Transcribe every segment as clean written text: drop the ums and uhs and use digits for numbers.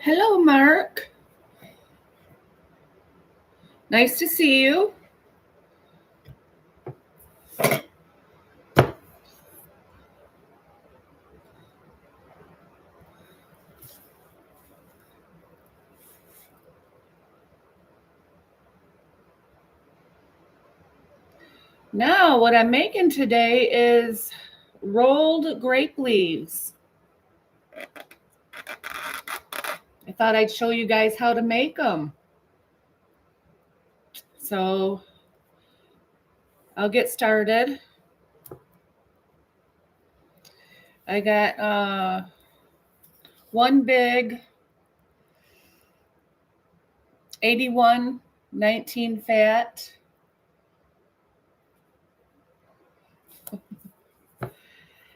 Hello, Mark. Nice to see you. Now, what I'm making today is rolled grape leaves. I thought I'd show you guys how to make them. So, I'll get started. I got one big 81-19 fat.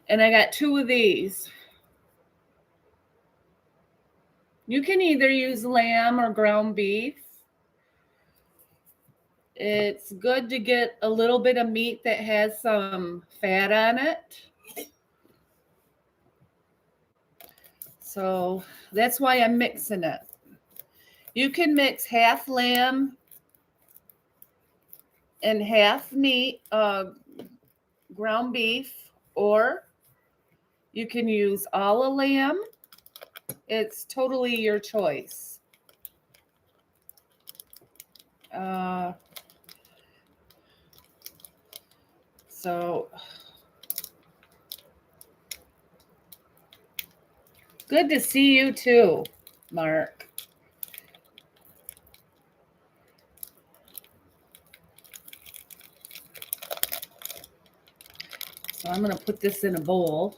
And I got two of these. You can either use lamb or ground beef. It's good to get a little bit of meat that has some fat on it. So that's why I'm mixing it. You can mix half lamb and half meat, ground beef, or you can use all of lamb. It's totally your choice. So good to see you too, Mark. So I'm going to put this in a bowl.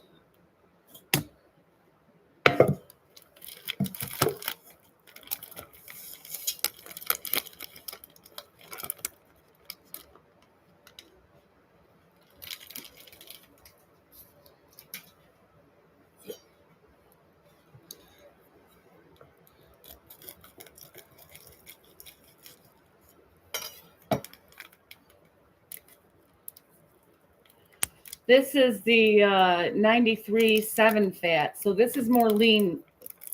This is the 93.7 fat. So this is more lean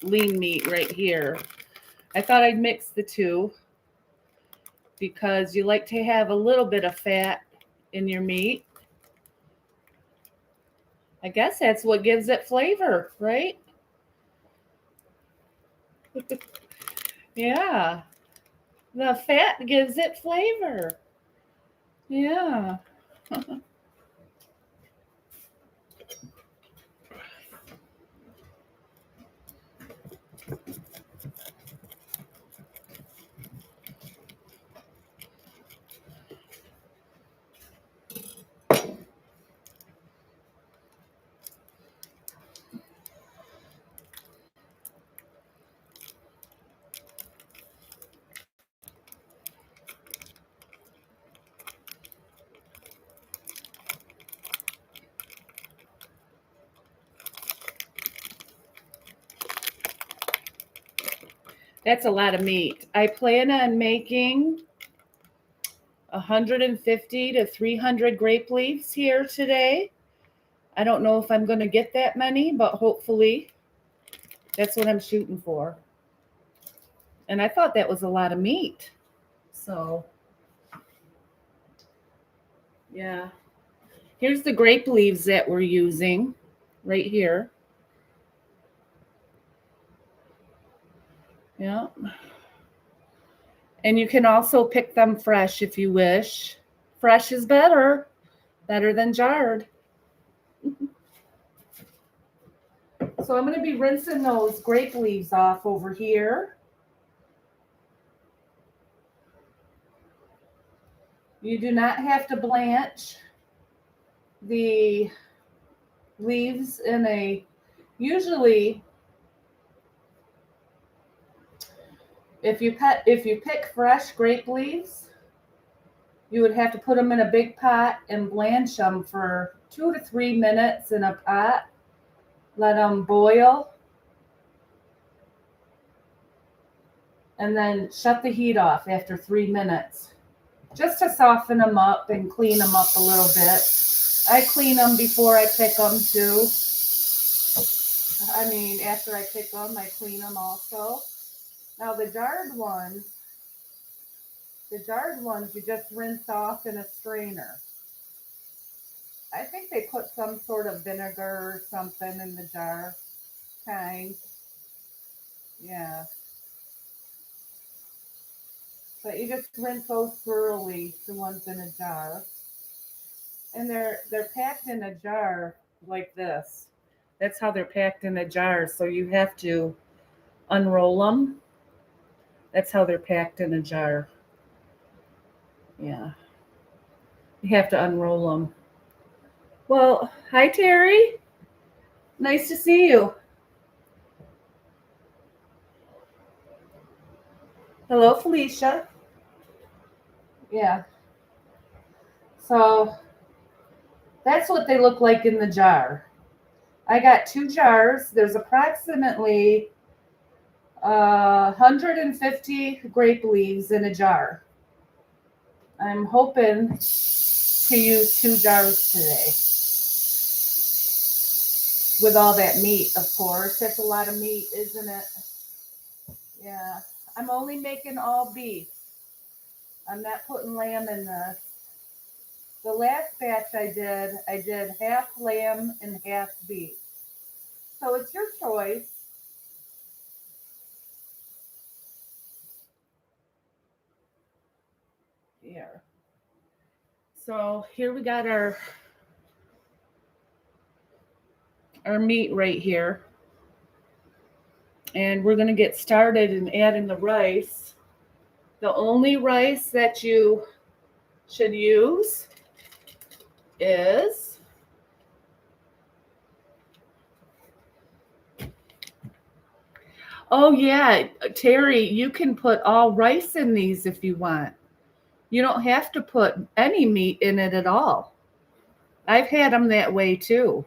meat right here. I thought I'd mix the two because you like to have a little bit of fat in your meat. I guess that's what gives it flavor, right? Yeah. The fat gives it flavor. Yeah. That's a lot of meat. I plan on making 150 to 300 grape leaves here today. I don't know if I'm going to get that many, but hopefully that's what I'm shooting for. And I thought that was a lot of meat. So, yeah. Here's the grape leaves that we're using right here. Yeah. And you can also pick them fresh if you wish. Fresh is better than jarred. So I'm going to be rinsing those grape leaves off over here. You do not have to blanch the leaves in a, usually if you pick fresh grape leaves, you would have to put them in a big pot and blanch them for 2 to 3 minutes in a pot. Let them boil. And then shut the heat off after 3 minutes. Just to soften them up and clean them up a little bit. I clean them before I pick them too. I mean, after I pick them, I clean them also. Now the jarred ones you just rinse off in a strainer. I think they put some sort of vinegar or something in the jar kind. Yeah. But you just rinse those thoroughly, the ones in a jar. And they're packed in a jar like this. That's how they're packed in a jar. So you have to unroll them. That's how they're packed in a jar. Yeah. You have to unroll them. Well, hi Terry. Nice to see you. Hello, Felicia. Yeah. So that's what they look like in the jar. I got 2 jars. There's approximately 150 grape leaves in a jar. I'm hoping to use 2 jars today. With all that meat, of course. That's a lot of meat, isn't it? Yeah. I'm only making all beef. I'm not putting lamb in this. The last batch I did half lamb and half beef. So it's your choice. Here. So here we got our meat right here. And we're going to get started in adding the rice. The only rice that you should use is oh yeah, Terry, you can put all rice in these if you want. You don't have to put any meat in it at all. I've had them that way too.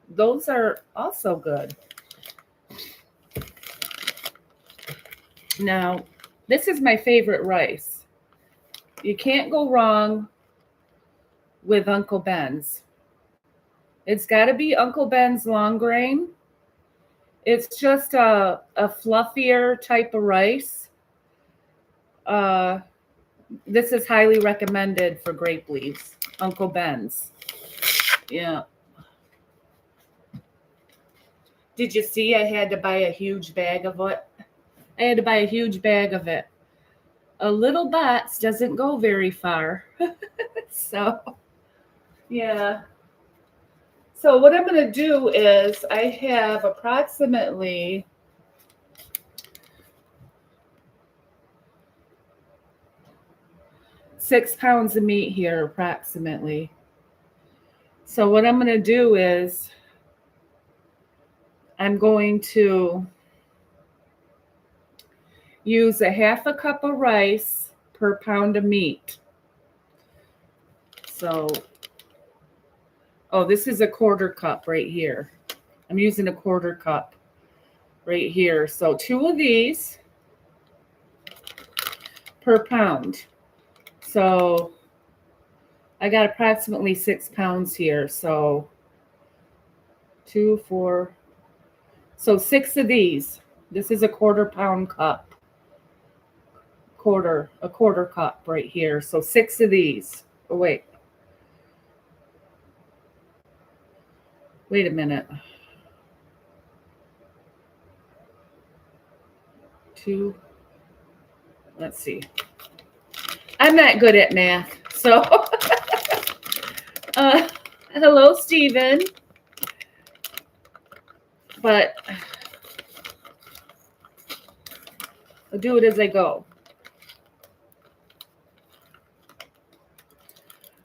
Those are also good. Now, this is my favorite rice. You can't go wrong with Uncle Ben's. It's got to be Uncle Ben's long grain. It's just a fluffier type of rice. This is highly recommended for grape leaves. Uncle Ben's. Yeah. Did you see I had to buy a huge bag of it? I had to buy a huge bag of it. A little box doesn't go very far. So, yeah. So what I'm going to do is I have approximately 6 pounds of meat here, approximately. So what I'm going to do is I'm going to use a half a cup of rice per pound of meat. So, oh, this is a quarter cup right here. I'm using a quarter cup right here. So 2 of these per pound. So I got approximately 6 pounds here. So 2, 4. So 6 of these. This is a quarter pound cup. A quarter cup right here. So 6 of these. Oh, wait a minute. 2. Let's see. I'm not good at math. So, hello, Stephen. But I'll do it as I go.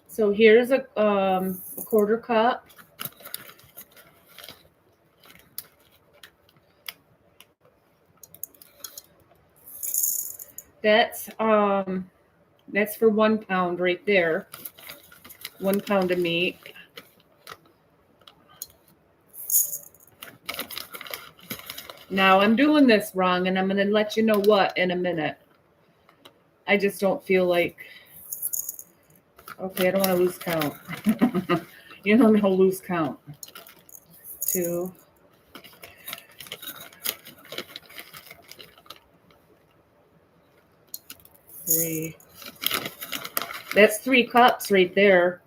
So here's a quarter cup. That's for 1 pound right there. 1 pound of meat. Now I'm doing this wrong, and I'm going to let you know what in a minute. I just don't feel like. Okay, I don't want to lose count. You don't know lose count. 2. 3. That's 3 cups right there.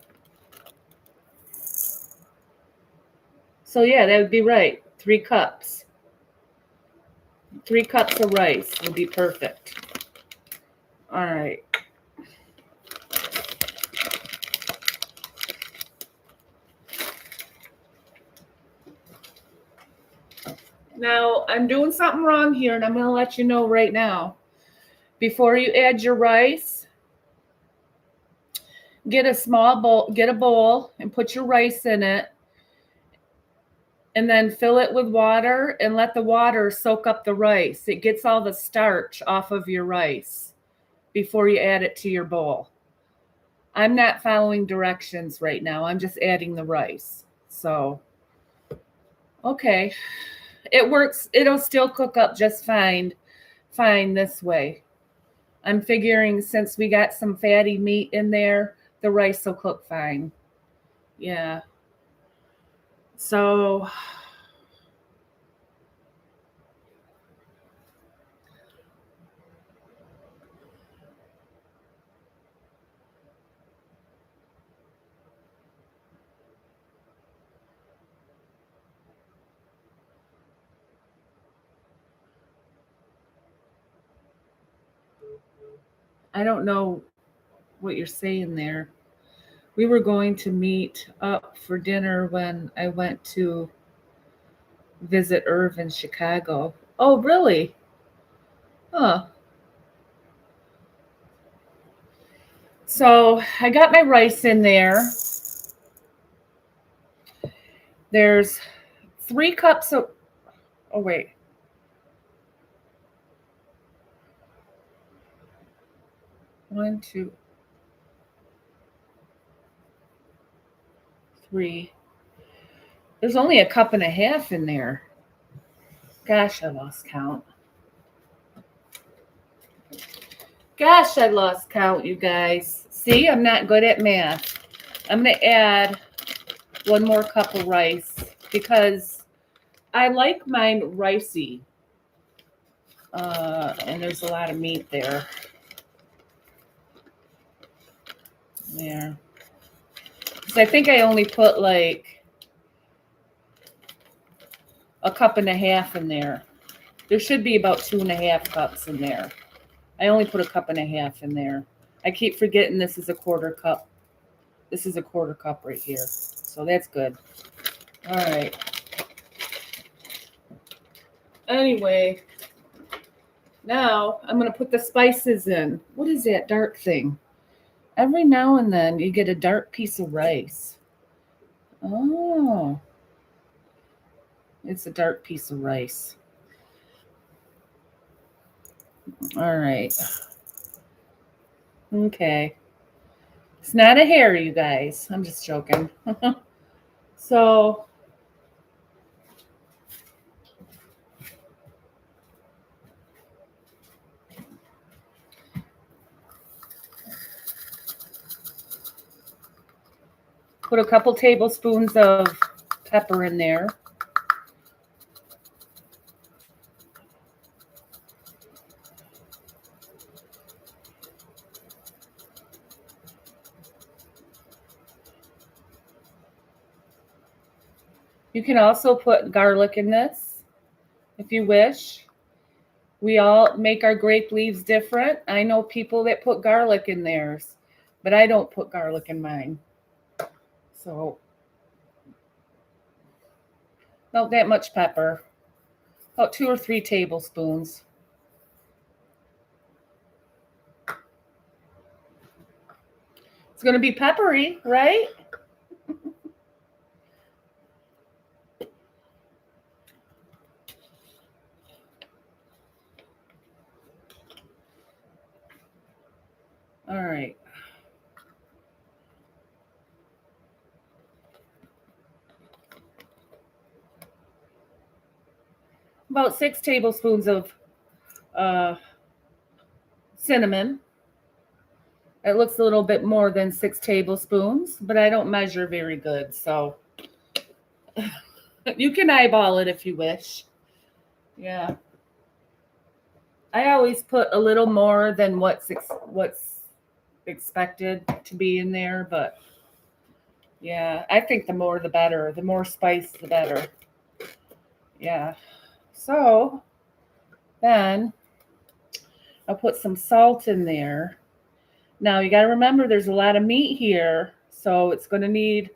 So yeah, that would be right. 3 cups. 3 cups of rice would be perfect. All right. Now, I'm doing something wrong here, and I'm going to let you know right now. Before you add your rice, get a bowl and put your rice in it, and then fill it with water and let the water soak up the rice. It gets all the starch off of your rice before you add it to your bowl. I'm not following directions right now. I'm just adding the rice. So, okay. It works. It'll still cook up just fine this way. I'm figuring since we got some fatty meat in there, the rice will cook fine. Yeah. So I don't know what you're saying there. We were going to meet up for dinner when I went to visit Irv in Chicago. Oh, really? Huh. So I got my rice in there. There's 3 cups of, oh, wait. One, two, 3. There's only a cup and a half in there. Gosh, I lost count. Gosh, I lost count, you guys. See, I'm not good at math. I'm going to add 1 more cup of rice because I like mine ricey. And there's a lot of meat there. There. So I think I only put like a cup and a half in there. There should be about 2.5 cups in there. I only put a cup and a half in there. I keep forgetting this is a 1/4 cup. This is a 1/4 cup right here. So that's good. All right. Anyway, now I'm going to put the spices in. What is that dark thing? Every now and then you get a dark piece of rice. Oh. It's a dark piece of rice. All right. Okay. It's not a hair, you guys. I'm just joking. So put a couple tablespoons of pepper in there. You can also put garlic in this if you wish. We all make our grape leaves different. I know people that put garlic in theirs, but I don't put garlic in mine. So, not that much pepper. About 2 or 3 tablespoons. It's going to be peppery, right? All right. About 6 tablespoons of cinnamon. It looks a little bit more than 6 tablespoons, but I don't measure very good, so you can eyeball it if you wish. Yeah. I always put a little more than what's expected to be in there, but yeah, I think the more the better. The more spice, the better. Yeah. So then I'll put some salt in there. Now you got to remember there's a lot of meat here, so it's going to need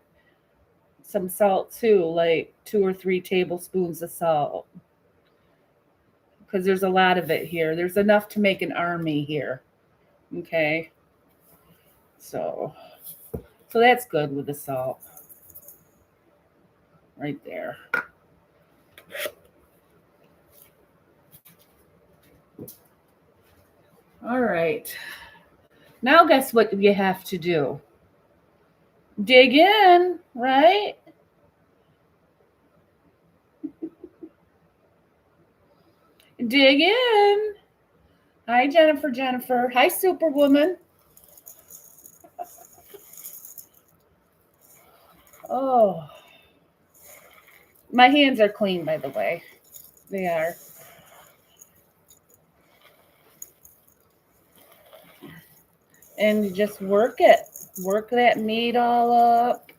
some salt too, like 2 or 3 tablespoons of salt, because there's a lot of it here. There's enough to make an army here. Okay. So that's good with the salt right there. All right. Now guess what you have to do? Dig in, right? Dig in. Hi, Jennifer. Hi, Superwoman. Oh, my hands are clean, by the way. They are. And you just work it. Work that meat all up.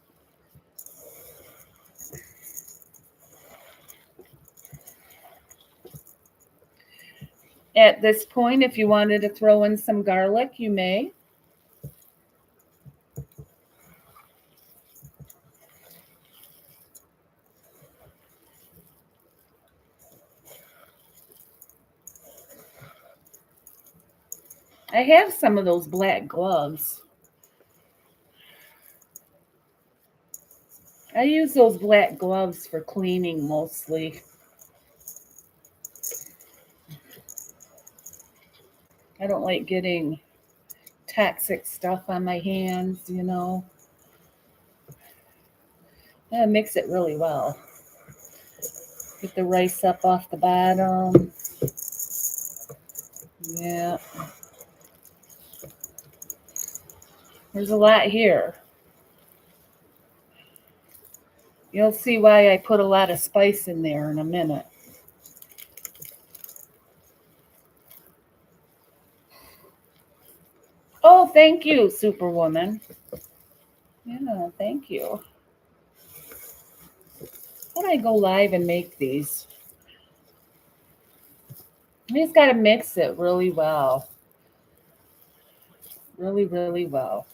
At this point, if you wanted to throw in some garlic, you may. I have some of those black gloves. I use those black gloves for cleaning mostly. I don't like getting toxic stuff on my hands, you know. I mix it really well. Get the rice up off the bottom. Yeah. There's a lot here. You'll see why I put a lot of spice in there in a minute. Oh, thank you, Superwoman. Yeah, thank you. How do I go live and make these? You just got to mix it really well. Really, really well.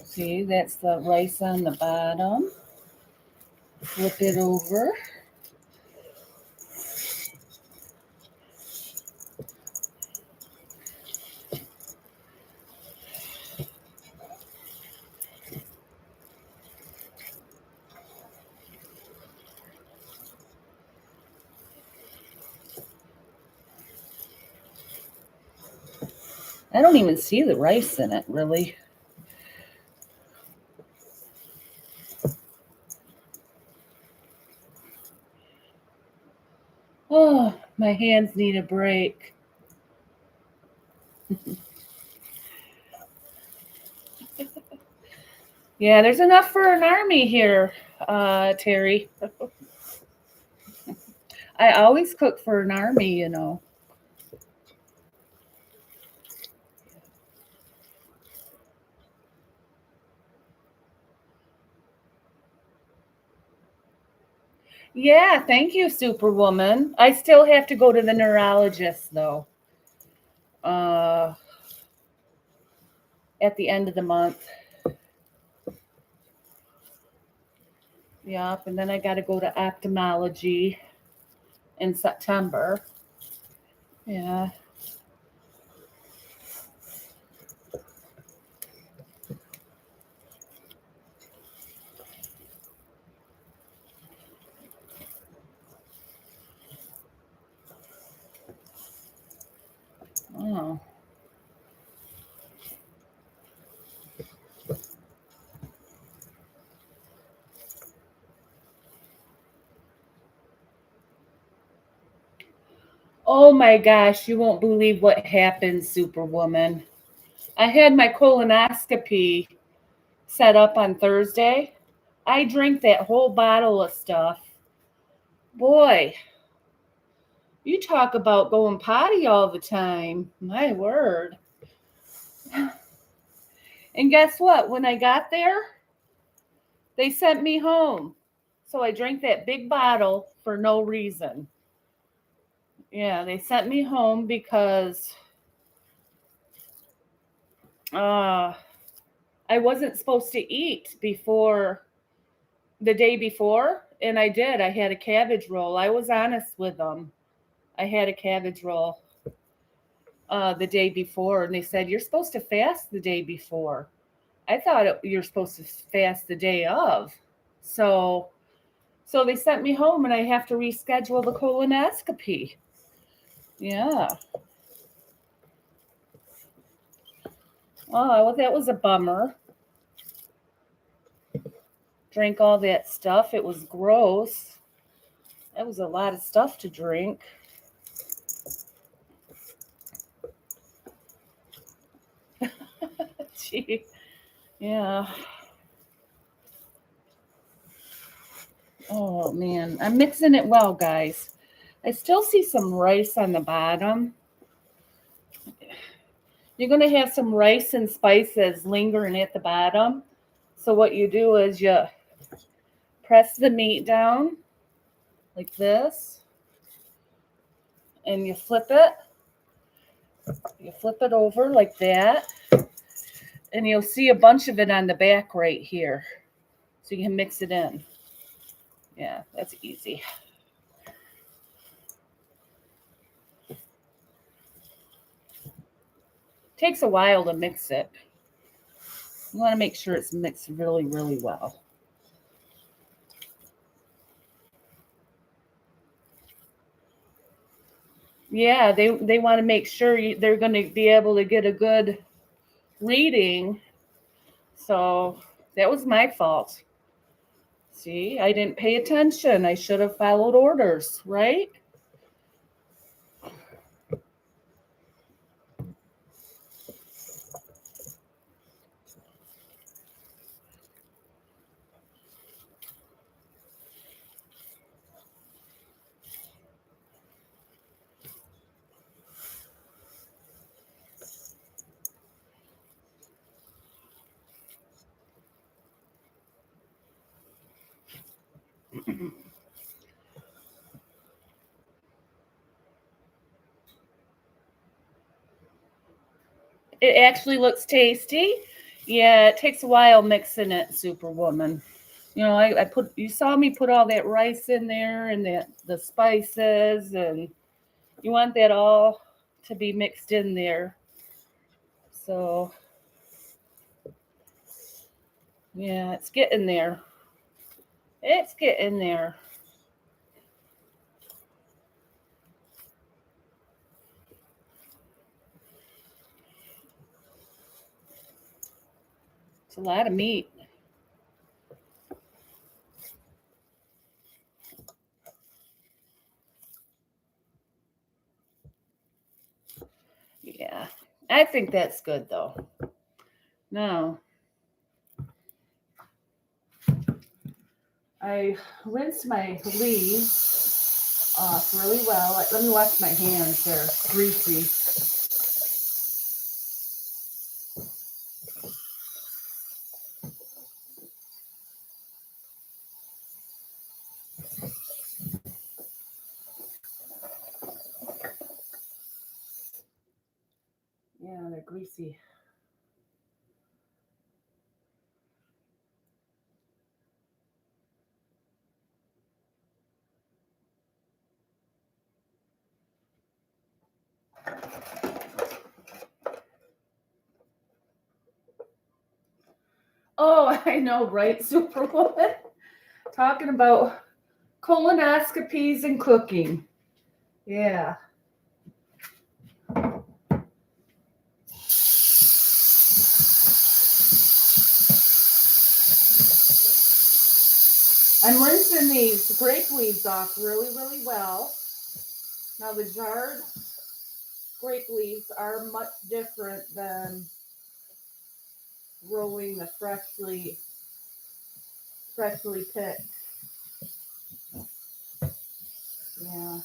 See, that's the rice on the bottom. Flip it over. I don't even see the rice in it, really. Oh, my hands need a break. Yeah, there's enough for an army here, Terry. I always cook for an army, you know. Yeah, thank you, Superwoman. I still have to go to the neurologist, though, at the end of the month. Yep, and then I got to go to ophthalmology in September. Yeah. Oh. Oh my gosh, you won't believe what happened, Superwoman. I had my colonoscopy set up on Thursday. I drank that whole bottle of stuff. Boy, you talk about going potty all the time. My word. And guess what? When I got there, they sent me home. So I drank that big bottle for no reason. Yeah, they sent me home because I wasn't supposed to eat before the day before, and I did. I had a cabbage roll. I was honest with them. I had a cabbage roll the day before, and they said, "You're supposed to fast the day before." I thought you're supposed to fast the day of. So they sent me home, and I have to reschedule the colonoscopy. Yeah. Oh, well, that was a bummer. Drank all that stuff. It was gross. That was a lot of stuff to drink. Gee. Yeah. Oh, man. I'm mixing it well, guys. I still see some rice on the bottom. You're going to have some rice and spices lingering at the bottom. So what you do is you press the meat down like this, and you flip it. You flip it over like that, and you'll see a bunch of it on the back right here. So you can mix it in. Yeah, that's easy. Takes a while to mix it. You want to make sure it's mixed really, really well. Yeah, they want to make sure they're going to be able to get a good reading. So that was my fault. See, I didn't pay attention. I should have followed orders, right? It actually looks tasty. Yeah, it takes a while mixing it, Superwoman. You know, I put, you saw me put all that rice in there and the spices, and you want that all to be mixed in there. So yeah, it's getting there. It's getting there. It's a lot of meat. Yeah, I think that's good though. Now, I rinsed my leaves off really well. Let me wash my hands. They're greasy. Yeah, they're greasy. Oh, I know, right, Superwoman? Talking about colonoscopies and cooking. Yeah. I'm rinsing these grape leaves off really, really well. Now, the jarred grape leaves are much different than rolling the freshly picked. Yeah.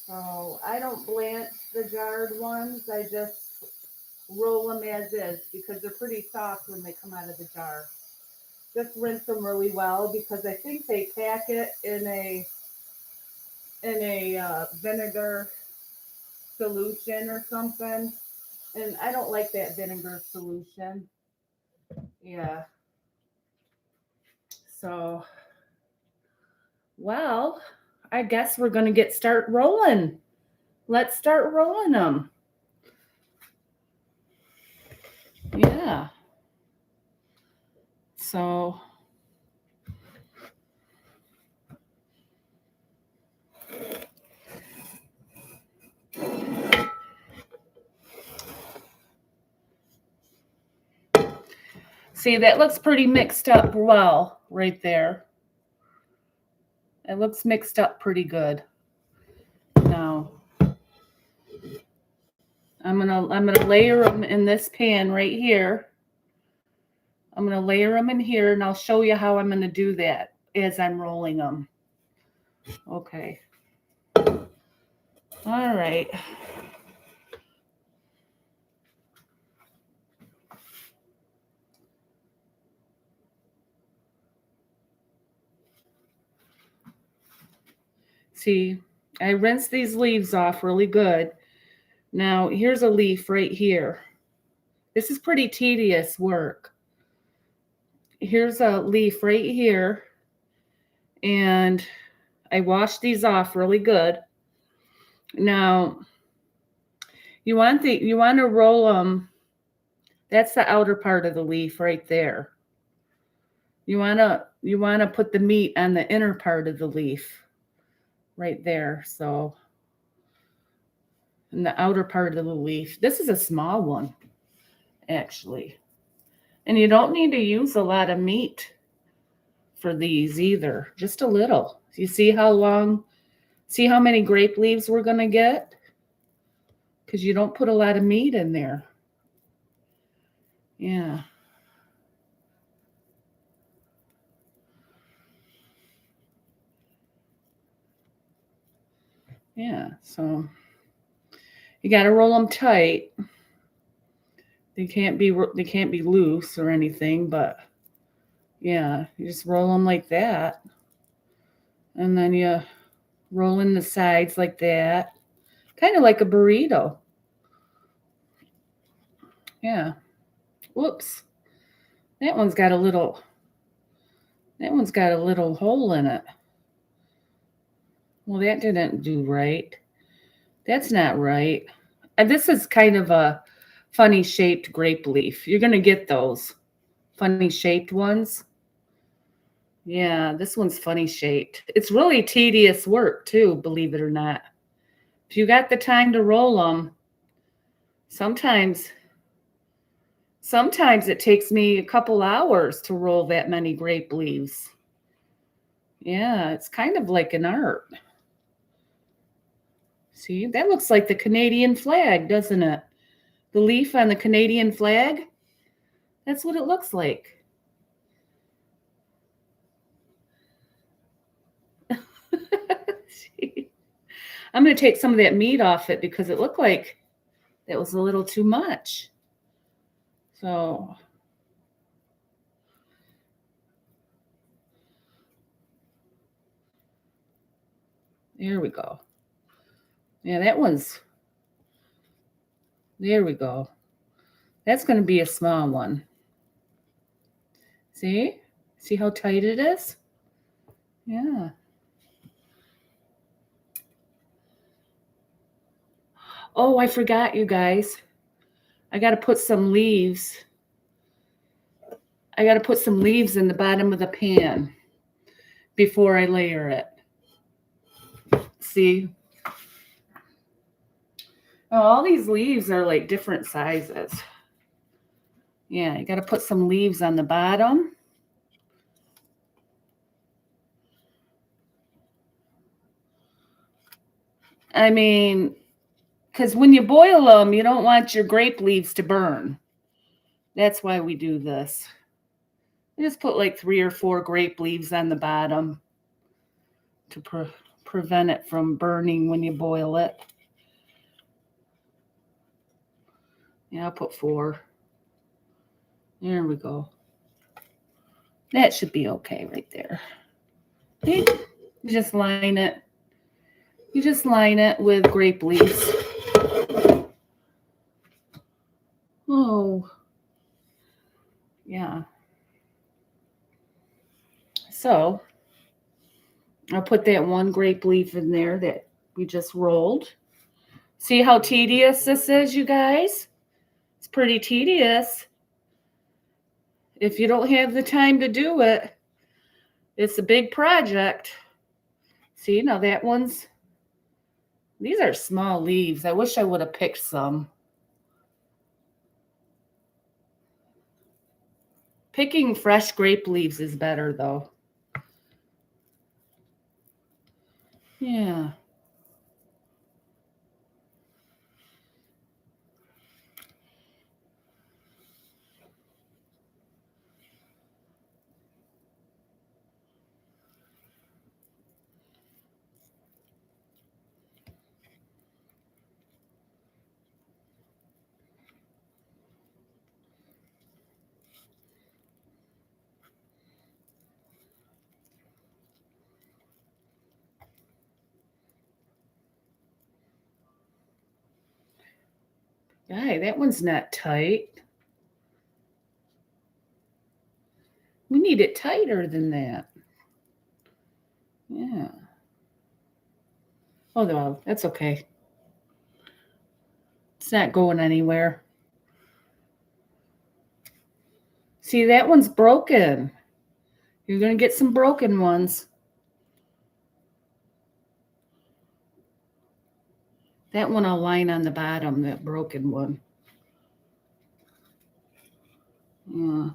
So I don't blanch the jarred ones. I just roll them as is because they're pretty soft when they come out of the jar. Just rinse them really well because I think they pack it in a vinegar solution or something, and I don't like that vinegar solution. Yeah. So, well, I guess we're gonna start rolling. Let's start rolling them. Yeah. So. See, that looks pretty mixed up well right there. It looks mixed up pretty good. Now, I'm gonna layer them in this pan right here. I'm gonna layer them in here, and I'll show you how I'm gonna do that as I'm rolling them. Okay. All right. See, I rinsed these leaves off really good. Now, here's a leaf right here. This is pretty tedious work. Here's a leaf right here, and I washed these off really good. Now, you want to roll them. That's the outer part of the leaf right there. You want to put the meat on the inner part of the leaf right there. So, in the outer part of the leaf. This is a small one, actually. And you don't need to use a lot of meat for these either. Just a little. You see how many grape leaves we're going to get? Because you don't put a lot of meat in there. Yeah. Yeah, so you got to roll them tight. They can't be loose or anything, but yeah, you just roll them like that. And then you roll in the sides like that. Kind of like a burrito. Yeah. Whoops. That one's got a little hole in it. Well, that didn't do right. That's not right. And this is kind of a funny shaped grape leaf. You're going to get those funny shaped ones. Yeah, this one's funny shaped. It's really tedious work too, believe it or not. If you got the time to roll them, sometimes it takes me a couple hours to roll that many grape leaves. Yeah, it's kind of like an art. See, that looks like the Canadian flag, doesn't it? The leaf on the Canadian flag? That's what it looks like. See? I'm going to take some of that meat off it because it looked like that was a little too much. So, there we go. Yeah, there we go. That's going to be a small one. See? See how tight it is? Yeah. Oh, I forgot, you guys. I got to put some leaves. I got to put some leaves in the bottom of the pan before I layer it. See? Oh, all these leaves are like different sizes. Yeah, you got to put some leaves on the bottom. I mean, because when you boil them, you don't want your grape leaves to burn. That's why we do this. I just put like 3 or 4 grape leaves on the bottom to prevent it from burning when you boil it. Yeah, I'll put 4. There we go. That should be okay right there. Okay. You just line it. You just line it with grape leaves. Oh, yeah. So I'll put that 1 grape leaf in there that we just rolled. See how tedious this is, you guys? It's pretty tedious. If you don't have the time to do it, it's a big project. See, now that one's, these are small leaves. I wish I would have picked some. Picking fresh grape leaves is better though. Yeah. Hey, that one's not tight. We need it tighter than that. Yeah. Oh, no, that's okay. It's not going anywhere. See, that one's broken. You're going to get some broken ones. That one I'll line on the bottom, that broken one. Yeah.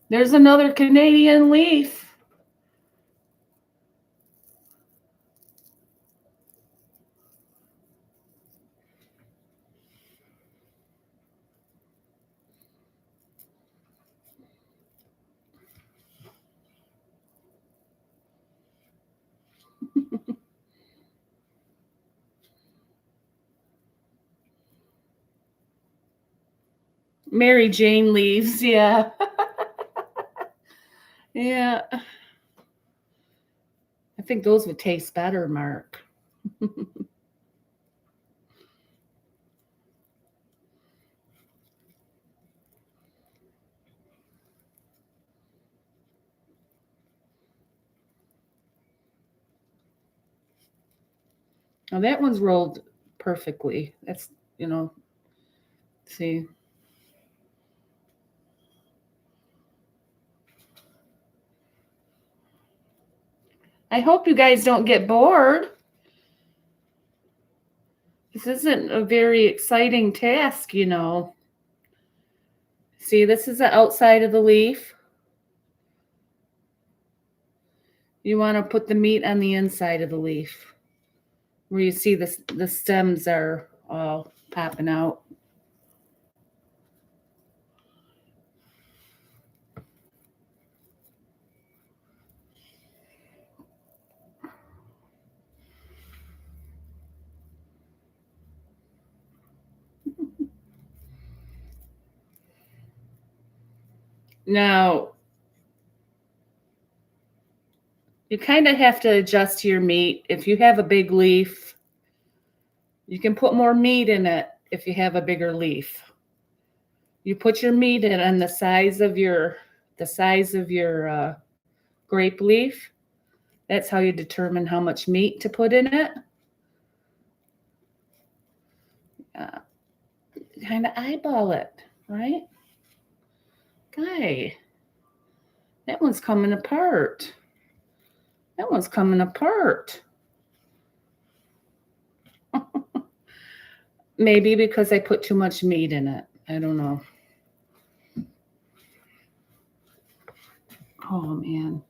There's another Canadian leaf. Mary Jane leaves, yeah. Yeah. I think those would taste better, Mark. Now that one's rolled perfectly. That's, see. I hope you guys don't get bored. This isn't a very exciting task, See, this is the outside of the leaf. You want to put the meat on the inside of the leaf, where you see the stems are all popping out. Now, you kind of have to adjust your meat. If you have a big leaf, you can put more meat in it if you have a bigger leaf. You put your meat in on the size of your grape leaf. That's how you determine how much meat to put in it. Kind of eyeball it, right? Okay. That one's coming apart. That one's coming apart. Maybe because I put too much meat in it. I don't know. Oh, man.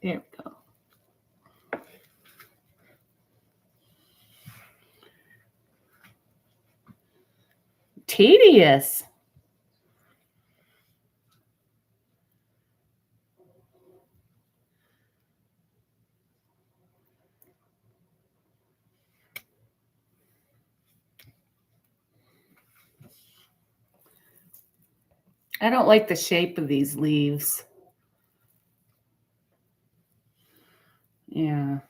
There we go. Tedious. I don't like the shape of these leaves. Yeah.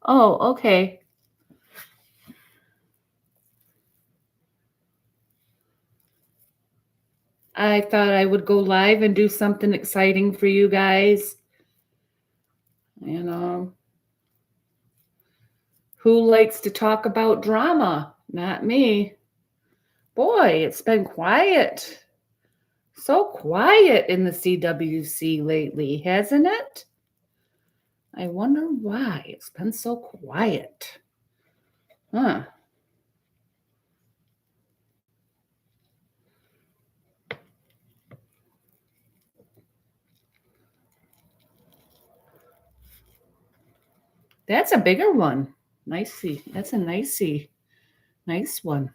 Oh, okay. I thought I would go live and do something exciting for you guys. You know, who likes to talk about drama? Not me. Boy, it's been quiet. So quiet in the CWC lately, hasn't it? I wonder why it's been so quiet. Huh. That's a bigger one. Nicey. That's a nicey. Nice one.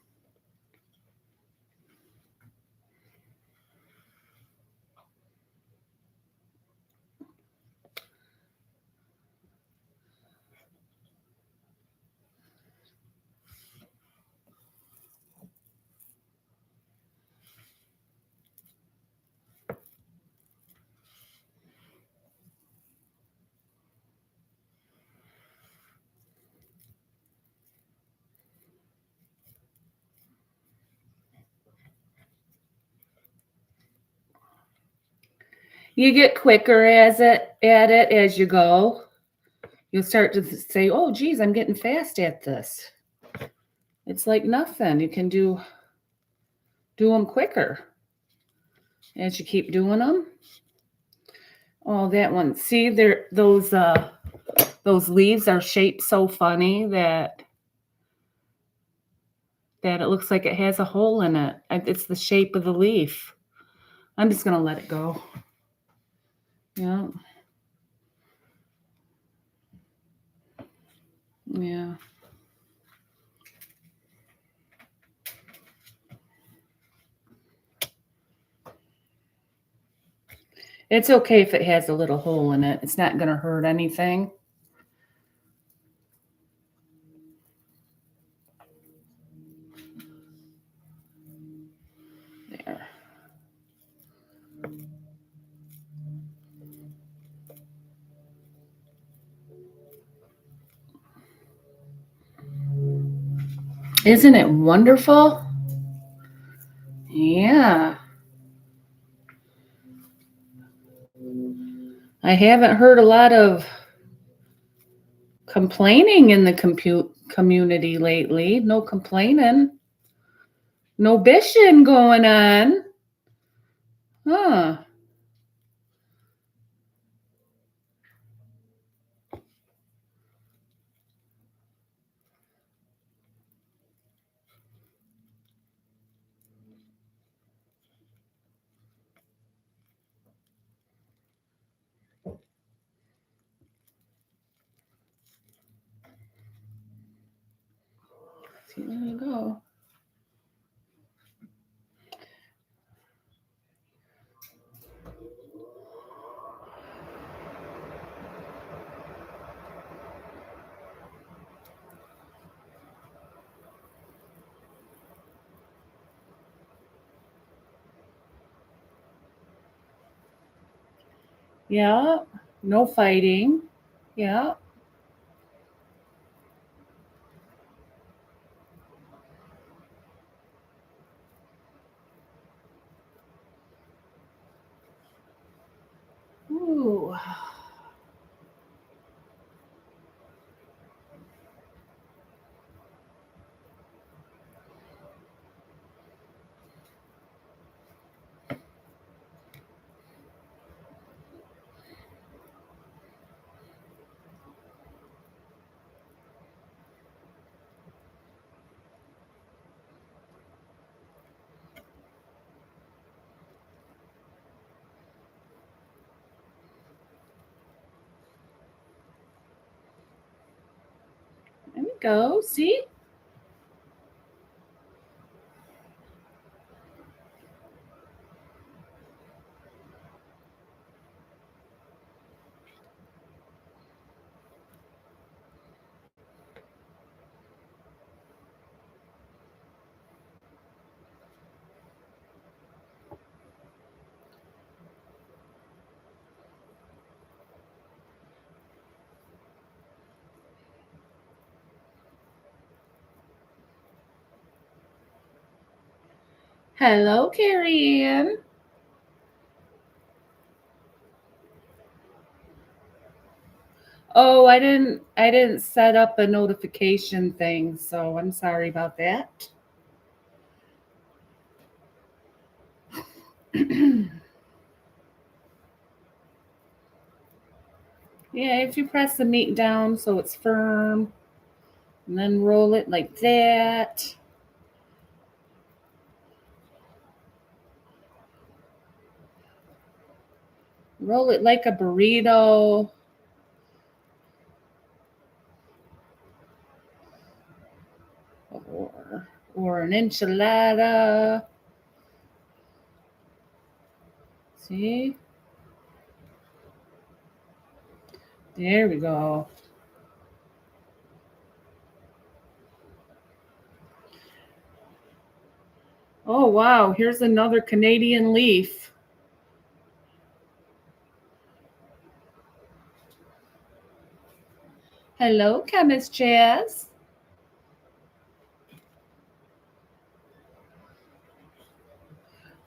You get quicker at it as you go. You'll start to say, "Oh, geez, I'm getting fast at this." It's like nothing. You can do them quicker as you keep doing them. Oh, that one. See, there those leaves are shaped so funny that it looks like it has a hole in it. It's the shape of the leaf. I'm just gonna let it go. Yeah. Yeah. It's okay if it has a little hole in it. It's not gonna hurt anything. There. Isn't it wonderful? Yeah. I haven't heard a lot of complaining in the community lately. No complaining. No bishing going on. Huh. See, there you go. Yeah. No fighting. Yeah. Ooh. go. See? Hello, Carrie Ann. Oh, I didn't set up a notification thing, so I'm sorry about that. Yeah, if you press the meat down so it's firm, and then roll it like that. Roll it like a burrito. Or an enchilada. See? There we go. Oh, wow. Here's another Canadian leaf. Hello, Chemist Jazz.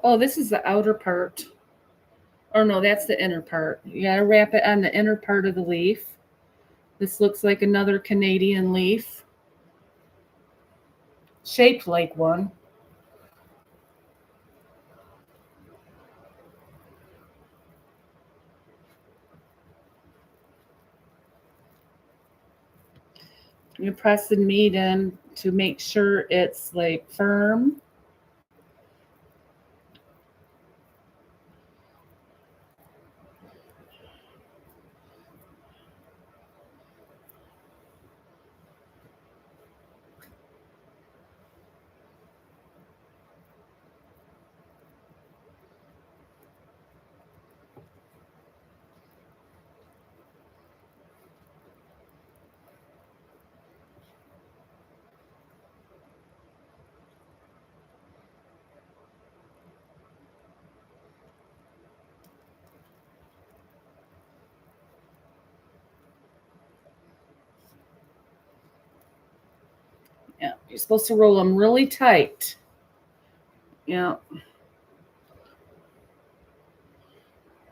Oh, this is the outer part. Or no, that's the inner part. You gotta wrap it on the inner part of the leaf. This looks like another Canadian leaf. Shaped like one. You press the meat in to make sure it's like firm. Yeah, you're supposed to roll them really tight. Yeah.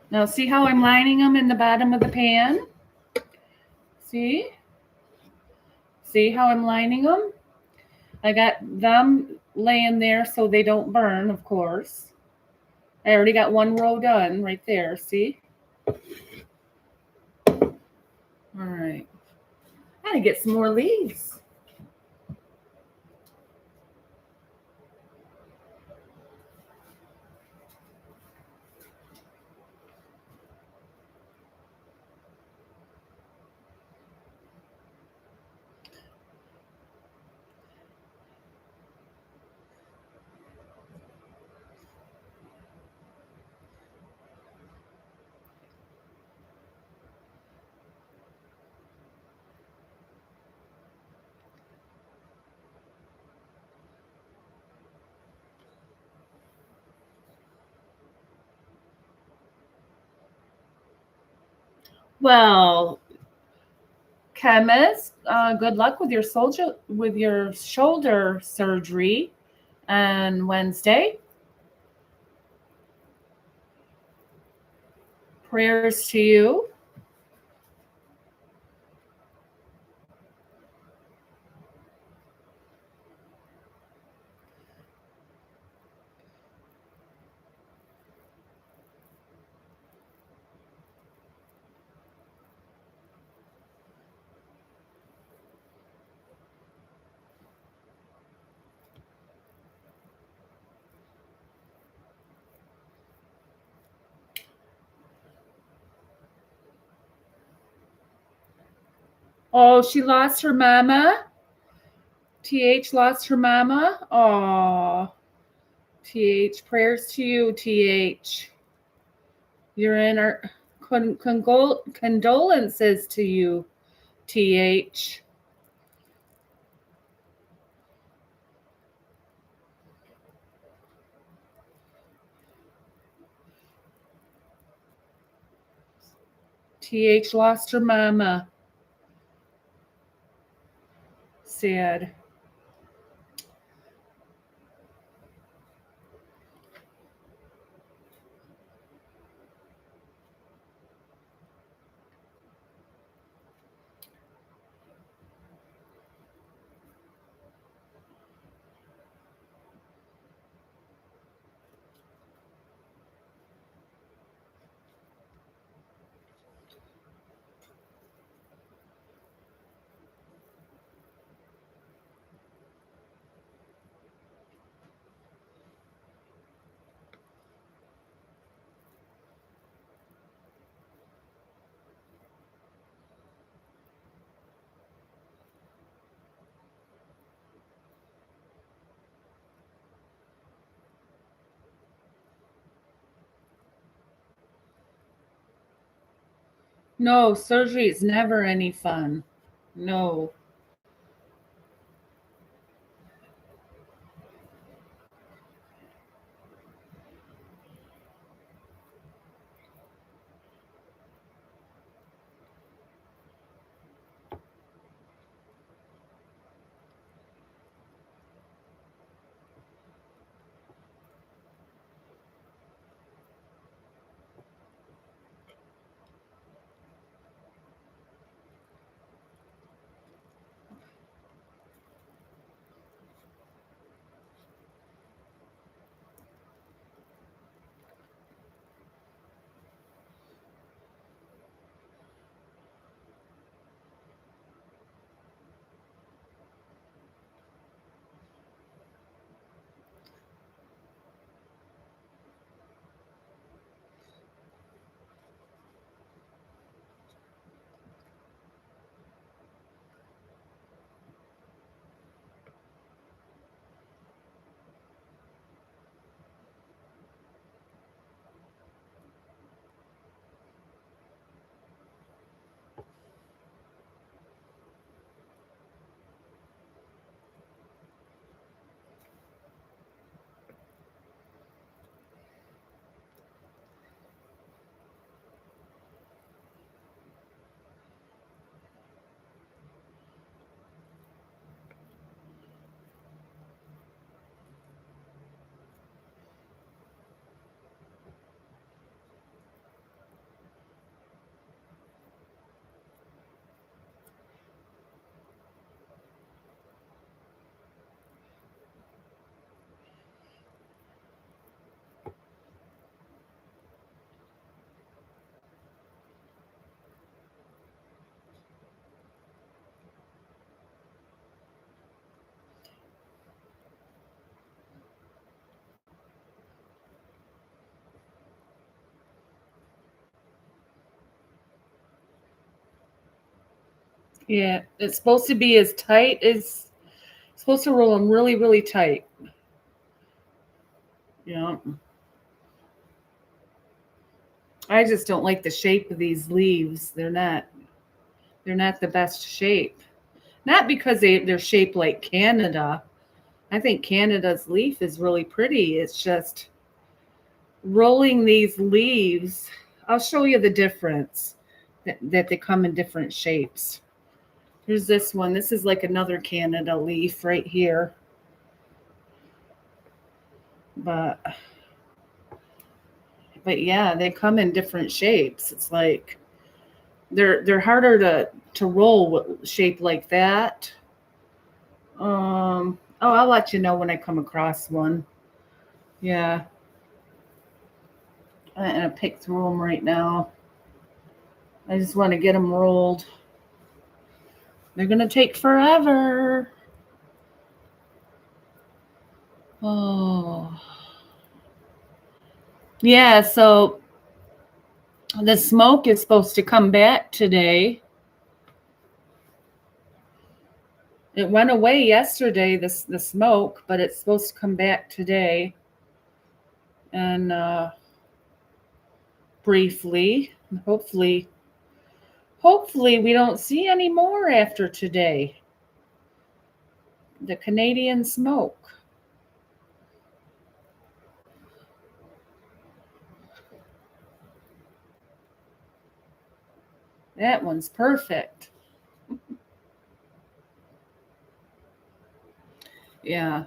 Now see how I'm lining them in the bottom of the pan? See? See how I'm lining them? I got them laying there so they don't burn, of course. I already got one row done right there, see? All right. I gotta get some more leaves. Well, chemist, good luck with your shoulder surgery on Wednesday. Prayers to you. Oh, she lost her mama? TH lost her mama. Aw. TH, prayers to you, TH. You're in our condolences to you, TH. TH lost her mama. Sad. No, surgery is never any fun. No. Yeah, it's supposed to be as tight as, supposed to roll them really, really tight. Yeah. I just don't like the shape of these leaves. They're not the best shape. Not because they're shaped like Canada. I think Canada's leaf is really pretty. It's just rolling these leaves. I'll show you the difference that they come in different shapes. Here's this one. This is like another Canada leaf right here. But yeah, they come in different shapes. It's like they're harder to roll with shape like that. Oh, I'll let you know when I come across one. Yeah. I'm gonna pick through them right now. I just want to get them rolled. They're gonna take forever. Oh. Yeah, so the smoke is supposed to come back today. It went away yesterday, the smoke, but it's supposed to come back today. And briefly, hopefully we don't see any more after today. The Canadian smoke. That one's perfect. Yeah.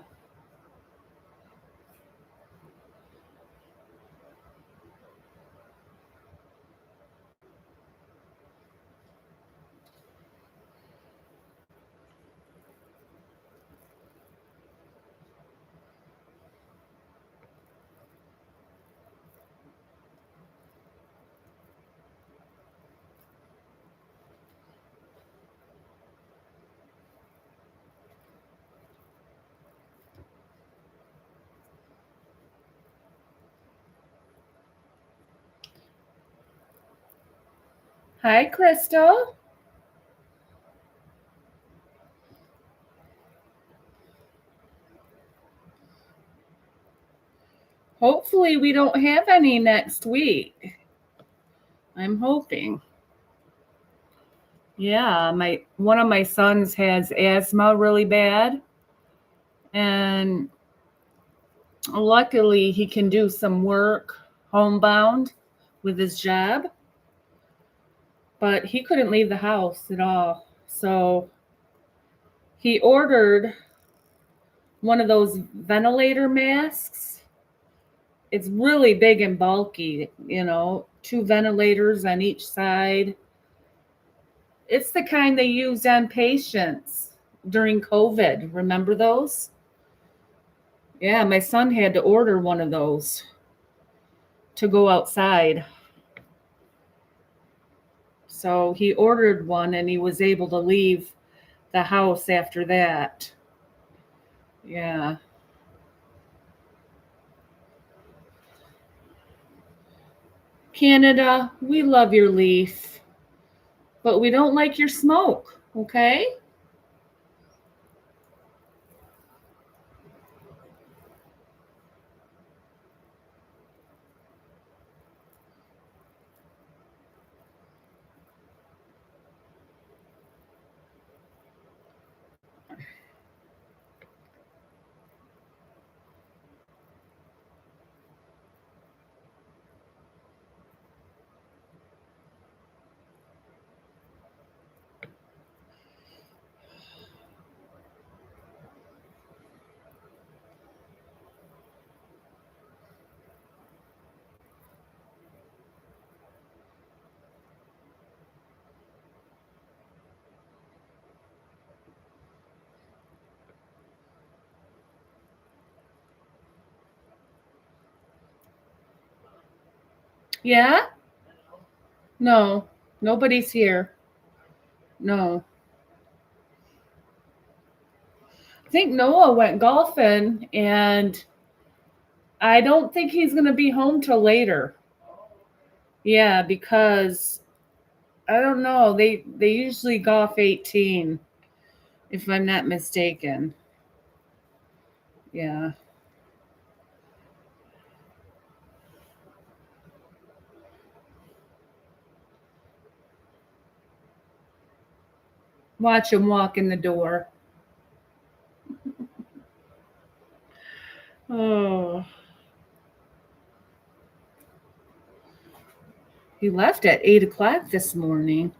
Hi, Crystal. Hopefully we don't have any next week. I'm hoping. Yeah, one of my sons has asthma really bad, and luckily he can do some work homebound with his job, but he couldn't leave the house at all. So he ordered one of those ventilator masks. It's really big and bulky, 2 ventilators on each side. It's the kind they used on patients during COVID. Remember those? Yeah, my son had to order one of those to go outside. So he ordered one and he was able to leave the house after that. Yeah. Canada, we love your leaf, but we don't like your smoke, okay? Yeah? No, nobody's here. No. I think Noah went golfing, and I don't think he's going to be home till later. Yeah, because I don't know. They usually golf 18, if I'm not mistaken. Yeah. Watch him walk in the door. Oh. He left at 8 o'clock this morning.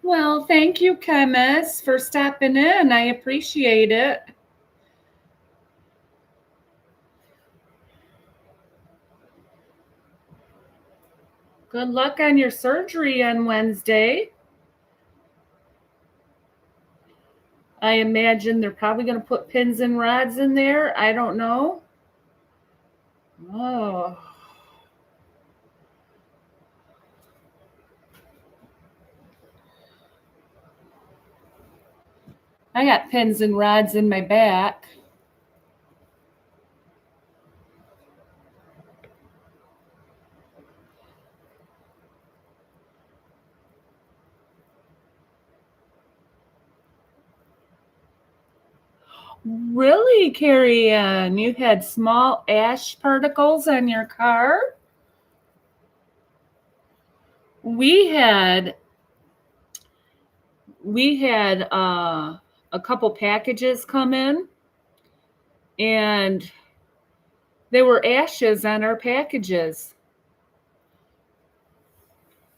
Well, thank you, chemist, for stopping in. I appreciate it. Good luck on your surgery on Wednesday. I imagine they're probably going to put pins and rods in there. I don't know. Oh. I got pins and rods in my back. Really, Carrie Ann? You had small ash particles on your car? We had a couple packages come in, and there were ashes on our packages.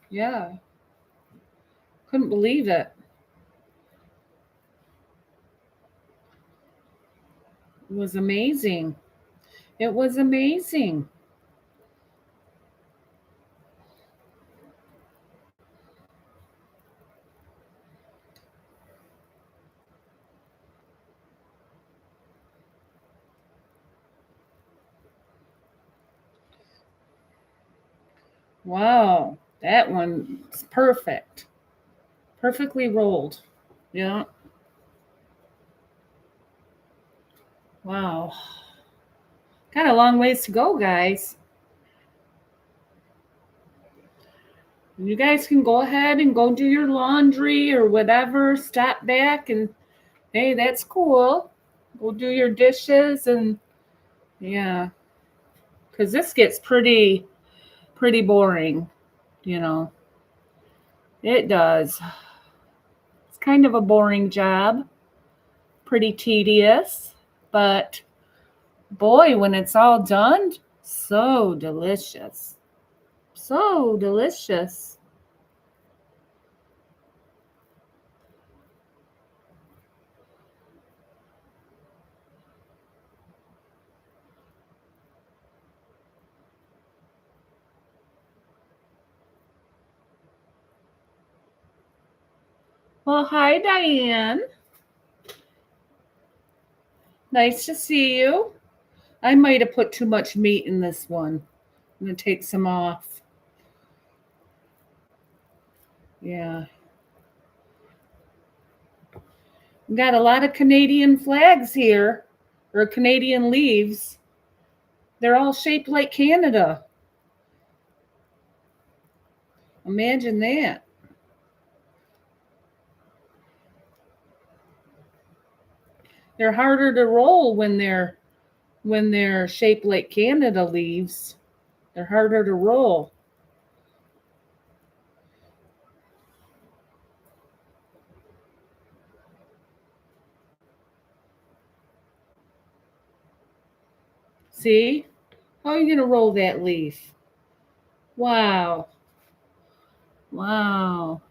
Yeah. Couldn't believe it. It was amazing. It was amazing. Wow. That one's perfect. Perfectly rolled. Yeah. Wow. Got a long ways to go, guys. You guys can go ahead and go do your laundry or whatever. Stop back and, hey, that's cool. Go do your dishes and, yeah. Because this gets pretty boring, you know. It does. It's kind of a boring job. Pretty tedious. But, boy, when it's all done, so delicious. So delicious. Well, hi, Diane. Nice to see you. I might have put too much meat in this one. I'm going to take some off. Yeah. We got a lot of Canadian flags here, or Canadian leaves. They're all shaped like Canada. Imagine that. They're harder to roll when they're shaped like Canada leaves. They're harder to roll. See? How are you going to roll that leaf? Wow. Wow.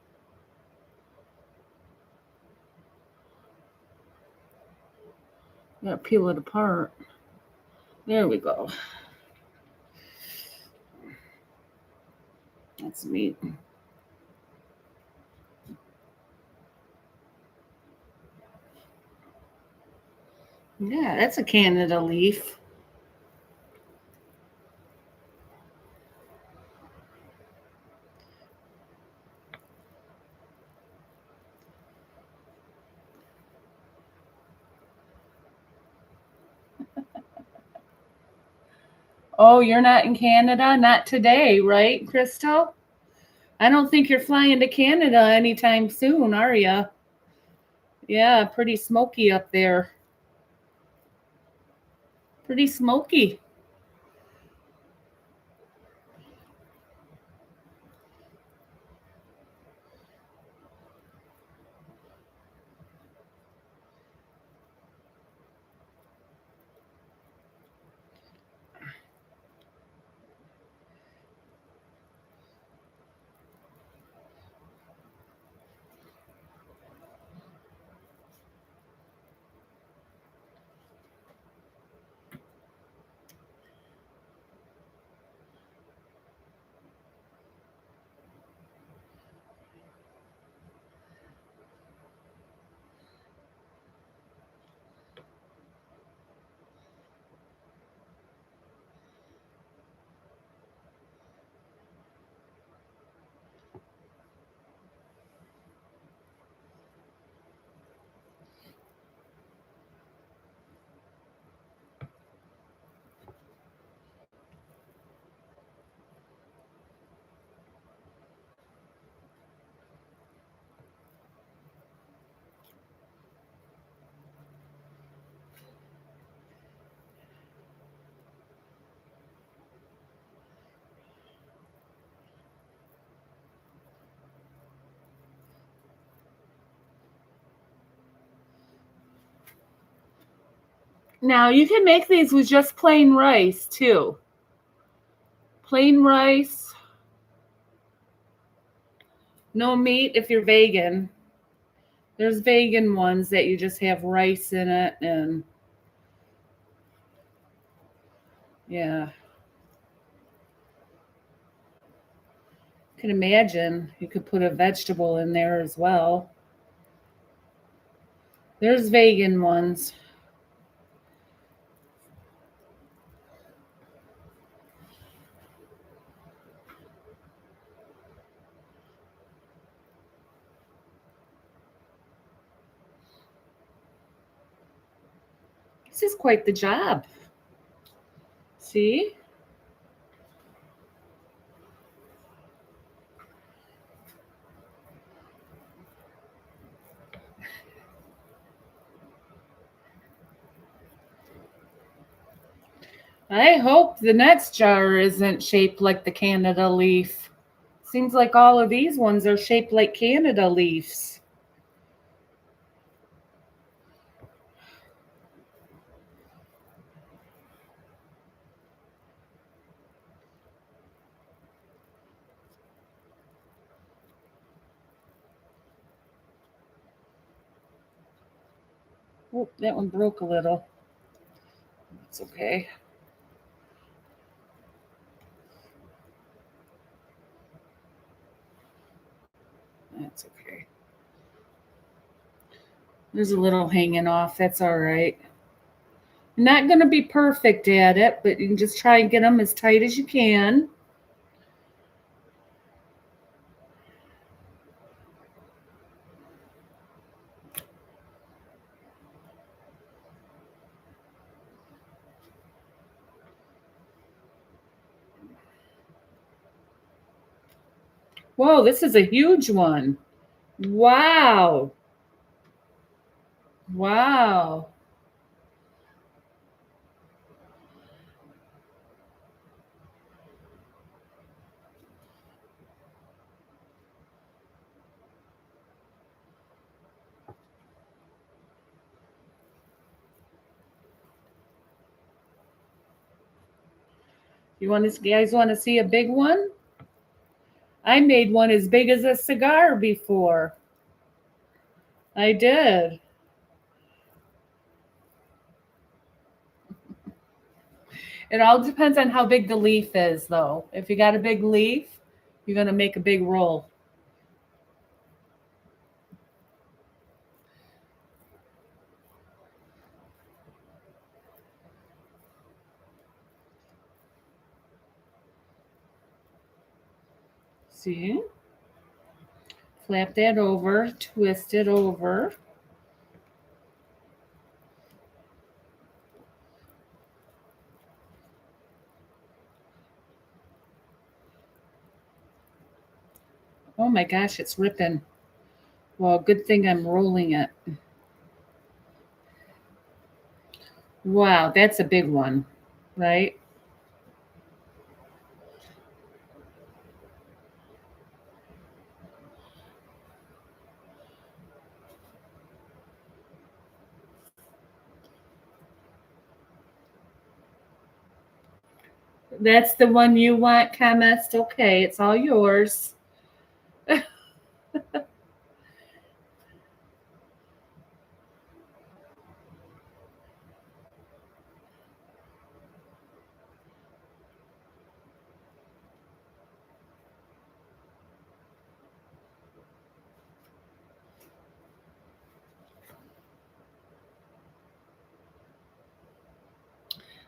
Gotta peel it apart. There we go. That's neat. Yeah, that's a Canada leaf. Oh, you're not in Canada? Not today, right, Crystal? I don't think you're flying to Canada anytime soon, are you? Yeah, pretty smoky up there. Pretty smoky. Now you can make these with just plain rice too. Plain rice. No meat if you're vegan. There's vegan ones that you just have rice in it and yeah. You can imagine you could put a vegetable in there as well. There's vegan ones. This is quite the job. See? I hope the next jar isn't shaped like the Canada leaf. Seems like all of these ones are shaped like Canada leaves. Oh, that one broke a little. It's okay. That's okay. There's a little hanging off. That's all right. You're not going to be perfect at it, but you can just try and get them as tight as you can. Whoa, this is a huge one. Wow. Wow. Guys want to see a big one? I made one as big as a cigar before. I did. It all depends on how big the leaf is, though. If you got a big leaf, you're going to make a big roll. See? Flap that over, twist it over. Oh my gosh, it's ripping. Well, good thing I'm rolling it. Wow, that's a big one, right? That's the one you want, chemist. Okay, it's all yours.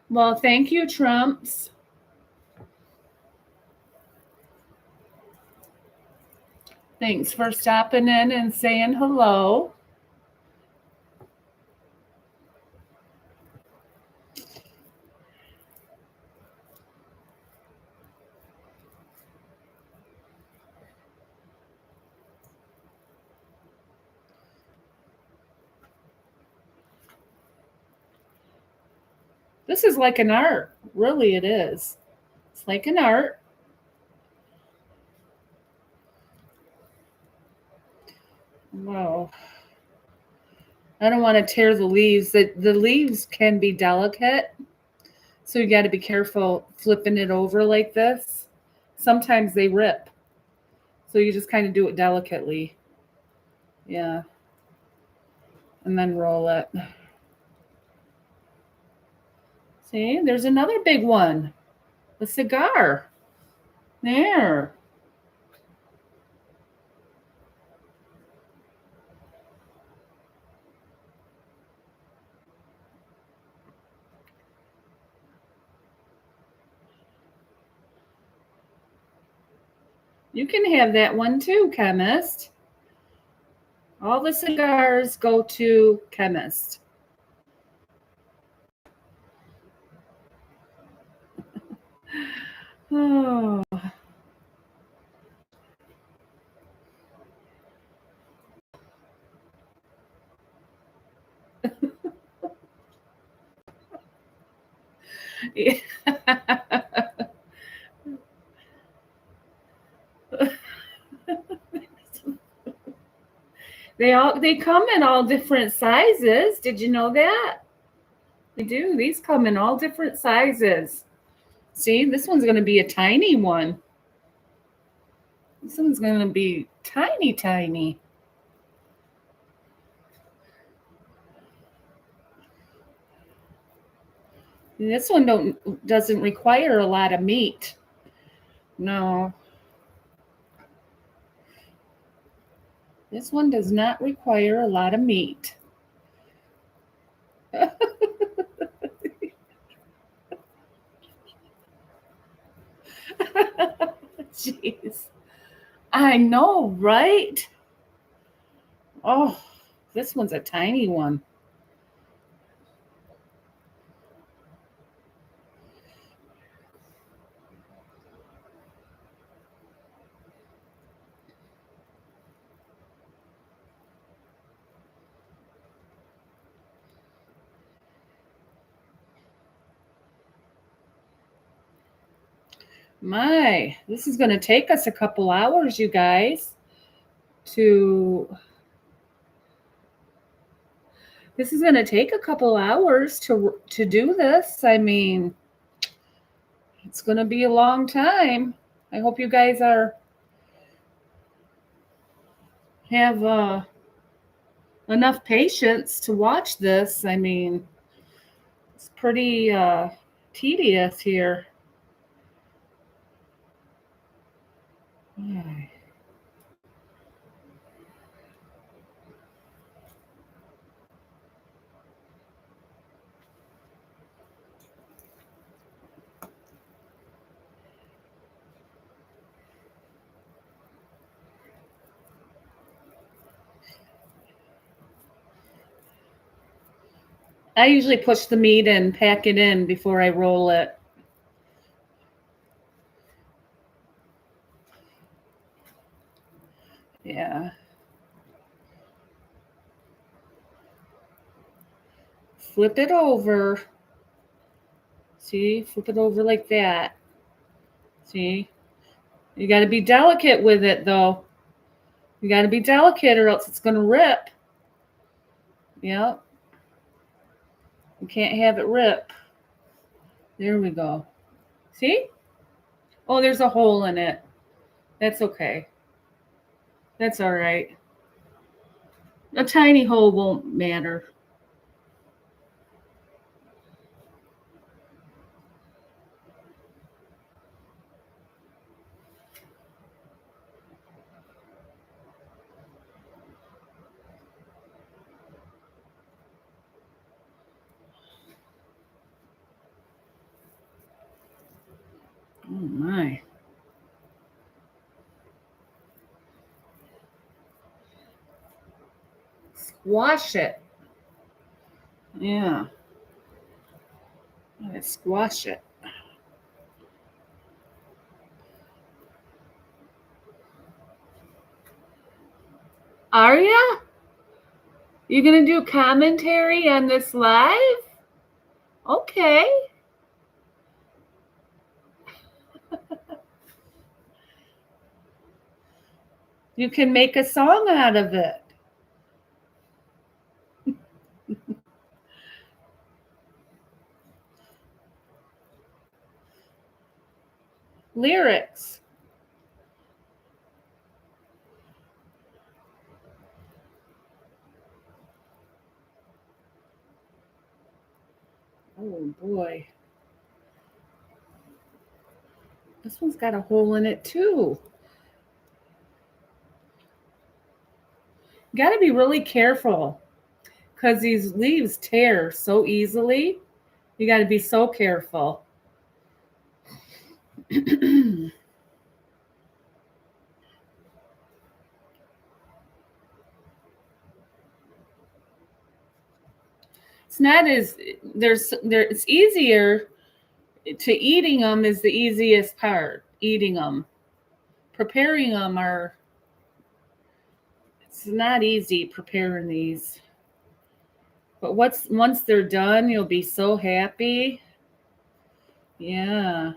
Well, thank you, Trumps. Thanks for stopping in and saying hello. This is like an art. Really, it is. It's like an art. Wow. I don't want to tear the leaves. The leaves can be delicate, so you got to be careful flipping it over like this. Sometimes they rip, so you just kind of do it delicately. Yeah, and then roll it. See, there's another big one. The cigar. There. You can have that one too, chemist. All the cigars go to chemist. Oh. Yeah. They come in all different sizes. Did you know that? They do. These come in all different sizes. See, this one's going to be a tiny one. This one's going to be tiny, tiny. And this one doesn't require a lot of meat. No. This one does not require a lot of meat. Jeez. I know, right? Oh, this one's a tiny one. My, this is going to take us a couple hours, you guys, this is going to take a couple hours to do this. I mean, it's going to be a long time. I hope you guys have enough patience to watch this. I mean, it's pretty tedious here. I usually push the meat and pack it in before I roll it. Yeah. Flip it over. See, flip it over like that. See, you got to be delicate with it though. You got to be delicate or else it's going to rip. Yep. You can't have it rip. There we go. See? Oh, there's a hole in it. That's okay. That's all right. A tiny hole won't matter. Oh my. Squash it. Yeah. Let's squash it. Are ya? You gonna do commentary on this live? Okay. You can make a song out of it. lyrics. Oh boy. This one's got a hole in it too. Got to be really careful because these leaves tear so easily. You got to be so careful. It's not as it's easier to eating them is the easiest part. Eating them, preparing them it's not easy preparing these. But once they're done, you'll be so happy. Yeah.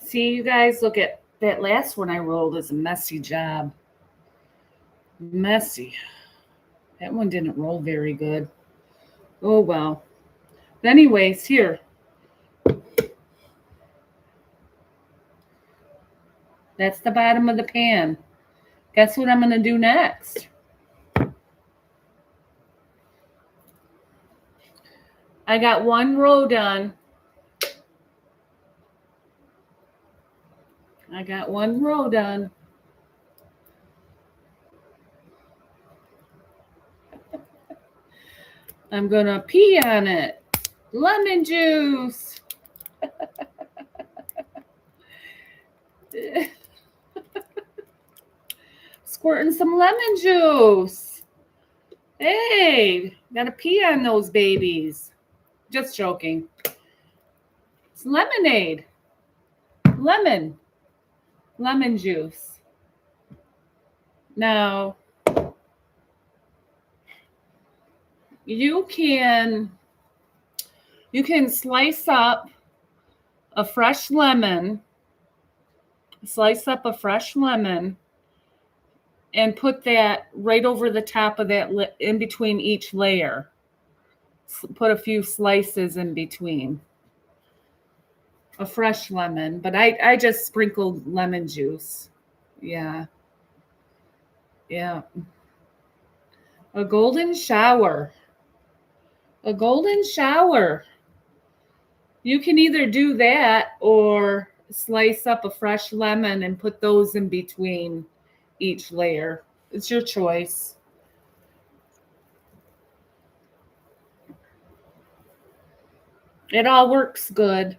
See, you guys, look at that last one I rolled is a messy job. Messy. That one didn't roll very good. Oh, well. But anyways, here. That's the bottom of the pan. Guess what I'm going to do next? I got one row done. I got one row done. I'm going to pee on it. Lemon juice. Squirting some lemon juice. Hey, got to pee on those babies. Just joking. It's lemonade. Lemon juice. Now, you can slice up a fresh lemon. Slice up a fresh lemon and put that right over the top of that in between each layer. Put a few slices in between. A fresh lemon, but I just sprinkled lemon juice. Yeah. Yeah. A golden shower. A golden shower. You can either do that or slice up a fresh lemon and put those in between each layer. It's your choice. It all works good.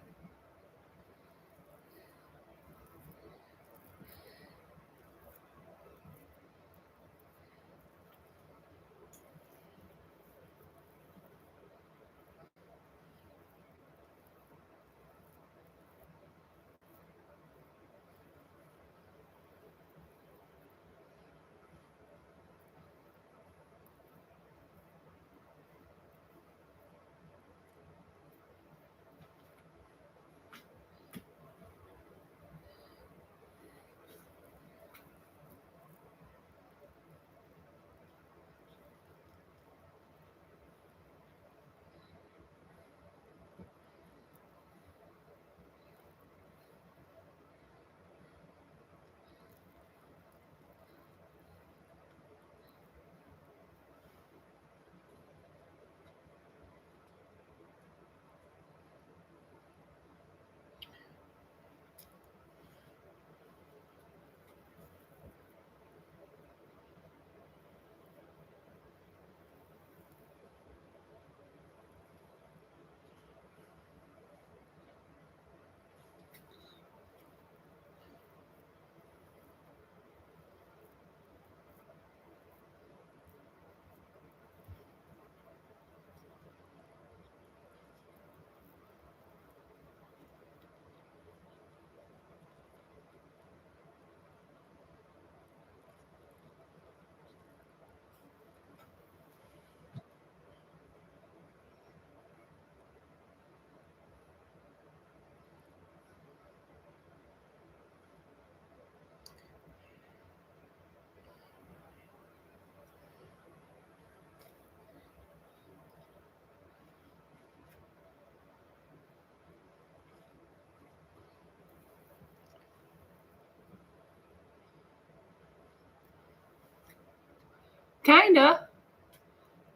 Kinda.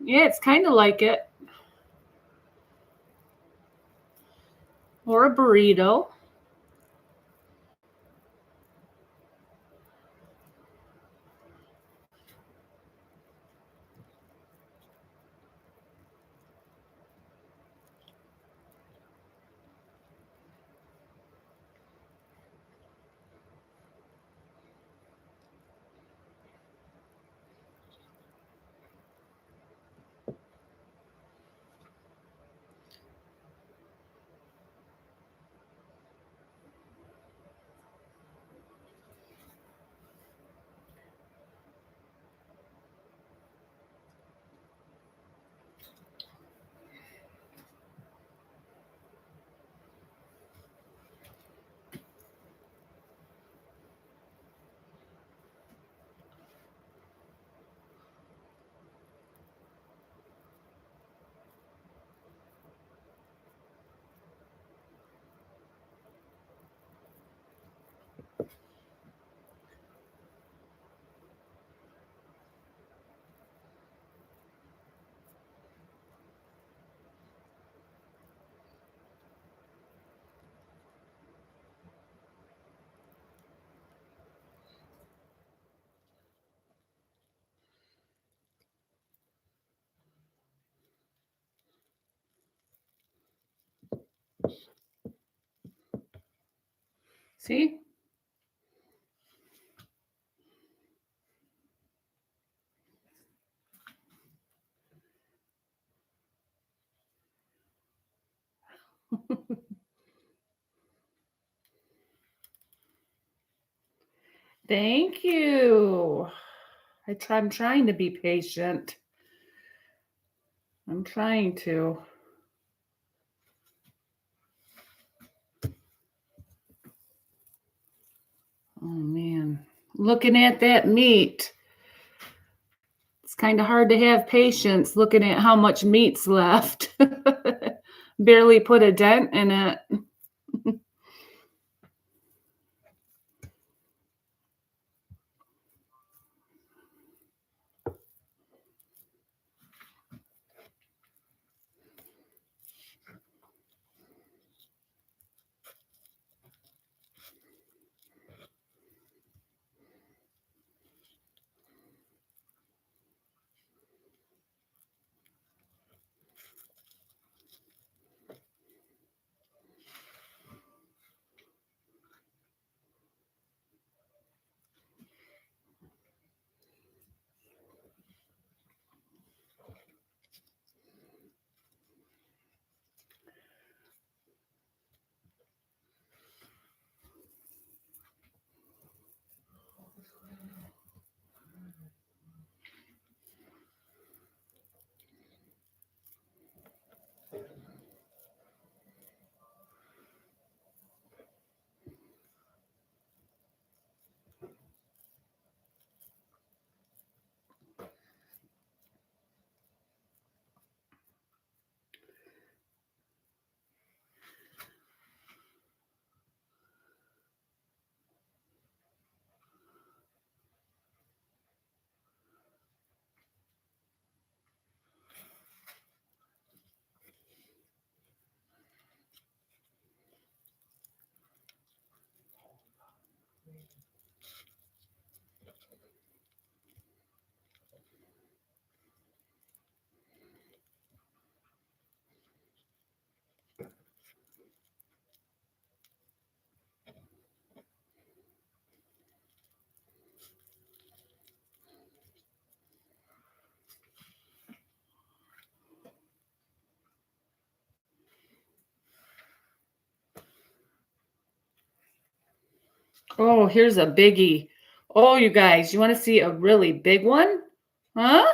Yeah, it's kind of like it. Or a burrito. See? Thank you. I'm trying to be patient. I'm trying to. Oh man. Looking at that meat. It's kind of hard to have patience looking at how much meat's left. Barely put a dent in it. Oh, here's a biggie. Oh, you guys, you want to see a really big one? Huh?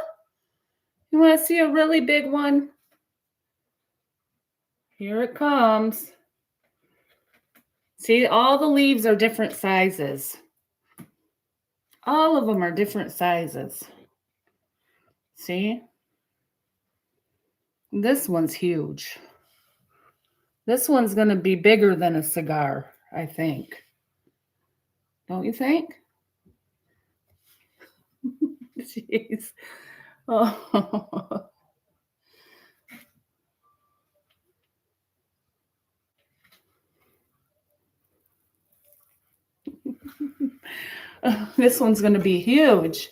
You want to see a really big one? Here it comes. See, all the leaves are different sizes. All of them are different sizes. See? This one's huge. This one's going to be bigger than a cigar, I think. Don't you think? Jeez. Oh. This one's going to be huge.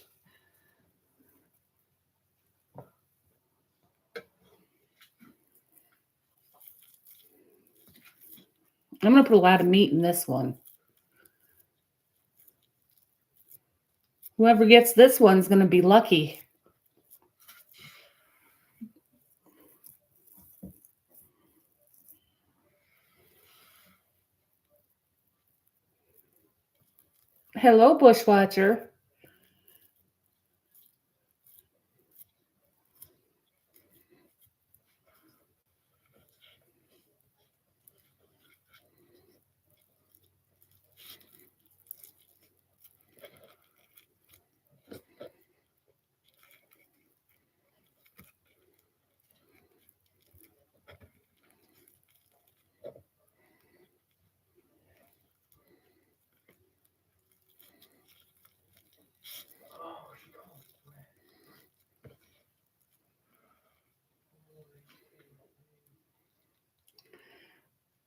I'm going to put a lot of meat in this one. Whoever gets this one's going to be lucky. Hello, Bushwatcher.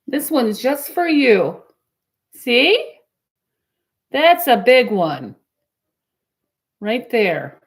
This one's just for you. See? That's a big one. Right there.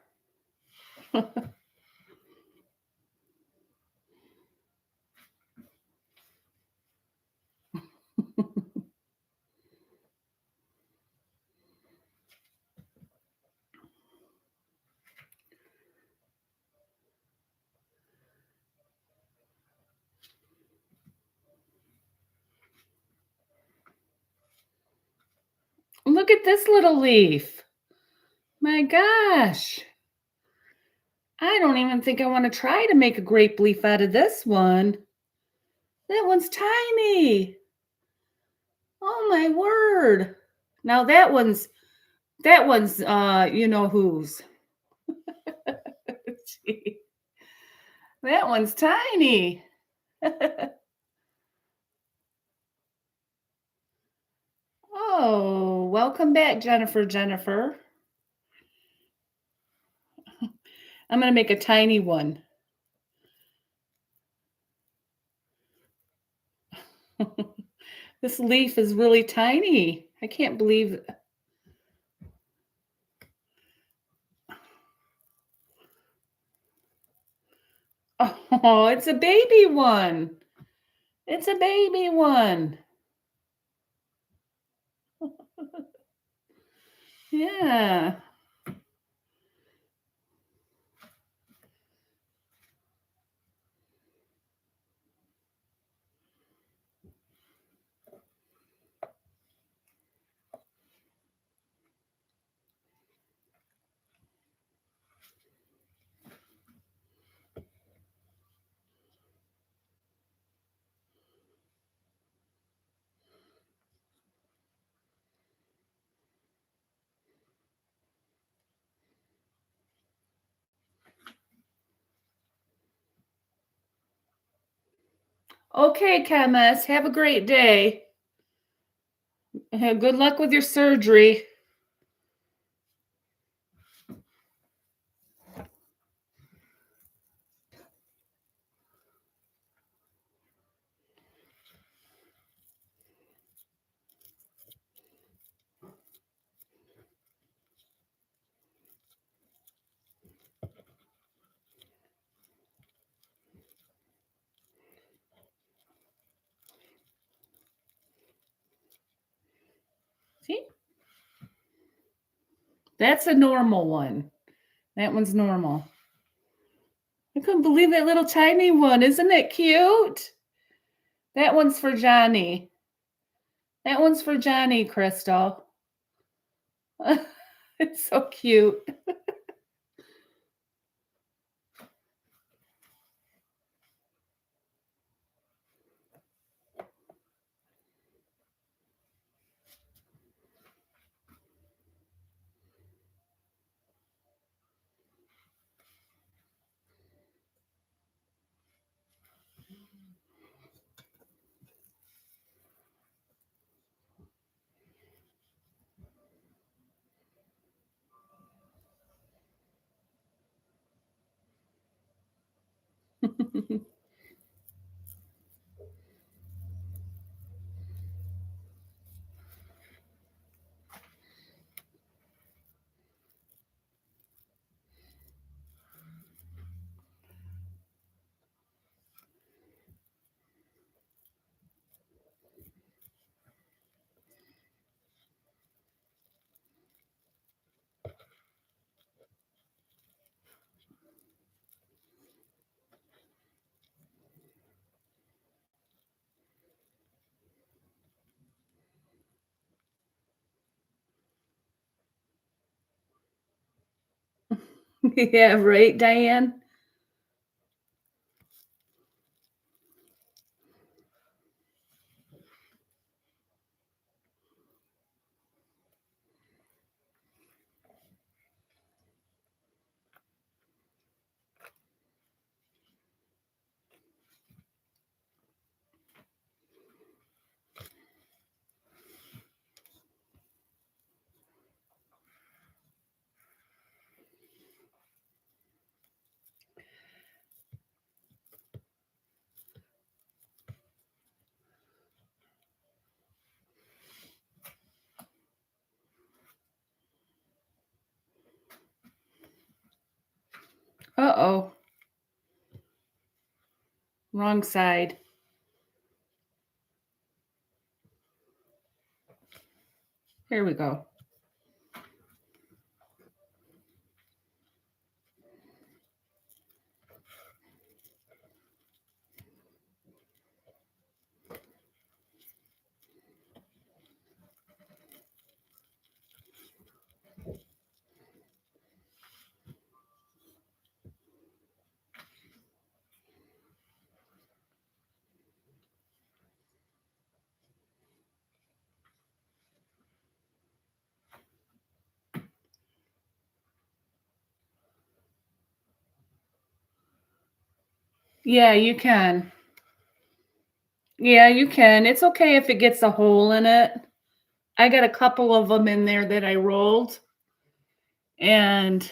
Look at this little leaf. My gosh. I don't even think I want to try to make a grape leaf out of this one. That one's tiny. Oh my word. Now that one's you know whose. Gee. That one's tiny. Oh, welcome back, Jennifer. I'm going to make a tiny one. This leaf is really tiny. I can't believe it. Oh, it's a baby one. It's a baby one. Yeah. Okay, chemist. Have a great day. Good luck with your surgery. See? That's a normal one. That one's normal. I couldn't believe that little tiny one. Isn't it cute? That one's for Johnny. That one's for Johnny, Crystal. It's so cute. Yeah, right, Diane? Uh-oh. Wrong side. Here we go. Yeah, you can. Yeah, you can. It's okay if it gets a hole in it. I got a couple of them in there that I rolled, and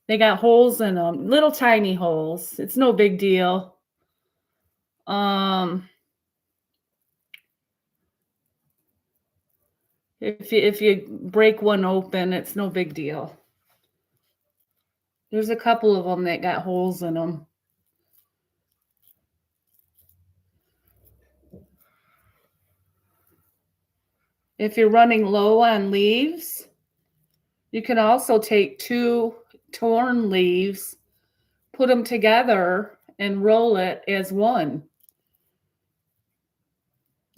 they got holes in them, little tiny holes. It's no big deal. Um, if you break one open, it's no big deal. There's a couple of them that got holes in them. If you're running low on leaves, you can also take 2 torn leaves, put them together, and roll it as one.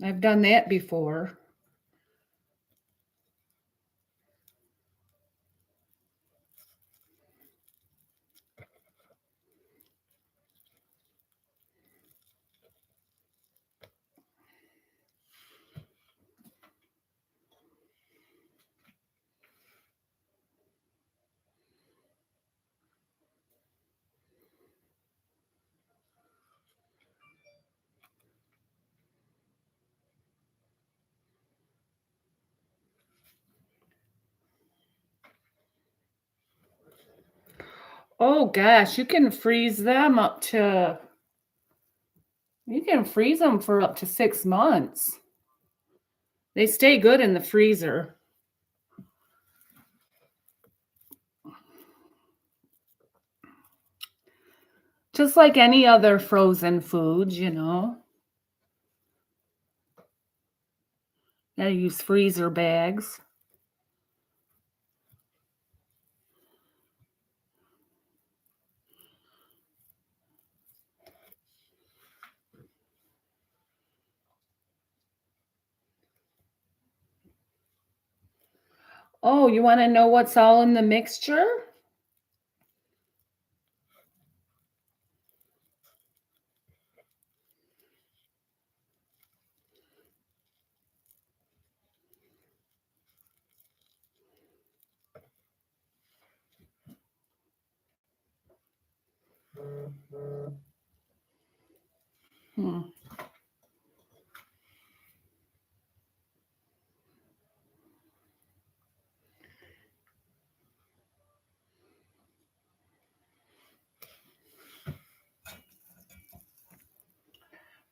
I've done that before. Oh gosh, you can freeze them for up to 6 months. They stay good in the freezer. Just like any other frozen foods, you know. I use freezer bags. Oh, you want to know what's all in the mixture? Hmm.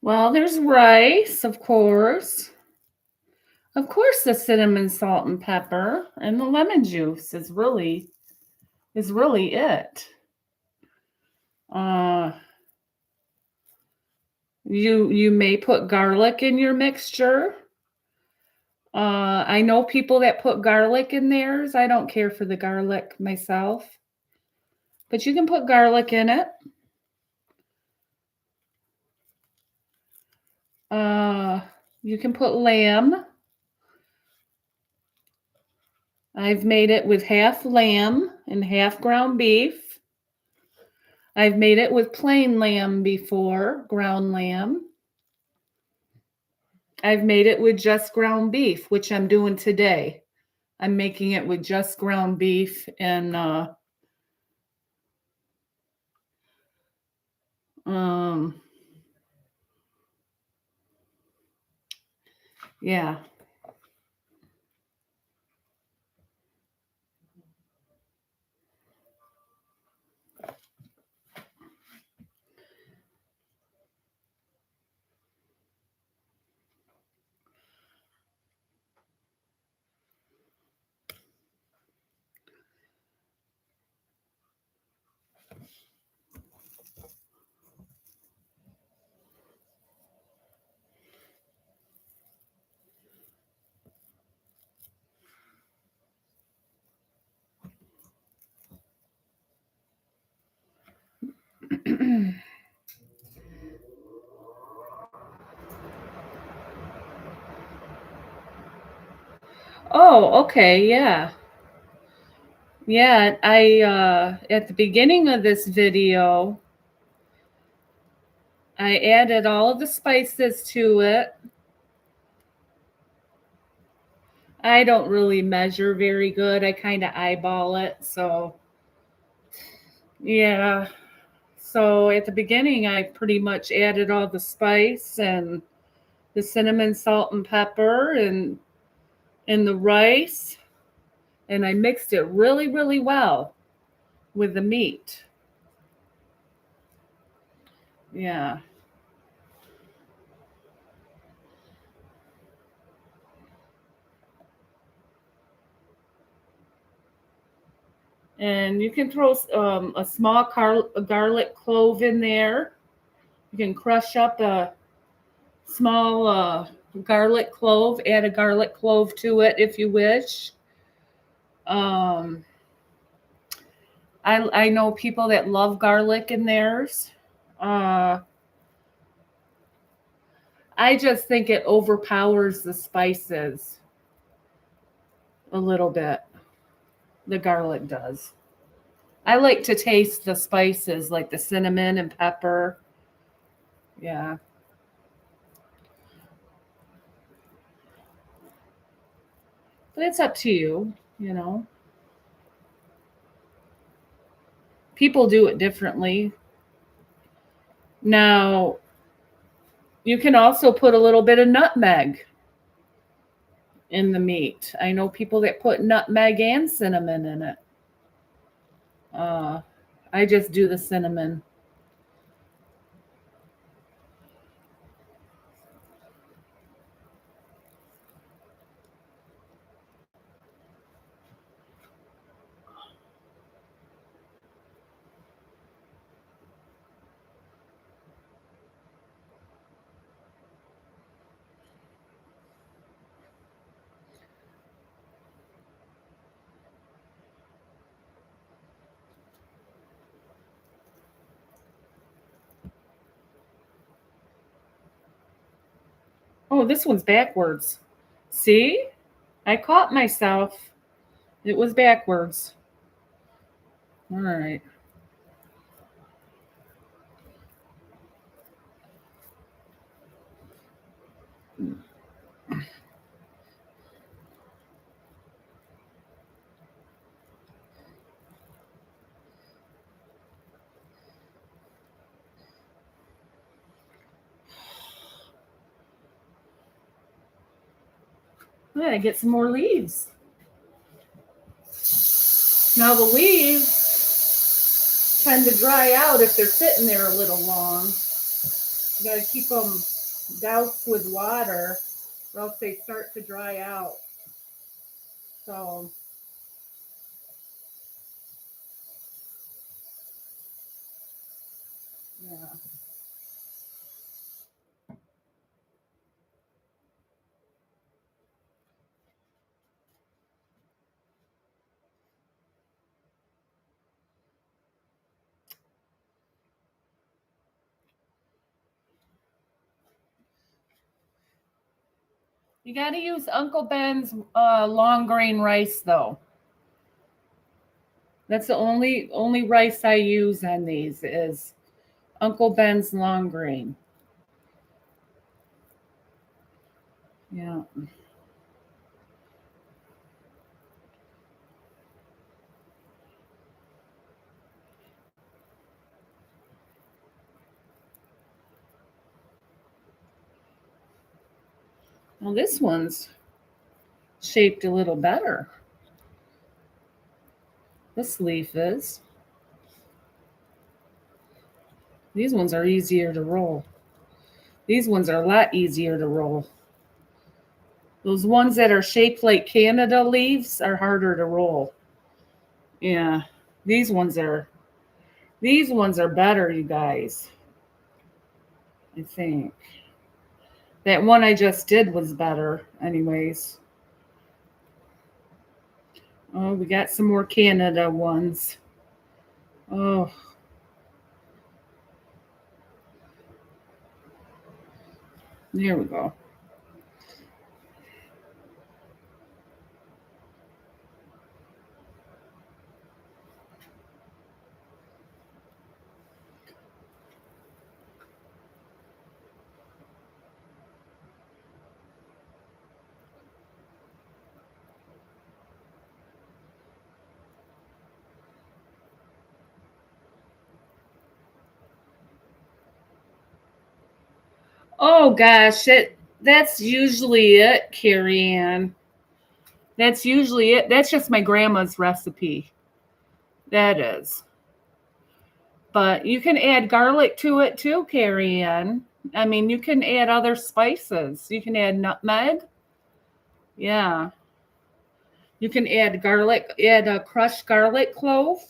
Well, there's rice, of course. Of course, the cinnamon, salt, and pepper, and the lemon juice is really it. Uh, you may put garlic in your mixture. I know people that put garlic in theirs. I don't care for the garlic myself, but you can put garlic in it. You can put lamb. I've made it with half lamb and half ground beef. I've made it with plain lamb before, ground lamb. I've made it with just ground beef, which I'm doing today. I'm making it with just ground beef and yeah. Oh, okay, yeah. Yeah, I at the beginning of this video, I added all of the spices to it. I don't really measure very good. I kind of eyeball it, so yeah. So at the beginning, I pretty much added all the spice and the cinnamon, salt, and pepper and the rice, and I mixed it really, really well with the meat. Yeah. And you can throw a small garlic clove in there. You can crush up a small garlic clove, add a garlic clove to it if you wish. Um, I know people that love garlic in theirs. Uh, I just think it overpowers the spices a little bit. The garlic does. I like to taste the spices like the cinnamon and pepper. Yeah. But it's up to you, you know. People do it differently. Now, you can also put a little bit of nutmeg in the meat. I know people that put nutmeg and cinnamon in it. Uh, I just do the cinnamon. Oh, this one's backwards. See? I caught myself. It was backwards. All right. Yeah, I get some more leaves. Now the leaves tend to dry out if they're sitting there a little long. You got to keep them doused with water, or else they start to dry out. So yeah. You got to use Uncle Ben's long grain rice though. That's the only rice I use on these is Uncle Ben's long grain. Yeah. Well, this one's shaped a little better. This leaf is. These ones are easier to roll. These ones are a lot easier to roll. Those ones that are shaped like Canada leaves are harder to roll. Yeah. These ones are better, you guys. I think. That one I just did was better anyways. Oh, we got some more Canada ones. Oh. There we go. Oh gosh, that's usually it, Carrie Ann. That's usually it. That's just my grandma's recipe. That is. But you can add garlic to it too, Carrie Ann. I mean, you can add other spices. You can add nutmeg. Yeah. You can add garlic, add a crushed garlic clove.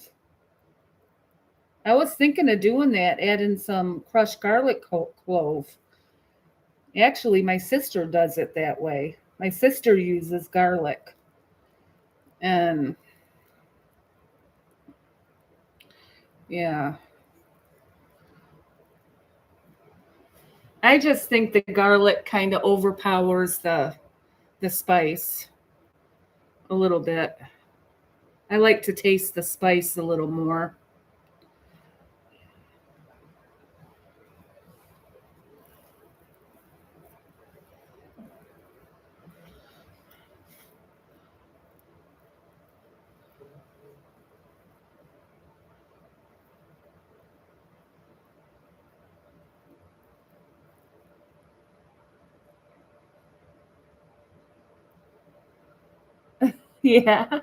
I was thinking of doing that, adding some crushed garlic clove. Actually, my sister does it that way. My sister uses garlic. And yeah. I just think the garlic kind of overpowers the spice a little bit. I like to taste the spice a little more. Yeah.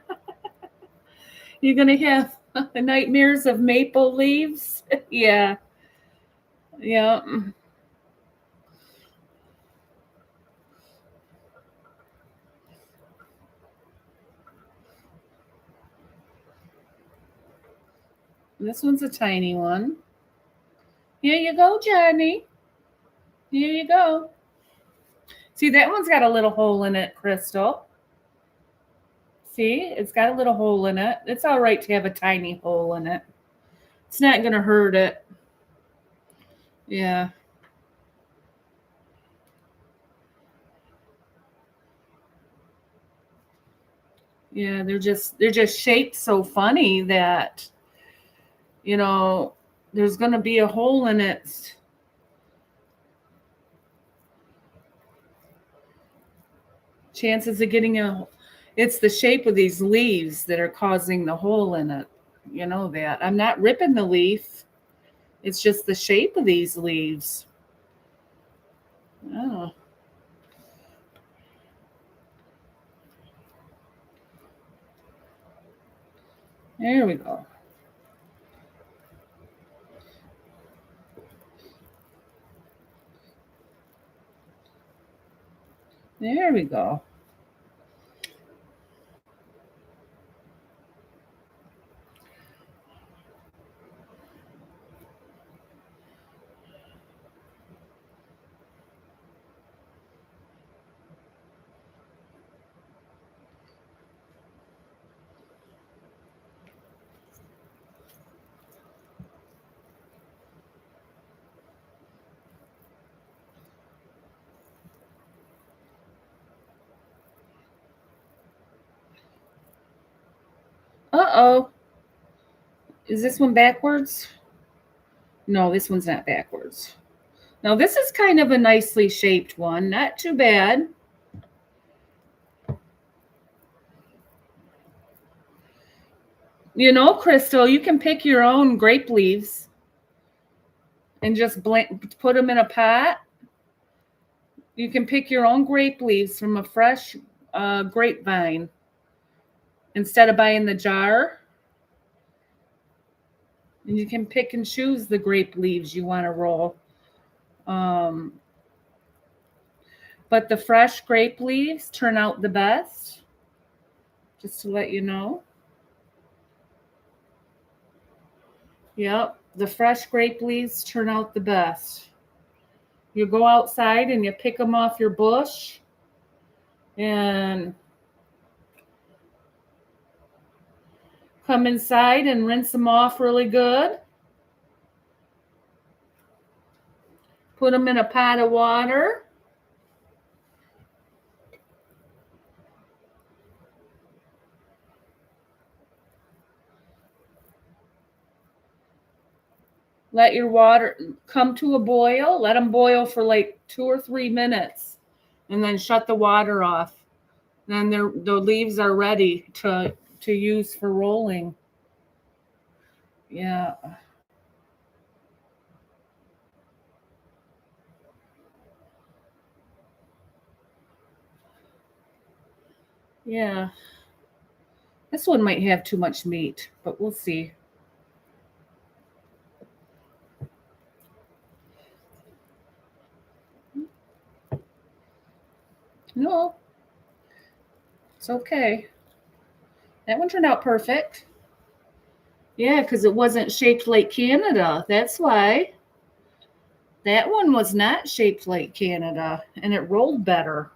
You're going to have nightmares of maple leaves? Yeah. Yeah. This one's a tiny one. Here you go, Johnny. Here you go. See, that one's got a little hole in it, Crystal. See, it's got a little hole in it. It's all right to have a tiny hole in it. It's not going to hurt it. Yeah. Yeah, they're just shaped so funny that there's going to be a hole in it. Chances of getting it's the shape of these leaves that are causing the hole in it. You know that. I'm not ripping the leaf. It's just the shape of these leaves. Oh. There we go. There we go. Uh-oh. Is this one backwards? No, this one's not backwards. Now, this is kind of a nicely shaped one. Not too bad. You know, Crystal, you can pick your own grape leaves and just put them in a pot. You can pick your own grape leaves from a fresh grapevine instead of buying the jar. And you can pick and choose the grape leaves you want to roll. But the fresh grape leaves turn out the best, just to let you know. Yep, the fresh grape leaves turn out the best. You go outside and you pick them off your bush and come inside and rinse them off really good. Put them in a pot of water. Let your water come to a boil. Let them boil for like 2 or 3 minutes and then shut the water off. Then the leaves are ready to use for rolling. Yeah. Yeah. This one might have too much meat, but we'll see. No, it's okay. That one turned out perfect. Yeah, because it wasn't shaped like Canada. That's why. That one was not shaped like Canada, and it rolled better.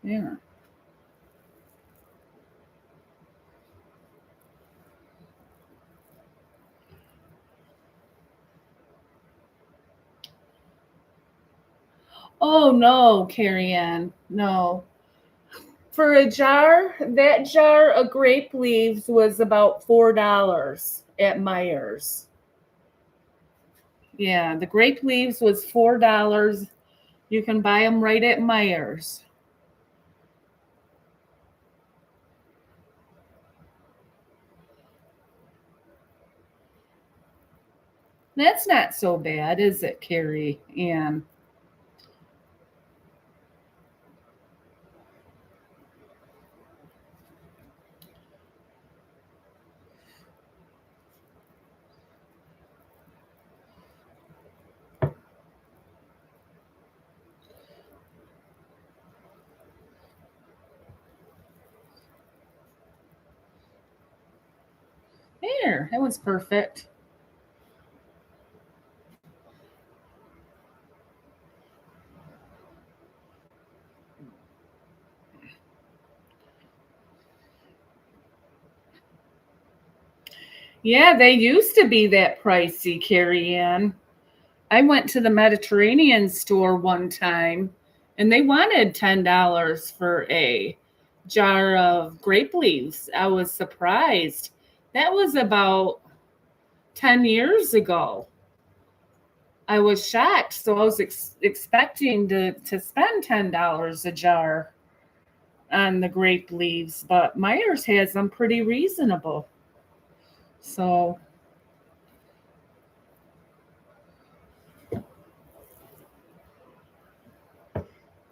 Yeah. Oh, no, Carrie Ann. No. For a jar, that jar of grape leaves was about $4 at Meijer's. Yeah, the grape leaves was $4. You can buy them right at Meijer's. That's not so bad, is it, Carrie Ann? There, that one's perfect. Yeah, they used to be that pricey, Carrie Ann. I went to the Mediterranean store one time and they wanted $10 for a jar of grape leaves. I was surprised. That was about 10 years ago. I was shocked. So I was expecting to spend $10 a jar on the grape leaves, but Meijer's has them pretty reasonable. So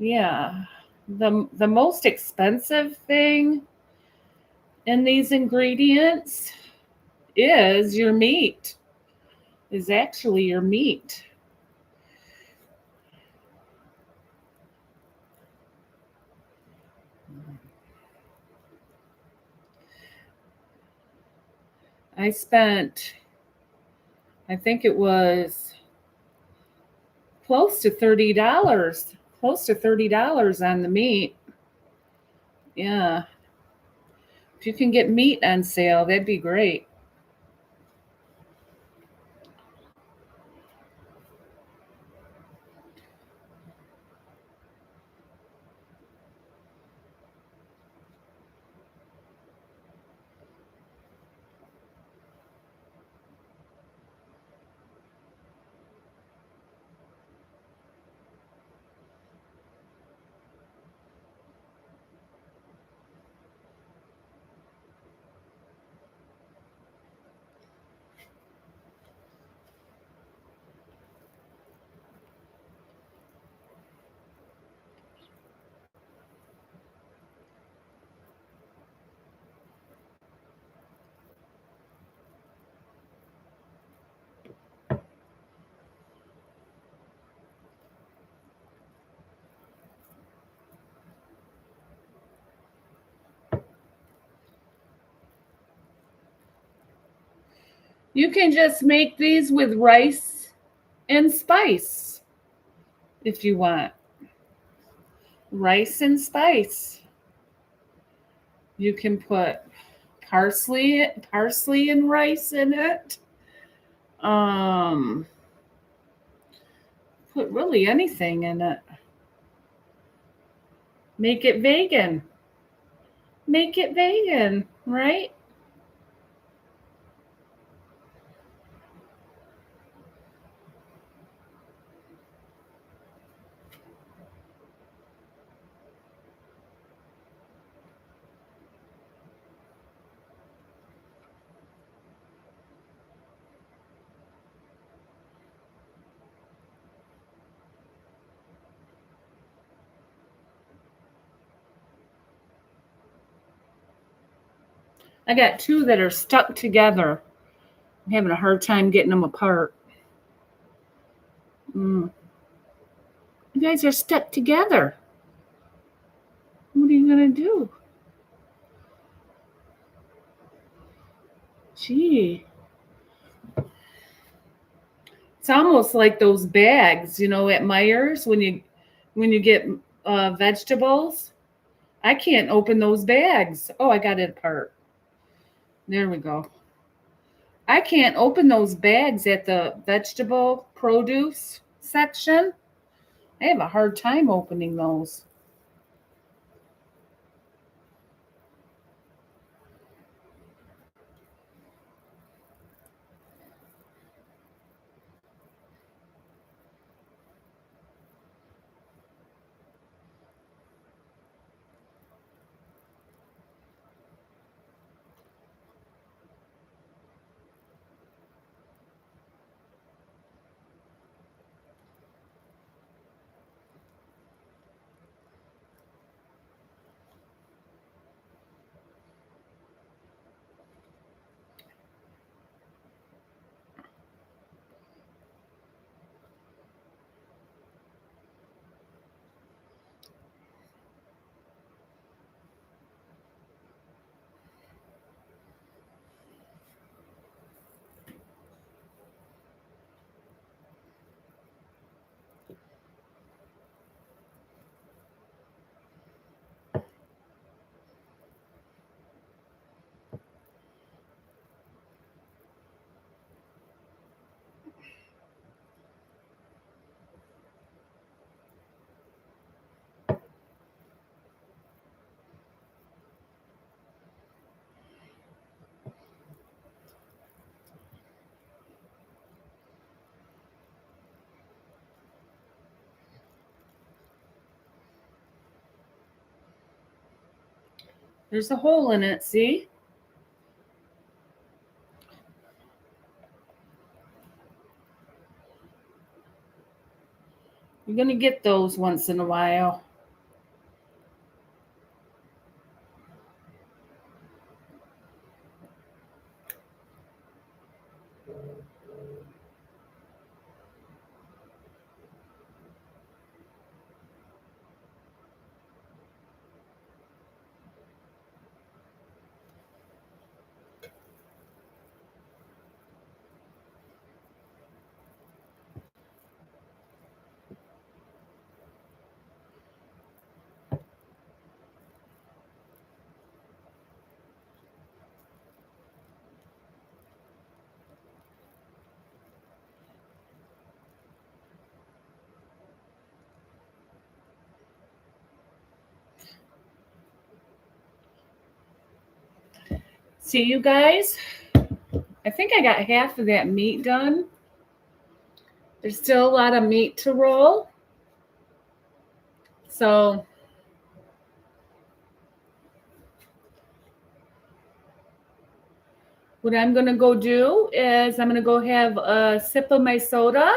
Yeah. The most expensive thing in these ingredients is your meat. Is actually your meat. I spent, I think it was close to $30. Close to $30 on the meat. Yeah. If you can get meat on sale, that'd be great. You can just make these with rice and spice if you want. Rice and spice. You can put parsley and rice in it. Um, put really anything in it. Make it vegan. Make it vegan, right? I got two that are stuck together. I'm having a hard time getting them apart. You guys are stuck together. What are you going to do? Gee. It's almost like those bags, at Myers when you get vegetables. I can't open those bags. Oh, I got it apart. There we go. I can't open those bags at the vegetable produce section. I have a hard time opening those. There's a hole in it, see? You're going to get those once in a while. See, you guys, I think I got half of that meat done. There's still a lot of meat to roll. So what I'm going to go do is I'm going to go have a sip of my soda,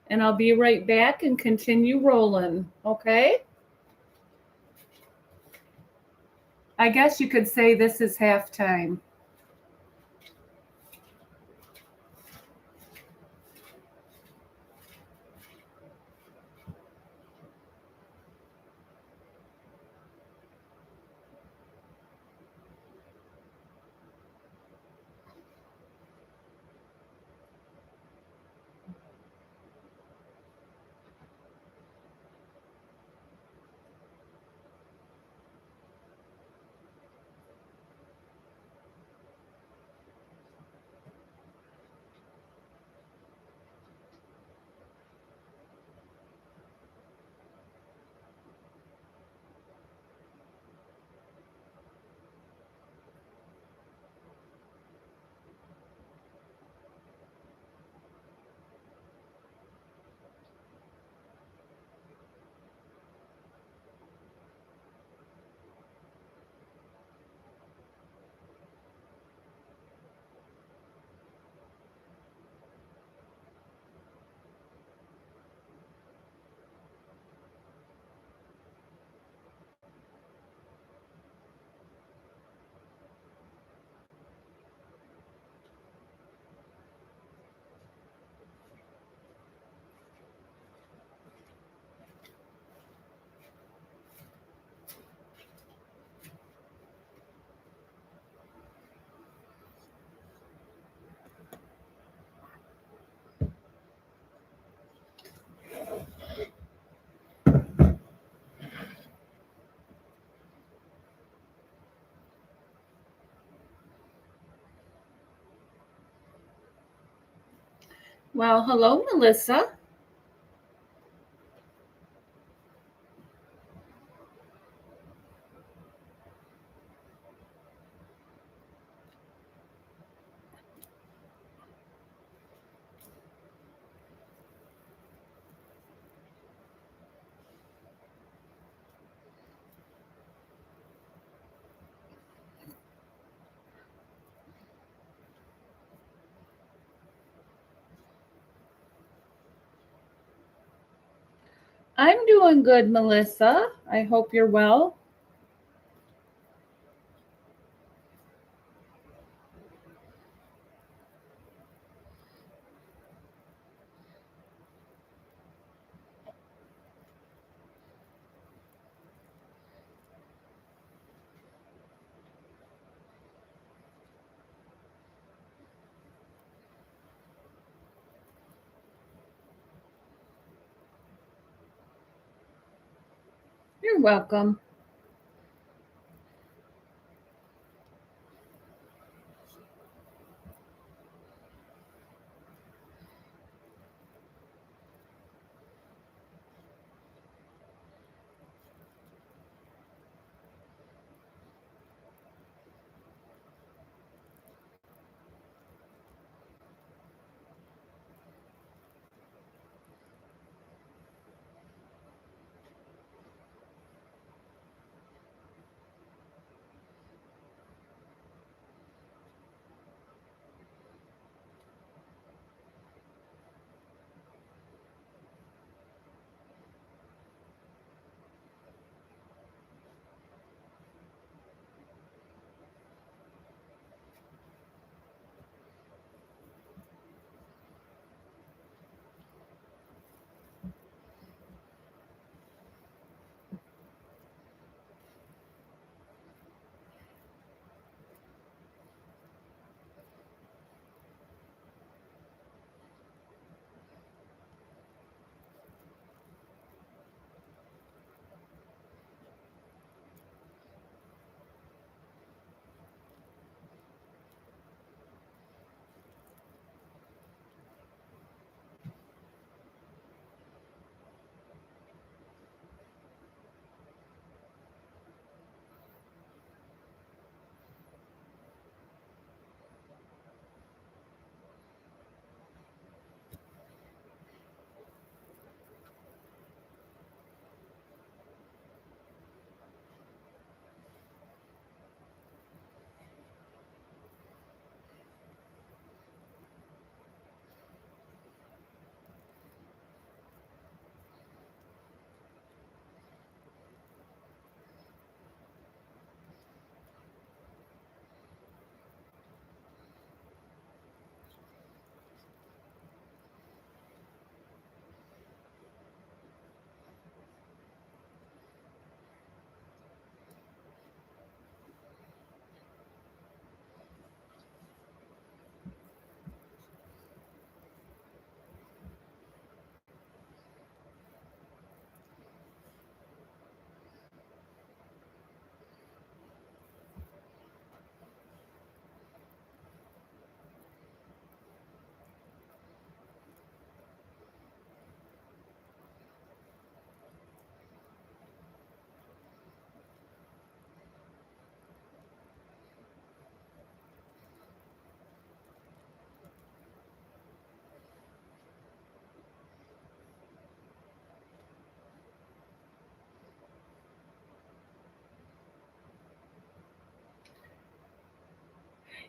and I'll be right back and continue rolling, okay? I guess you could say this is halftime. Well, hello, Melissa. I'm doing good, Melissa. I hope you're well. You're welcome.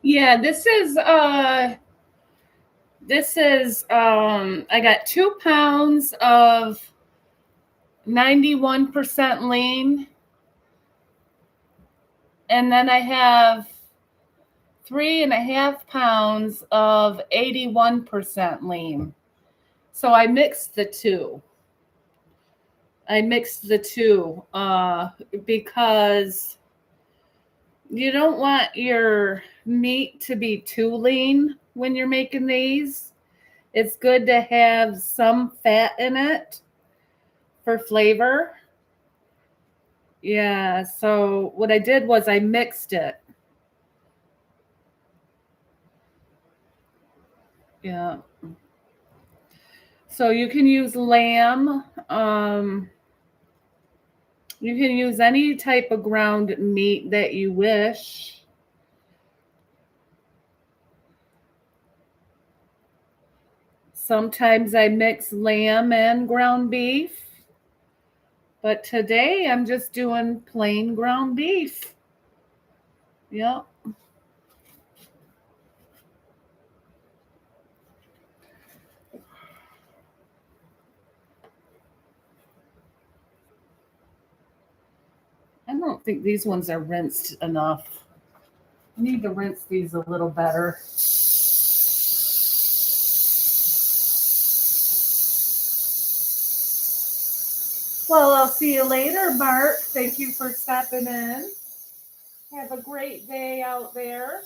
Yeah, I got 2 pounds of 91% lean, and then I have 3.5 pounds of 81% lean. So I mixed the two. Because you don't want your meat to be too lean when you're making these. It's good to have some fat in it for flavor. Yeah, so what I did was I mixed it. Yeah. So you can use lamb. You can use any type of ground meat that you wish. Sometimes I mix lamb and ground beef. But today I'm just doing plain ground beef. Yep. I don't think these ones are rinsed enough. I need to rinse these a little better. Well, I'll see you later, Mark. Thank you for stopping in. Have a great day out there.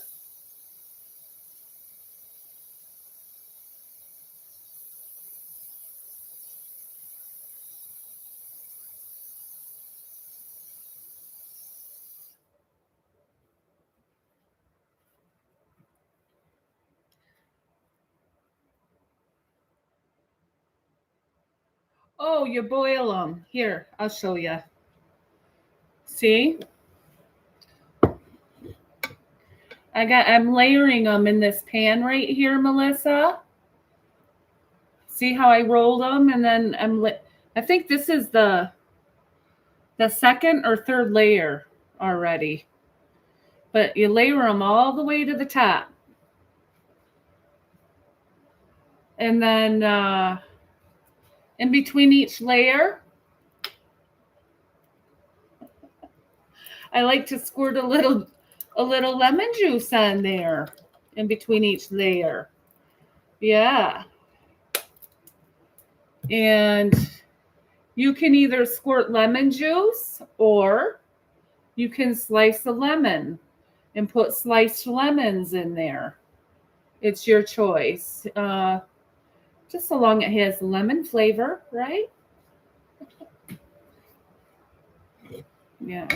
Oh, you boil them. Here, I'll show you. See? I'm layering them in this pan right here, Melissa. See how I rolled them, and then I think this is the second or third layer already. But you layer them all the way to the top. And then in between each layer, I like to squirt a little lemon juice on there in between each layer. Yeah. And you can either squirt lemon juice or you can slice a lemon and put sliced lemons in there. It's your choice. Just so long it has lemon flavor, right? Yeah.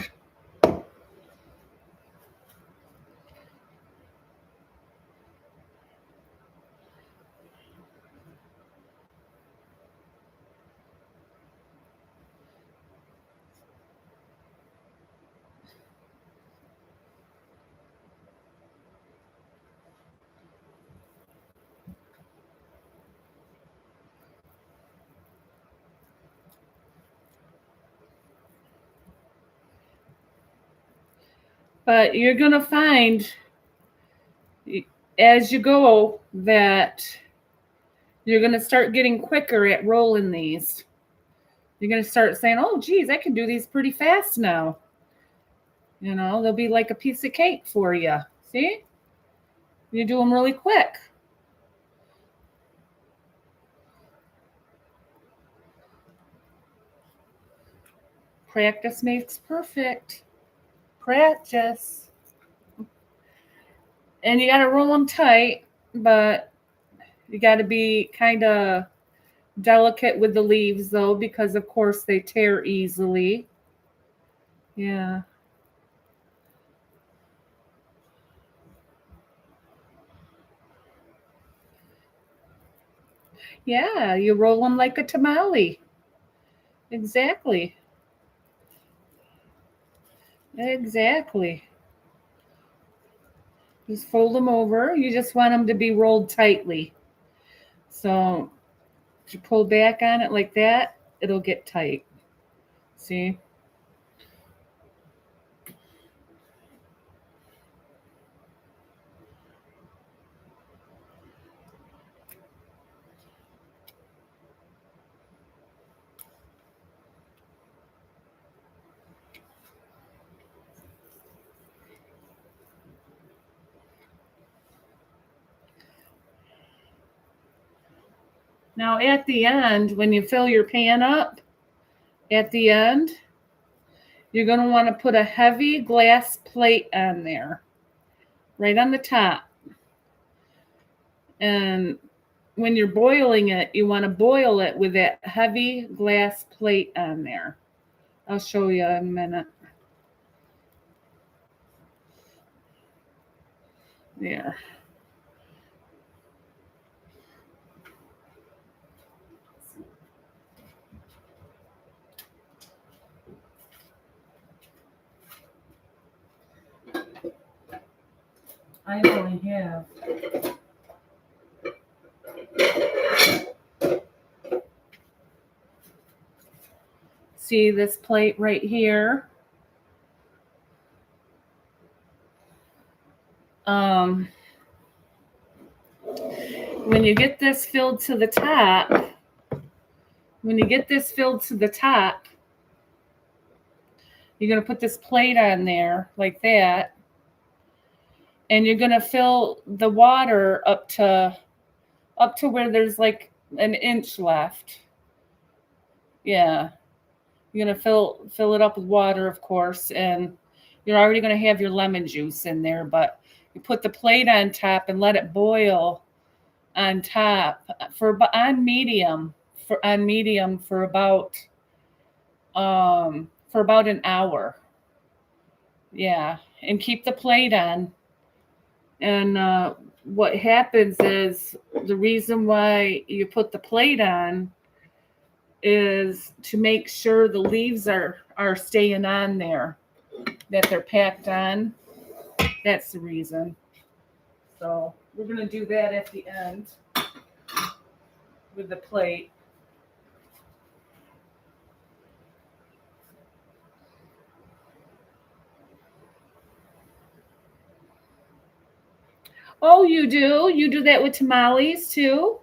But you're going to find as you go that you're going to start getting quicker at rolling these. You're going to start saying, oh, geez, I can do these pretty fast now. You know, they'll be like a piece of cake for you. See? You do them really quick. Practice makes perfect. Practice. And you got to roll them tight, but you got to be kind of delicate with the leaves, though, because, of course, they tear easily. Yeah. Yeah, you roll them like a tamale. Exactly. Exactly. Just fold them over. You just want them to be rolled tightly. So if you pull back on it like that, it'll get tight. See? Now at the end, when you fill your pan up, at the end, you're going to want to put a heavy glass plate on there, right on the top. And when you're boiling it, you want to boil it with that heavy glass plate on there. I'll show you in a minute. There. I only have. See this plate right here? When you get this filled to the top, you're going to put this plate on there like that. And you're going to fill the water up to where there's like an inch left. Yeah. You're going to fill it up with water, of course, and you're already going to have your lemon juice in there, but you put the plate on top and let it boil on top on medium for about an hour. Yeah, and keep the plate on. And what happens is, the reason why you put the plate on is to make sure the leaves are staying on there, that they're packed on. That's the reason. So we're going to do that at the end with the plate. Oh, you do? You do that with tamales too?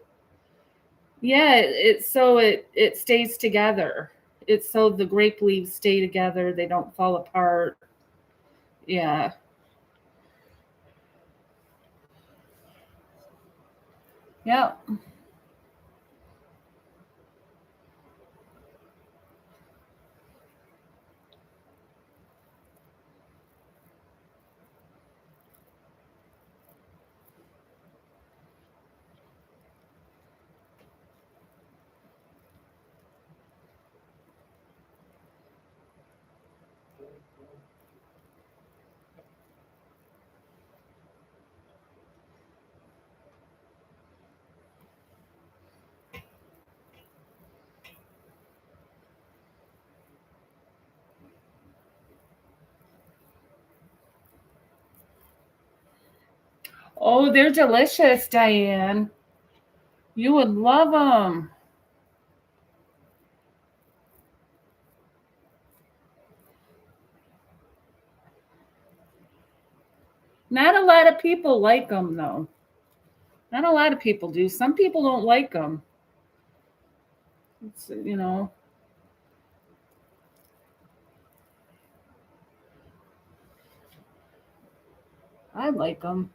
Yeah, it's so it stays together. It's so the grape leaves stay together, they don't fall apart. Yeah. Yeah. Oh, they're delicious, Diane. You would love them. Not a lot of people like them, though. Not a lot of people do. Some people don't like them. It's. I like them.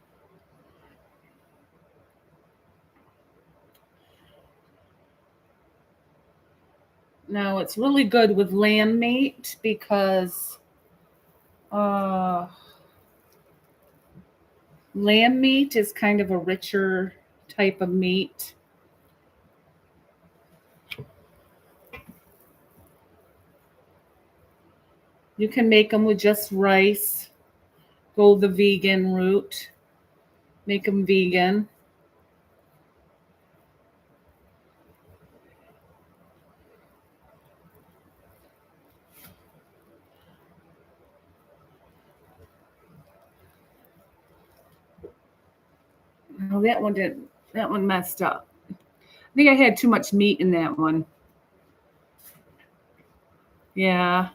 Now, it's really good with lamb meat because lamb meat is kind of a richer type of meat. You can make them with just rice. Go the vegan route. Make them vegan. No, that one didn't. That one messed up. I think I had too much meat in that one. Yeah.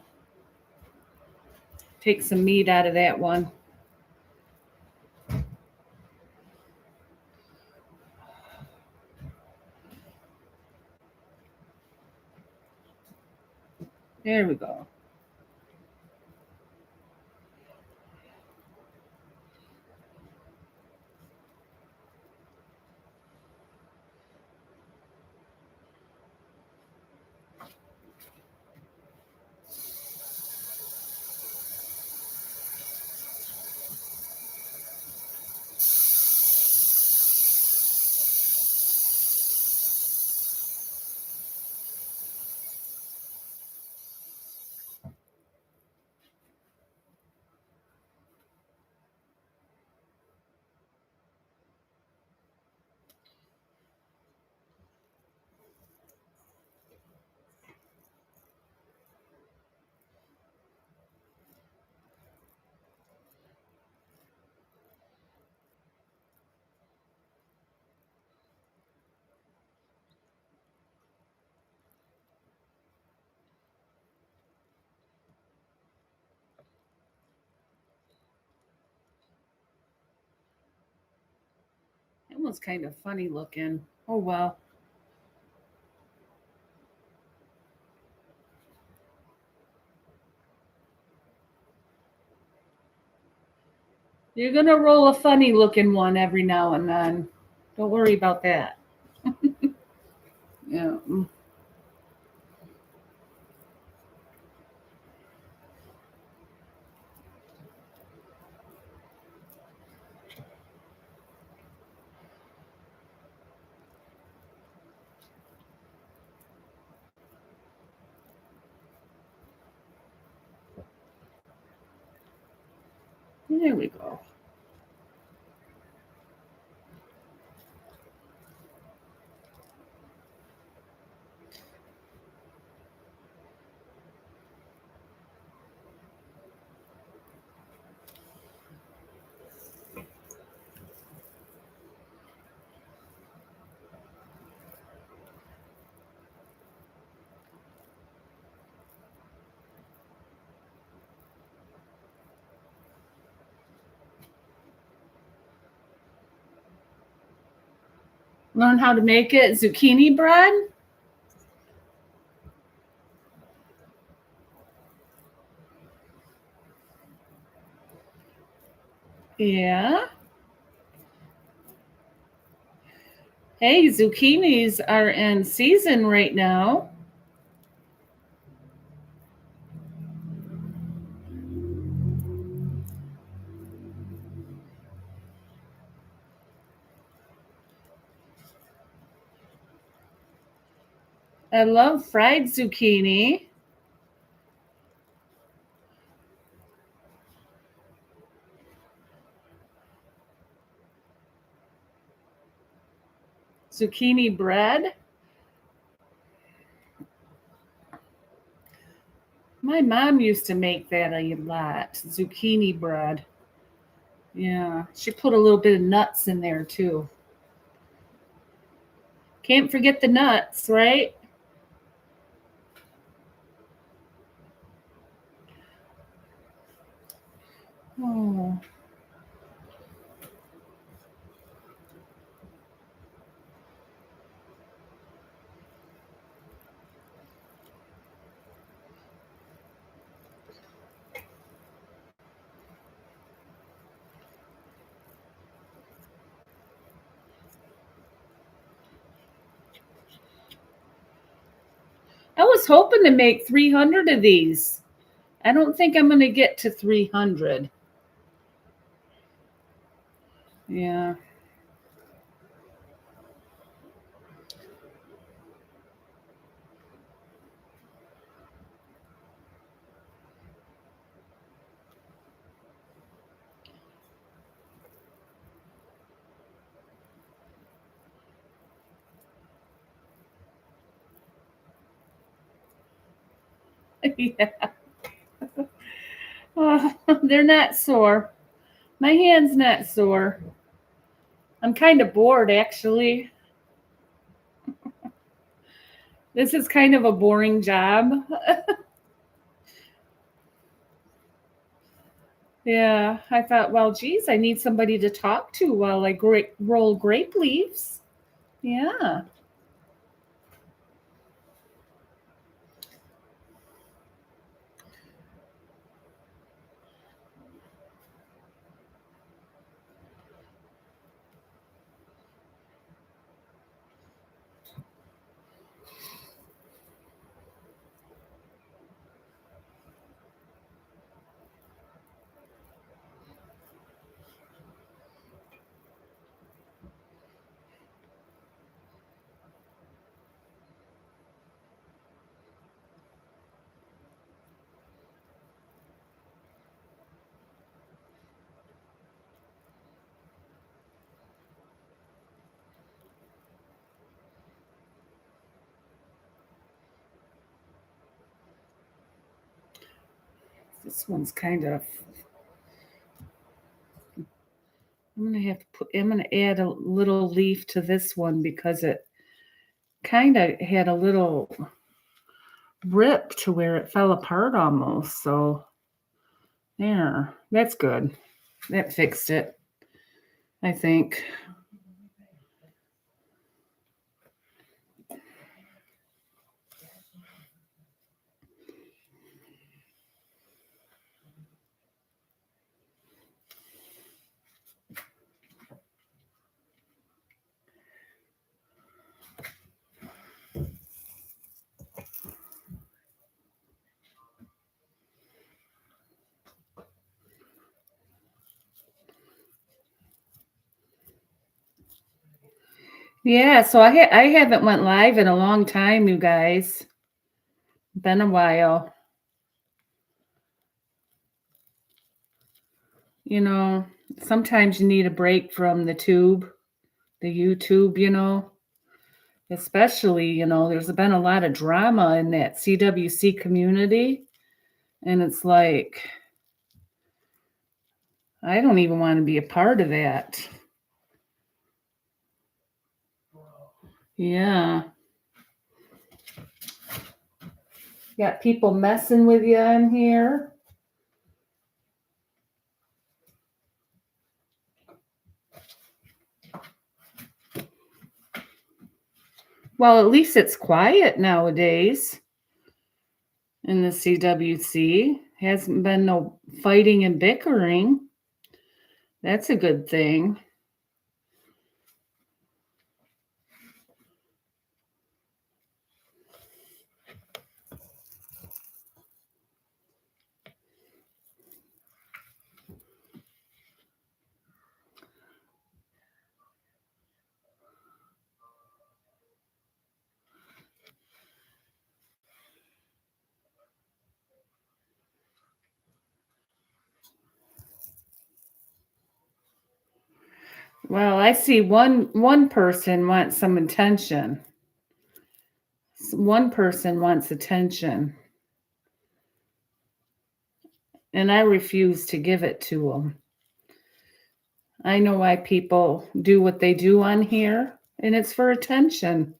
Take some meat out of that one. There we go. one's kind of funny looking. Oh, well. You're going to roll a funny looking one every now and then. Don't worry about that. Yeah. There we go. Learn how to make it zucchini bread. Yeah. Hey, zucchinis are in season right now. I love fried zucchini. Zucchini bread. My mom used to make that a lot. Zucchini bread. Yeah. She put a little bit of nuts in there too. Can't forget the nuts, right? Oh. I was hoping to make 300 of these. I don't think I'm going to get to 300. Yeah. Yeah. They're not sore. My hand's not sore. I'm kind of bored, actually. This is kind of a boring job. Yeah, I thought, well, geez, I need somebody to talk to while I roll grape leaves. Yeah. This one's kind of, I'm gonna add a little leaf to this one because it kind of had a little rip to where it fell apart almost. So there, that's good. That fixed it, I think. Yeah, so I haven't went live in a long time, you guys. Been a while. You know, sometimes you need a break from the YouTube, especially, there's been a lot of drama in that CWC community. And it's like, I don't even want to be a part of that. Yeah. Got people messing with you in here. Well, at least it's quiet nowadays in the CWC. Hasn't been no fighting and bickering. That's a good thing. Well, I see one person wants some attention. One person wants attention. And I refuse to give it to them. I know why people do what they do on here, and it's for attention.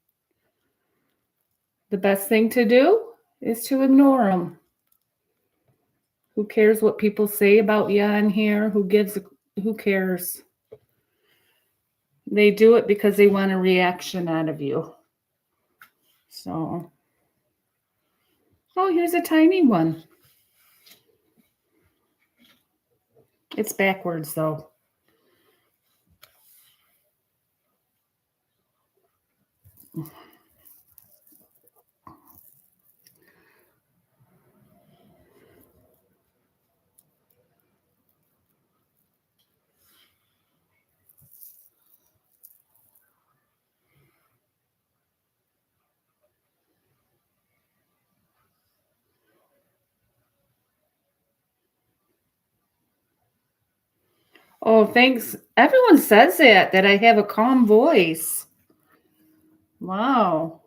The best thing to do is to ignore them. Who cares what people say about you on here? Who cares? They do it because they want a reaction out of you. So, oh, here's a tiny one. It's backwards though. Oh, thanks. Everyone says that I have a calm voice. Wow.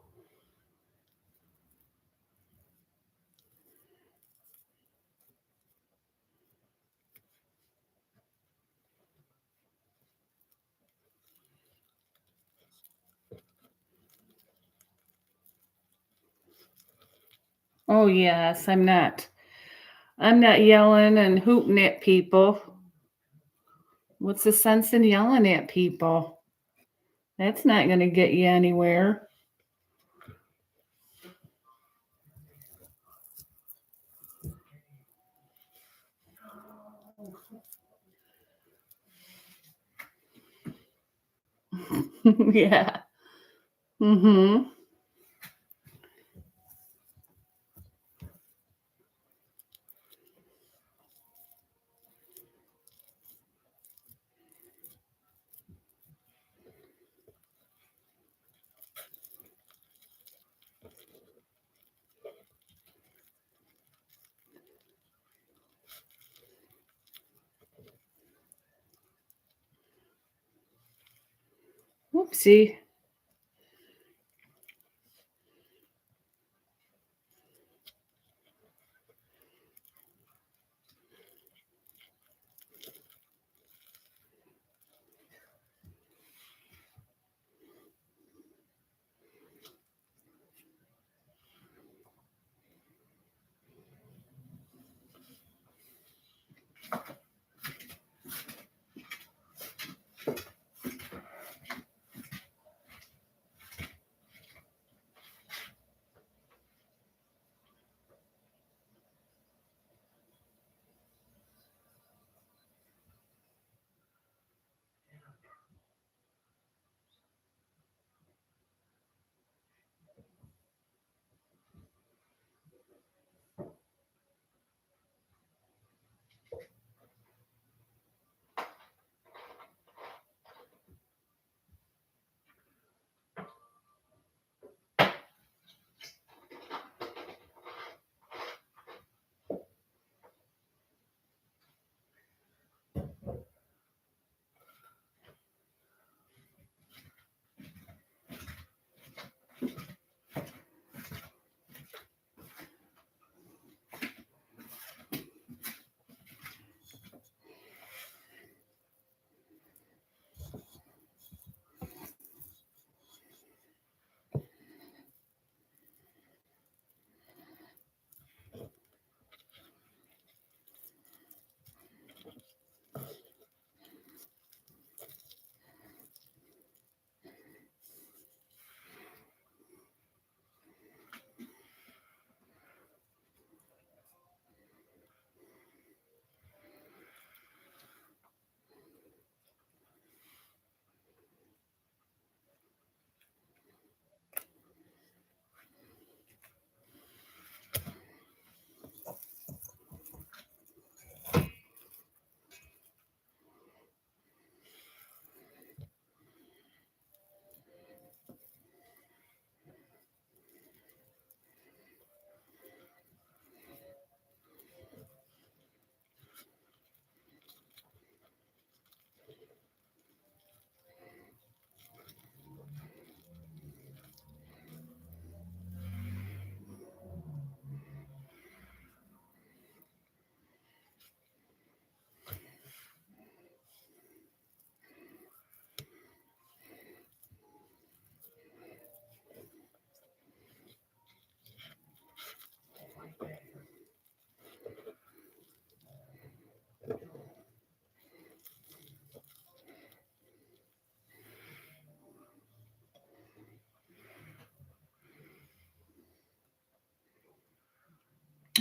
Oh, yes, I'm not. I'm not yelling and hooting at people. What's the sense in yelling at people? That's not going to get you anywhere. Yeah. Mm-hmm. Whoopsie.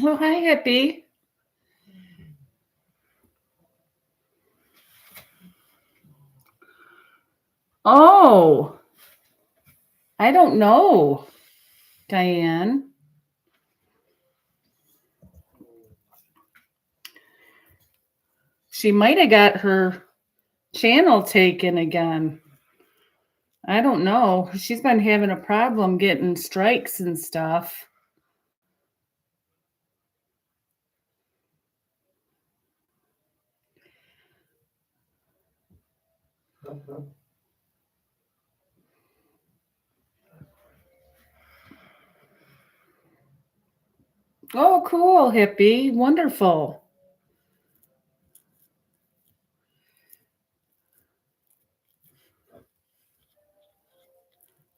Oh, hi, Hippie. Oh, I don't know, Diane. She might have got her channel taken again. I don't know. She's been having a problem getting strikes and stuff. Oh, cool, Hippie. Wonderful.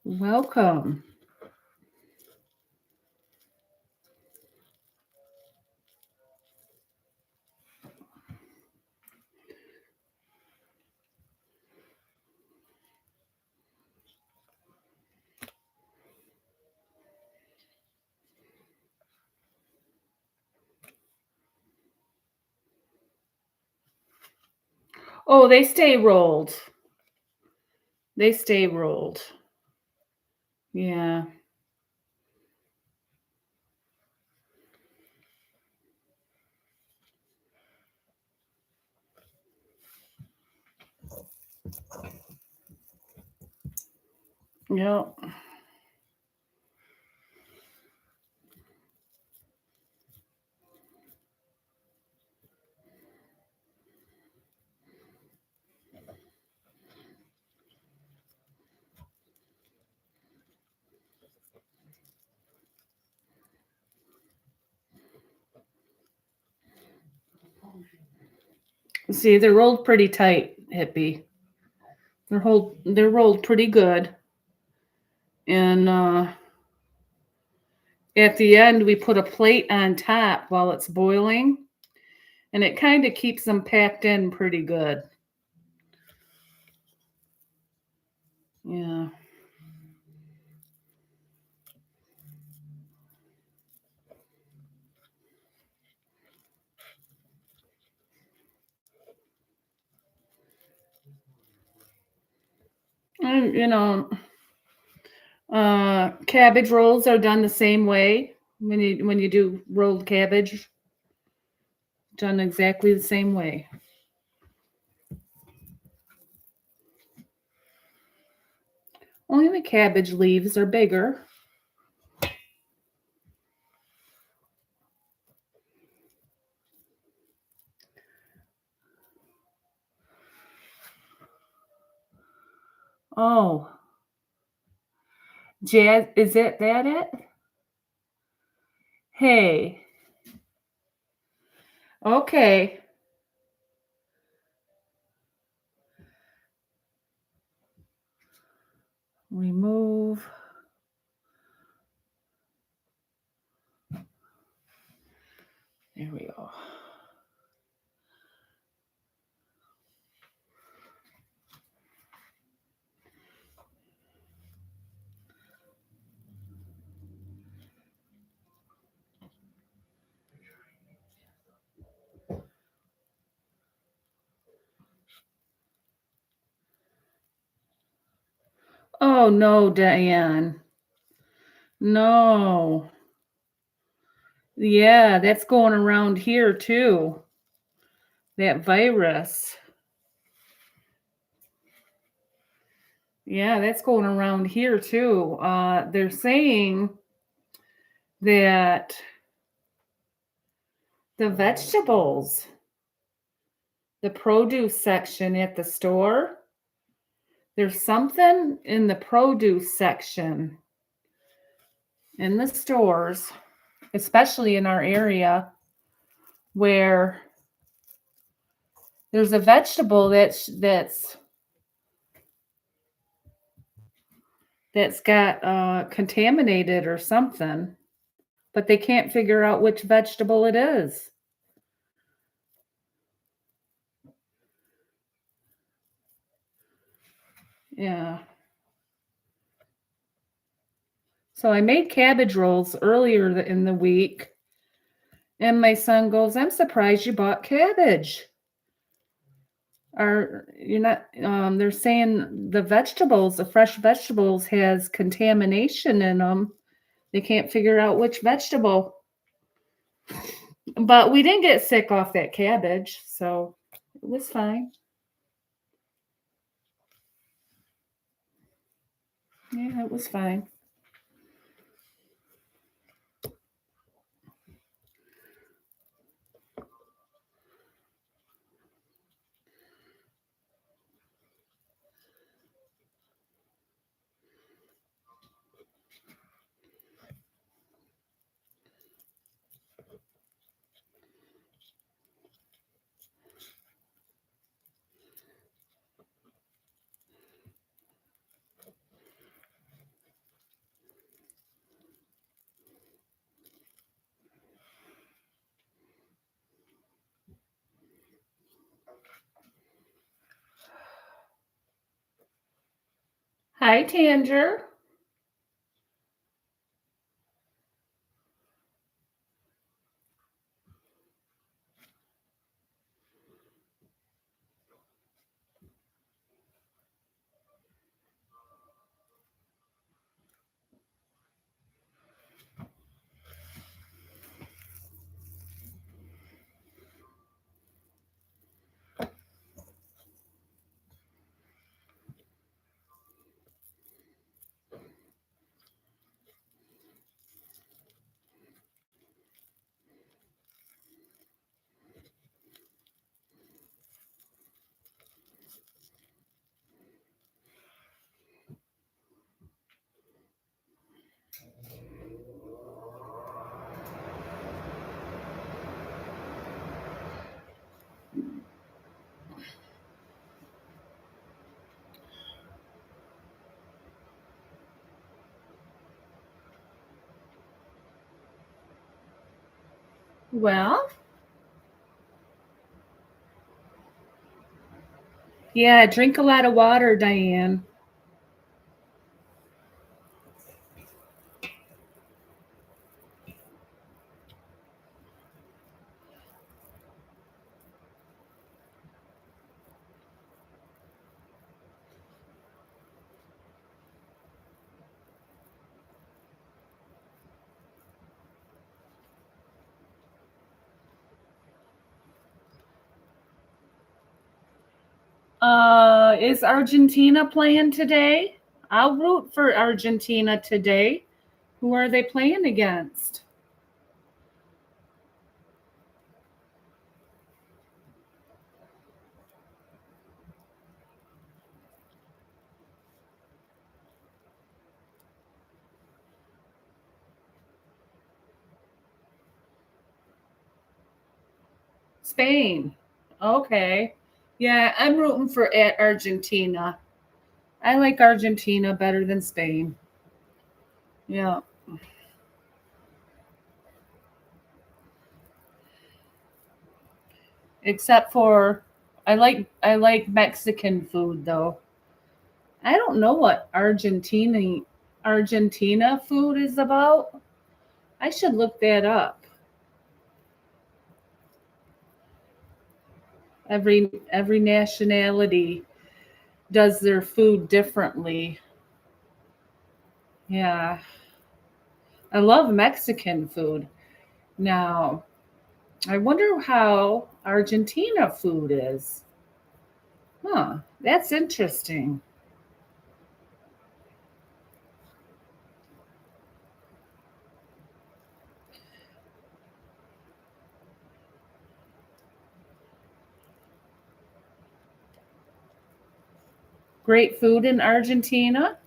Welcome. Oh, they stay rolled. They stay rolled. Yeah. Yep. See, they're rolled pretty tight, Hippie. They're rolled pretty good. And at the end, we put a plate on top while it's boiling, and it kind of keeps them packed in pretty good. Yeah. And, cabbage rolls are done the same way when you do rolled cabbage. Done exactly the same way. Only the cabbage leaves are bigger. Oh, Jazz, is that it? Hey, okay. Remove. There we go. Oh no, Diane. No. Yeah, that's going around here too. That virus. Yeah, that's going around here too. They're saying that the vegetables, the produce section at the store, there's something in the produce section in the stores, especially in our area, where there's a vegetable that's got contaminated or something, but they can't figure out which vegetable it is. Yeah. So I made cabbage rolls earlier in the week, And my son goes, I'm surprised you bought cabbage. Are you're not they're saying the fresh vegetables has contamination in them. They can't figure out which vegetable. But we didn't get sick off that cabbage, so it was fine. Yeah, it was fine. Hi, Tanger. Well, yeah, drink a lot of water, Diane. Is Argentina playing today? I'll root for Argentina today. Who are they playing against? Spain. Okay. Yeah, I'm rooting for Argentina. I like Argentina better than Spain. Yeah. Except for I like Mexican food though. I don't know what Argentina food is about. I should look that up. Every nationality does their food differently. Yeah. I love Mexican food. Now, I wonder how Argentina food is. Huh, that's interesting. Great food in Argentina.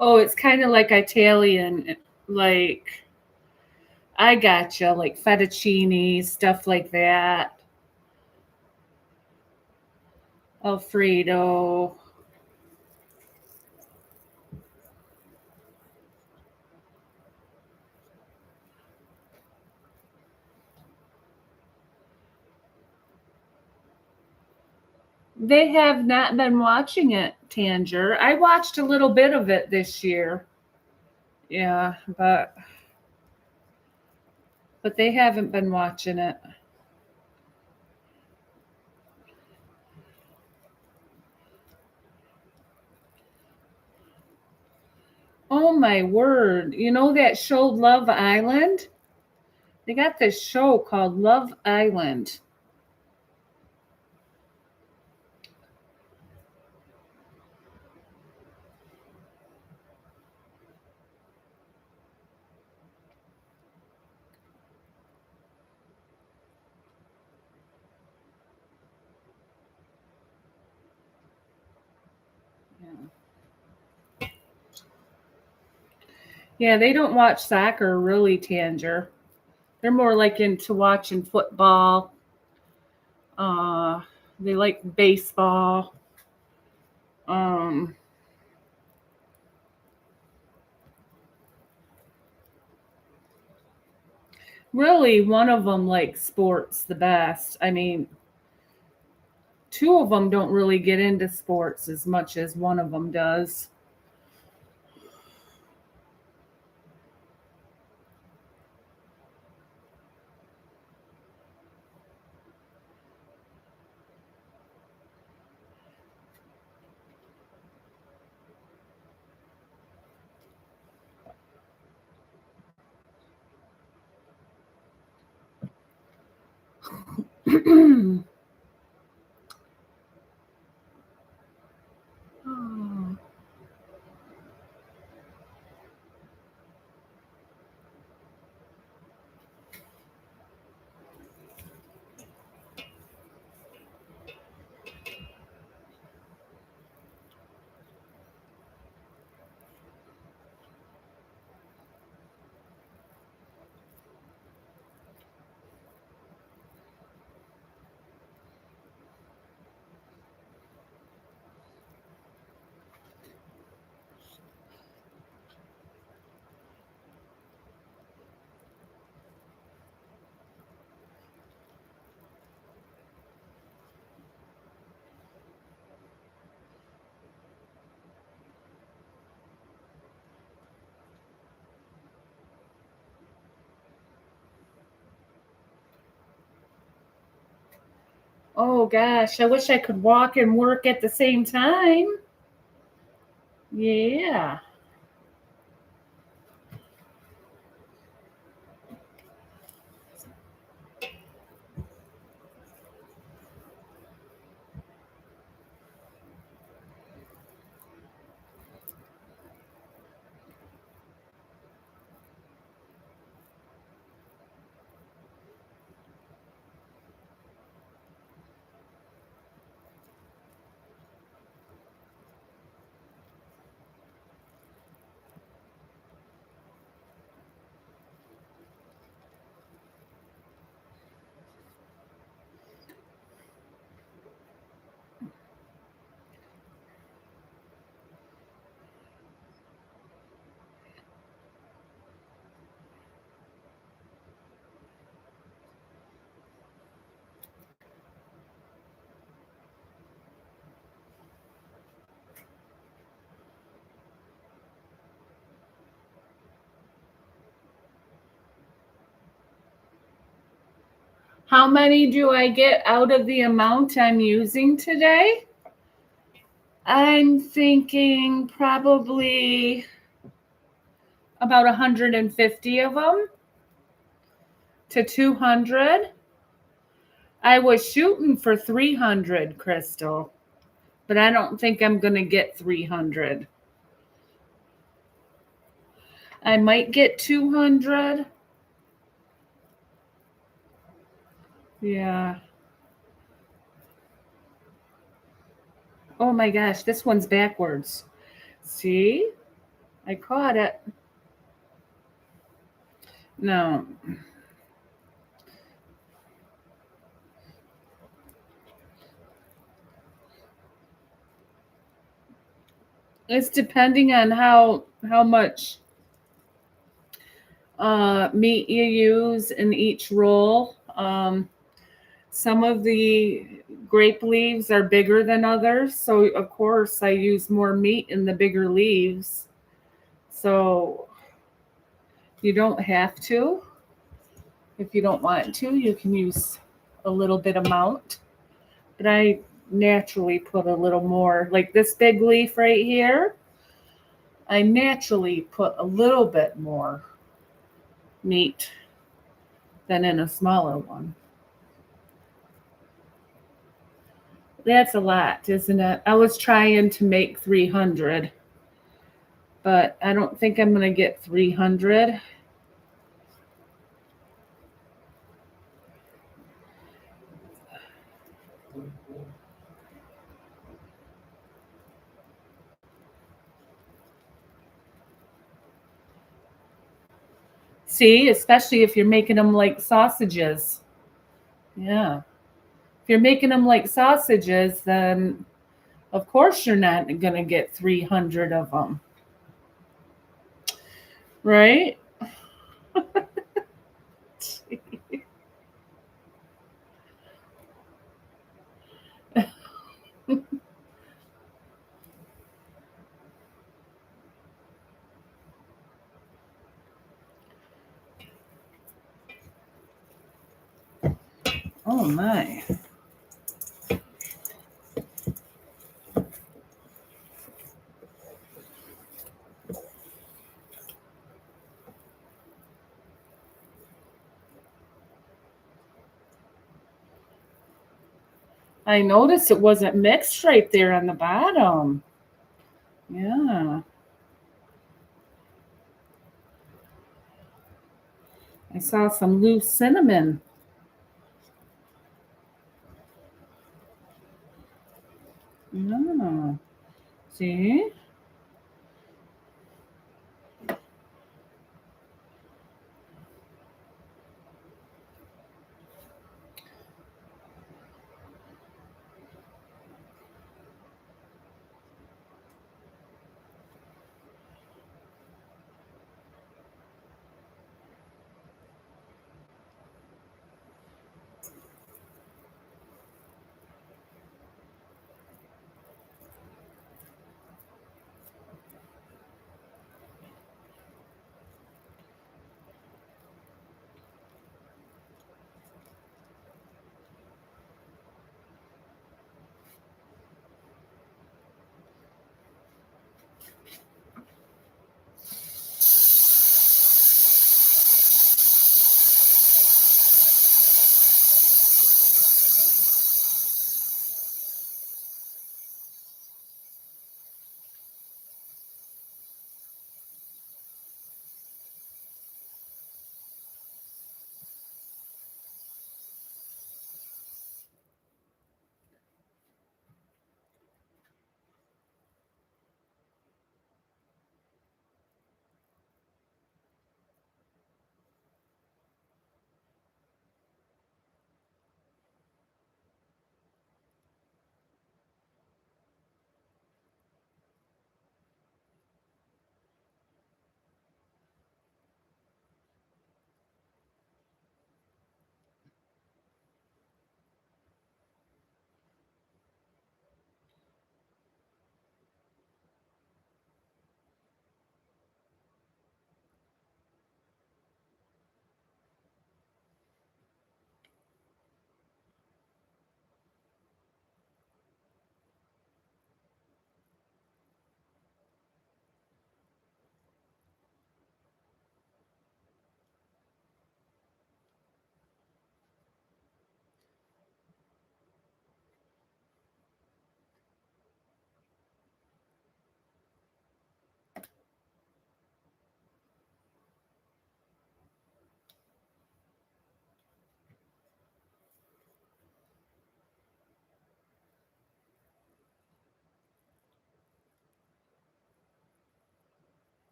Oh, it's kind of like Italian, like I gotcha, like fettuccine, stuff like that. Alfredo. They have not been watching it, Tanger. I watched a little bit of it this year. Yeah, but they haven't been watching it. Oh my word. You know that show Love Island? They got this show called Love Island. Yeah, they don't watch soccer really, Tanger. They're more like into watching football. Uh, they like baseball. Um, Really, one of them likes sports the best. I mean, two of them don't really get into sports as much as one of them does. Oh gosh, I wish I could walk and work at the same time. Yeah. How many do I get out of the amount I'm using today? I'm thinking probably about 150 of them to 200. I was shooting for 300, Crystal, but I don't think I'm going to get 300. I might get 200. Yeah. Oh my gosh, this one's backwards. See? I caught it. No. It's depending on how much meat you use in each roll. Some of the grape leaves are bigger than others, so of course I use more meat in the bigger leaves. So you don't have to. If you don't want to, you can use a little bit amount. But I naturally put a little more, like this big leaf right here. I naturally put a little bit more meat than in a smaller one. That's a lot, isn't it? I was trying to make 300, but I don't think I'm going to get 300. See, especially if you're making them like sausages. Yeah. If you're making them like sausages, then of course you're not going to get 300 of them. Right? Oh my. I noticed it wasn't mixed right there on the bottom. Yeah. I saw some loose cinnamon. Yeah. See?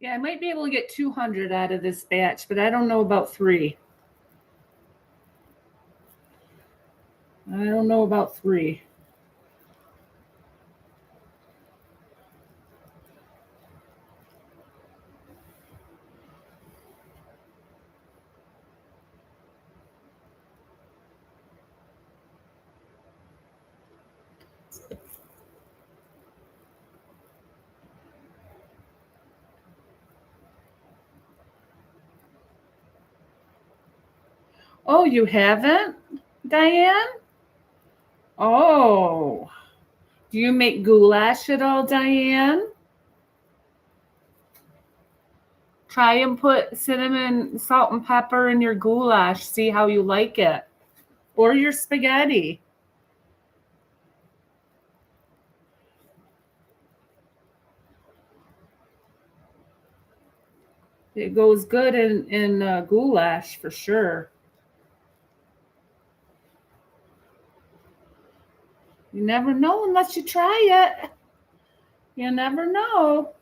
Yeah, I might be able to get 200 out of this batch, but I don't know about 3. I don't know about 3. Oh, you haven't, Diane? Oh. Do you make goulash at all, Diane? Try and put cinnamon, salt, and pepper in your goulash. See how you like it. Or your spaghetti. It goes good in goulash for sure. You never know unless you try it. You never know.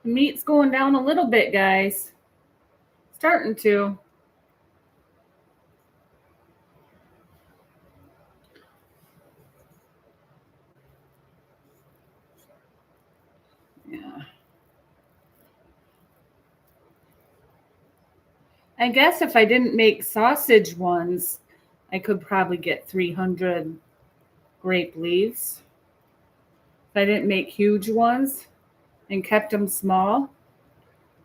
The meat's going down a little bit, guys. Starting to. Yeah. I guess if I didn't make sausage ones, I could probably get 300 grape leaves. If I didn't make huge ones and kept them small,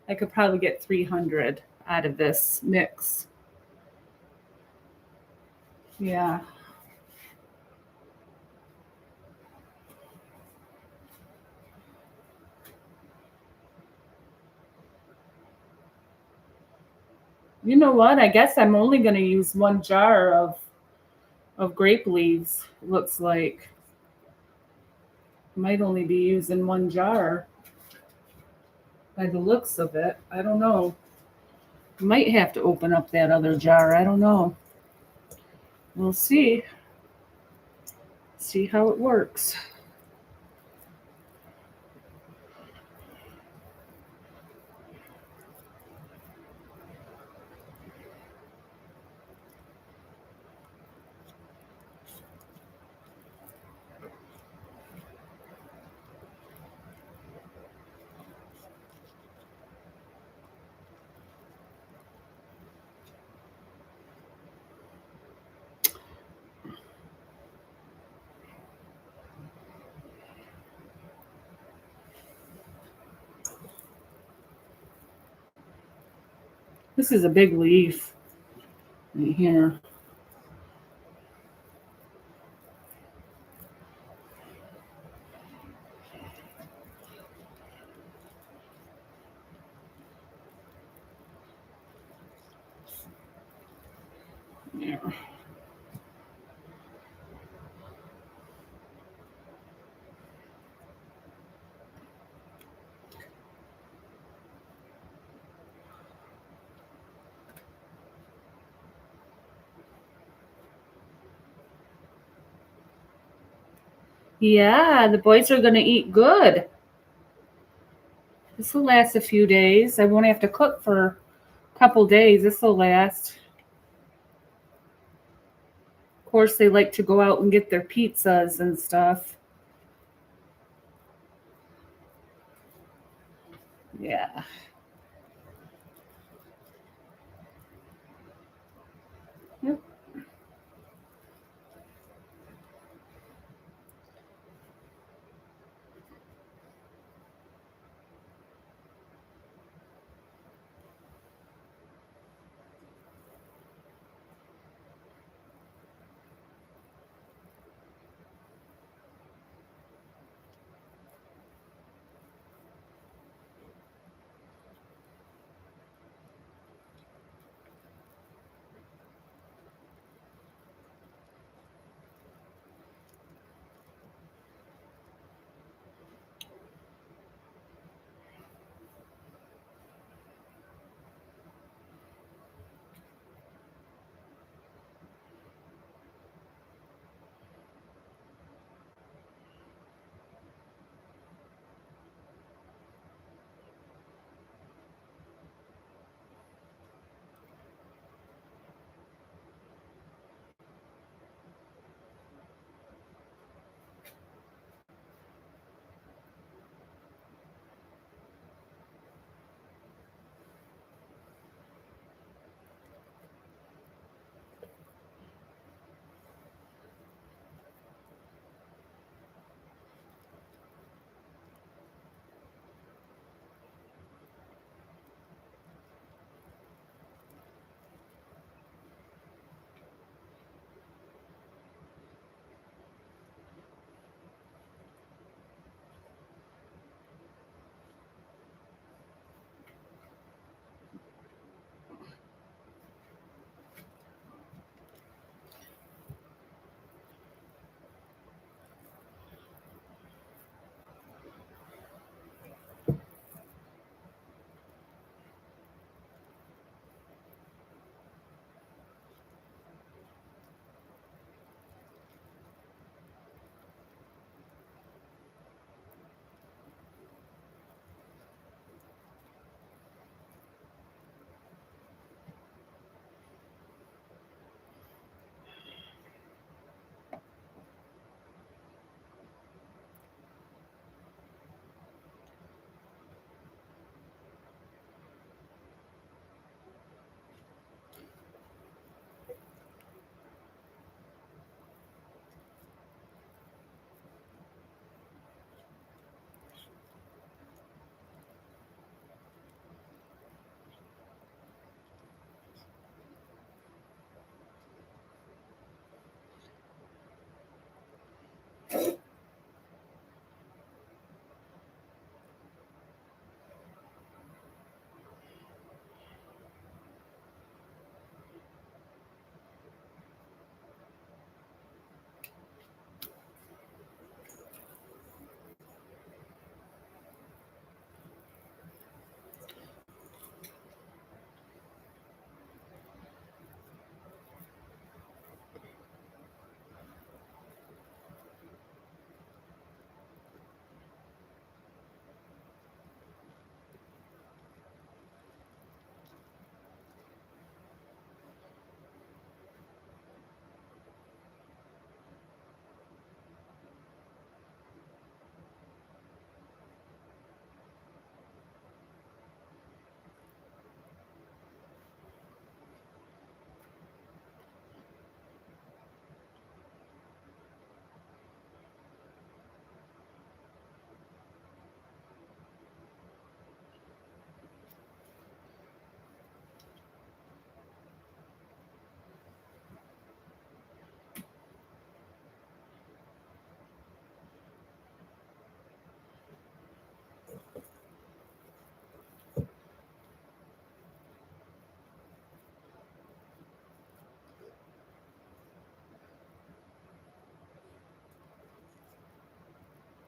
I could probably get 300 out of this mix. Yeah. You know what? I guess I'm only going to use 1 jar of of grape leaves, looks like. Might only be using one jar by the looks of it. I don't know. Might have to open up that other jar. I don't know. We'll see. See how it works. This is a big leaf right here. Yeah. Yeah, the boys are going to eat good. This will last a few days. I won't have to cook for a couple days. This will last. Of course, they like to go out and get their pizzas and stuff. Yeah. Yep.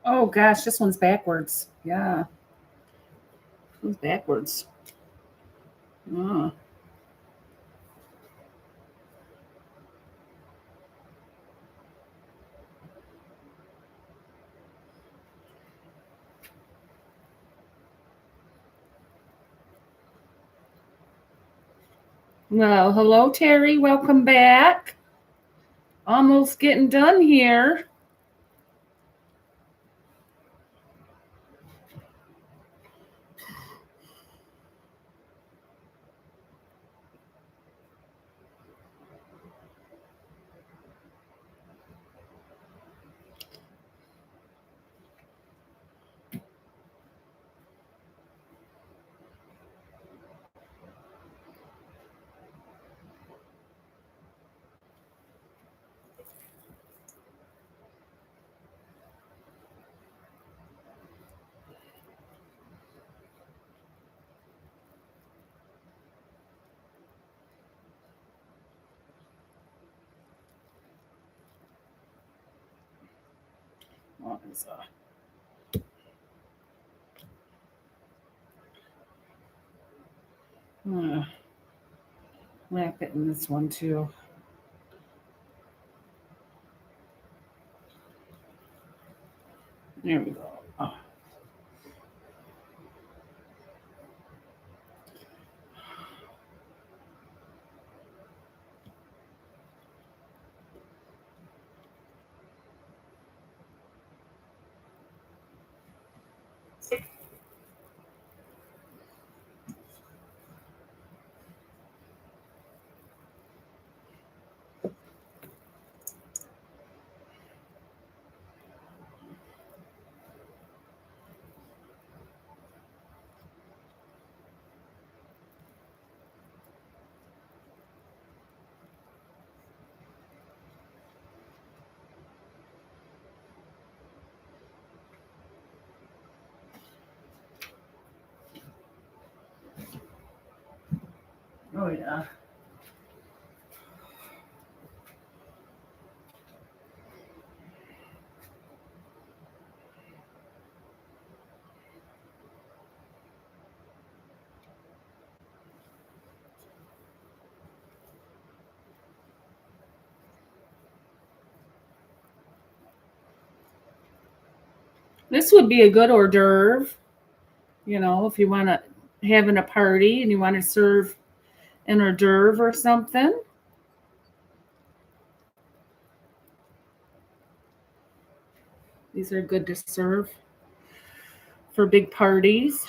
Oh gosh, this one's backwards. Yeah. This one's backwards. Oh. Well, hello, Terry. Welcome back. Almost getting done here. What is wrap it in this one too. There we go. Oh. Oh yeah. This would be a good hors d'oeuvre, if you want to having a party and you want to serve an hors d'oeuvre or something. These are good to serve for big parties.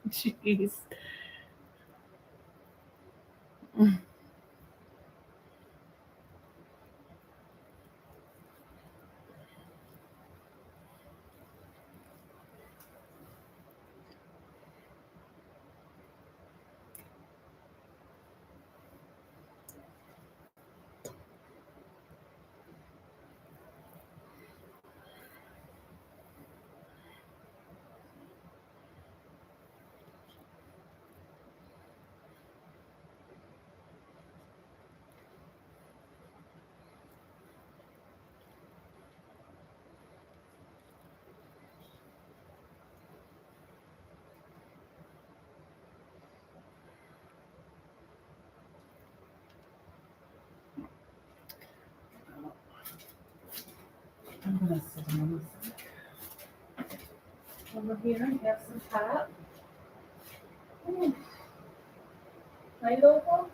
Jeez. gonna sit down over here and have some pop. Ooh. Hi, Lobo.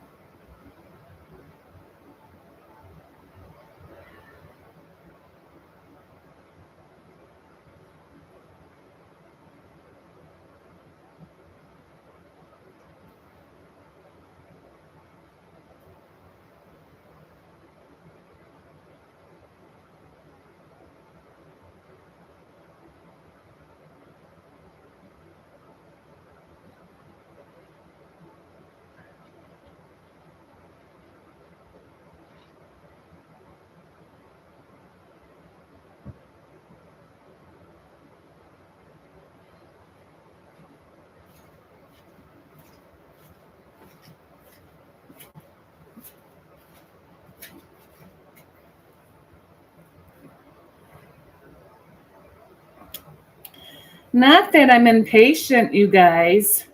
Not that I'm impatient, you guys.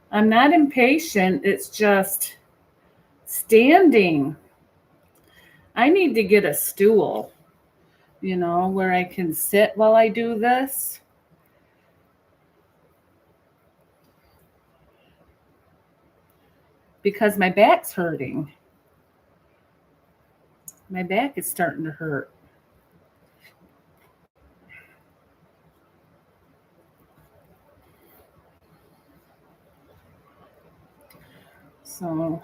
I'm not impatient. It's just standing. I need to get a stool, where I can sit while I do this. Because my back's hurting. My back is starting to hurt. So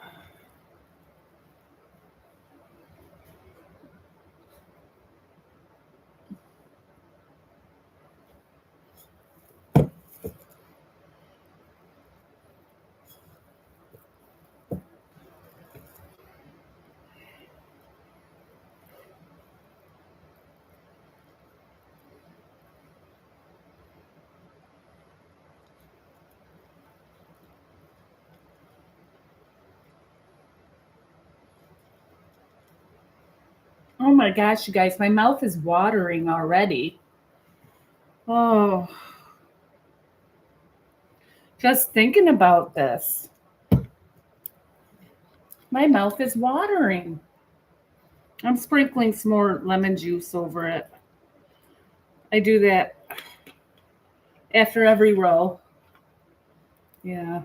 oh my gosh, you guys, my mouth is watering already. Oh, just thinking about this. My mouth is watering. I'm sprinkling some more lemon juice over it. I do that after every row. Yeah.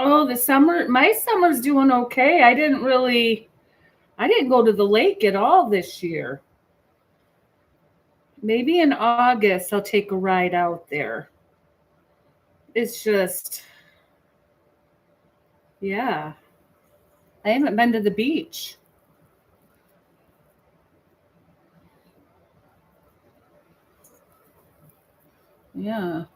Oh, my summer's doing okay. I didn't go to the lake at all this year. Maybe in August I'll take a ride out there. It's just, yeah. I haven't been to the beach. Yeah.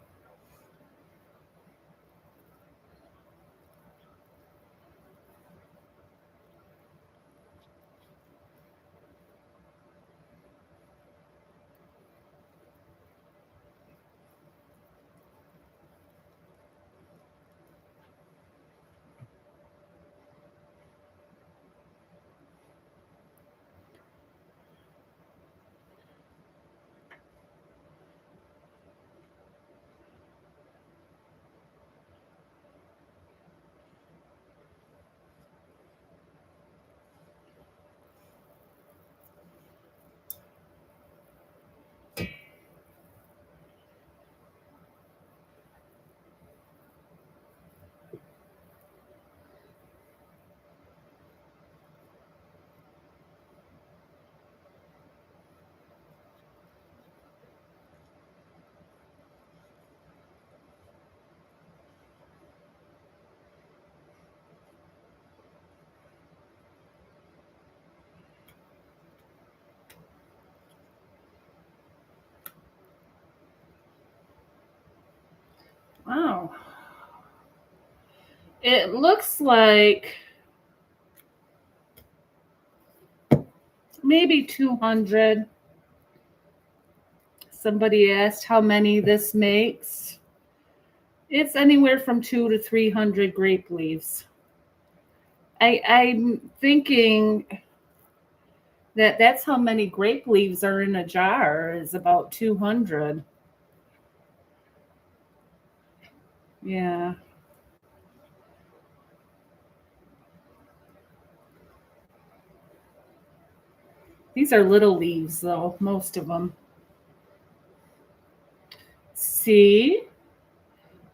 Wow. It looks like maybe 200. Somebody asked how many this makes. It's anywhere from 2 to 300 grape leaves. I'm thinking that that's how many grape leaves are in a jar, is about 200. Yeah. These are little leaves, though, most of them. See?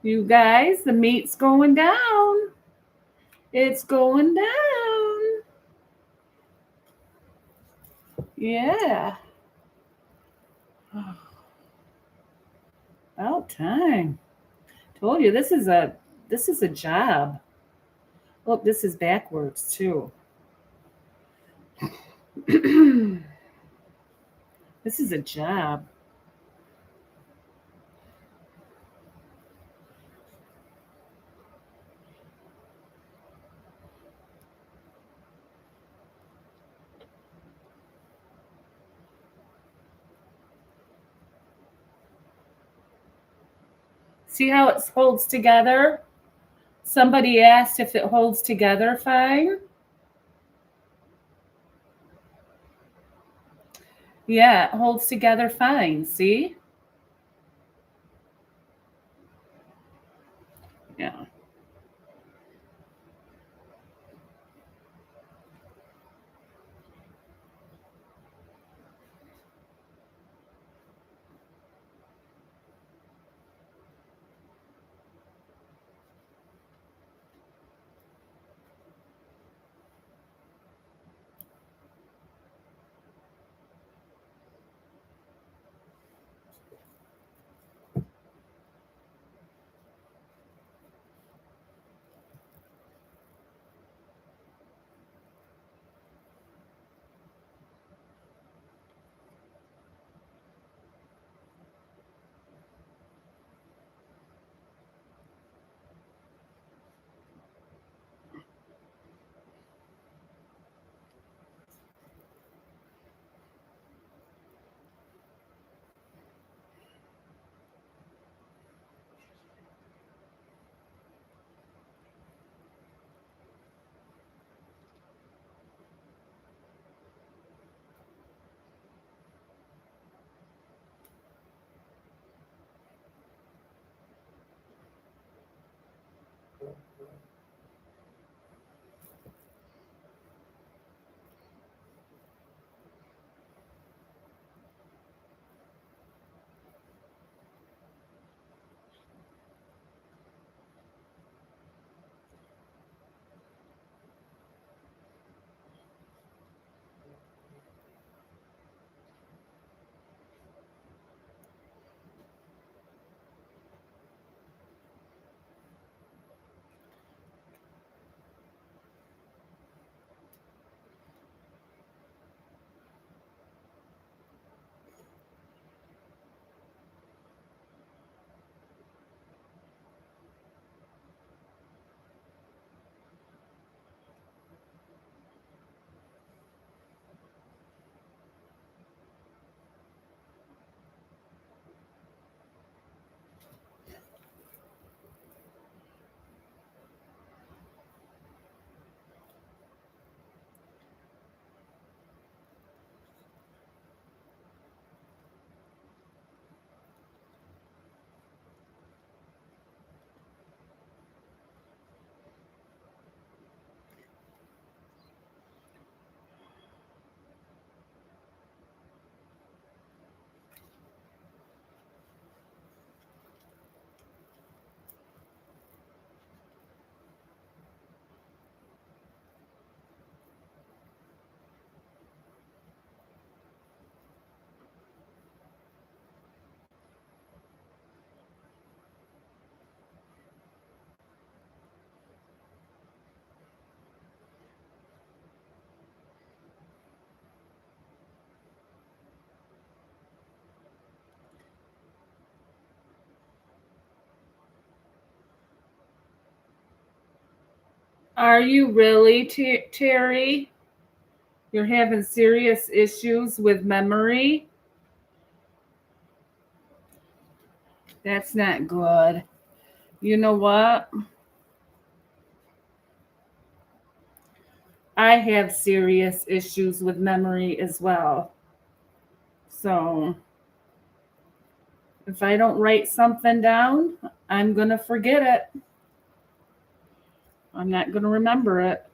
You guys, the meat's going down. It's going down. Yeah. About time. Told you this is a job. Look, this is backwards too. This is a job. See how it holds together? Somebody asked if it holds together fine. Yeah, it holds together fine. See? Yeah. Are you really, Terry? You're having serious issues with memory? That's not good. You know what? I have serious issues with memory as well. So if I don't write something down, I'm going to forget it. I'm not going to remember it.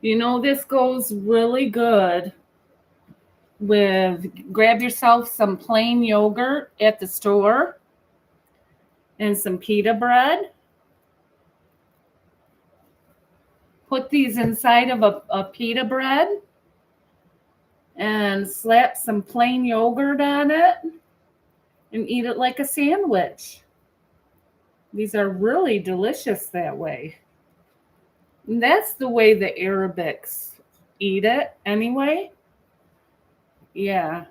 You know, this goes really good with grab yourself some plain yogurt at the store and some pita bread. Put these inside of a pita bread and slap some plain yogurt on it and eat it like a sandwich. These are really delicious that way. And that's the way the Arabics eat it anyway. Yeah.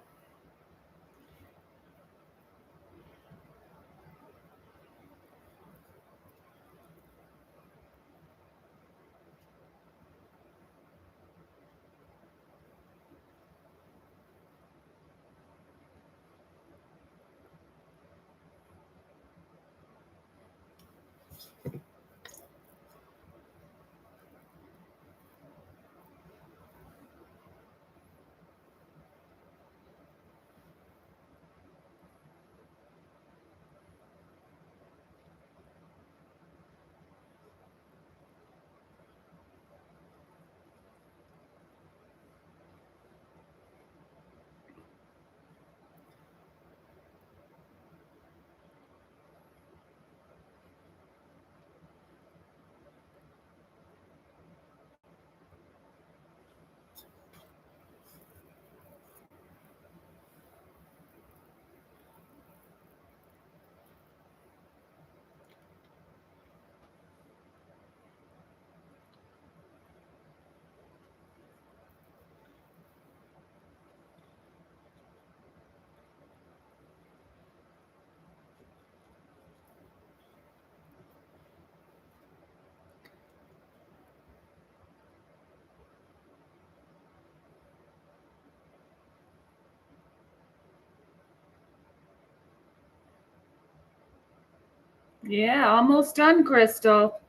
Yeah, almost done, Crystal.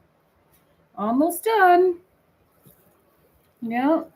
Almost done. Yep.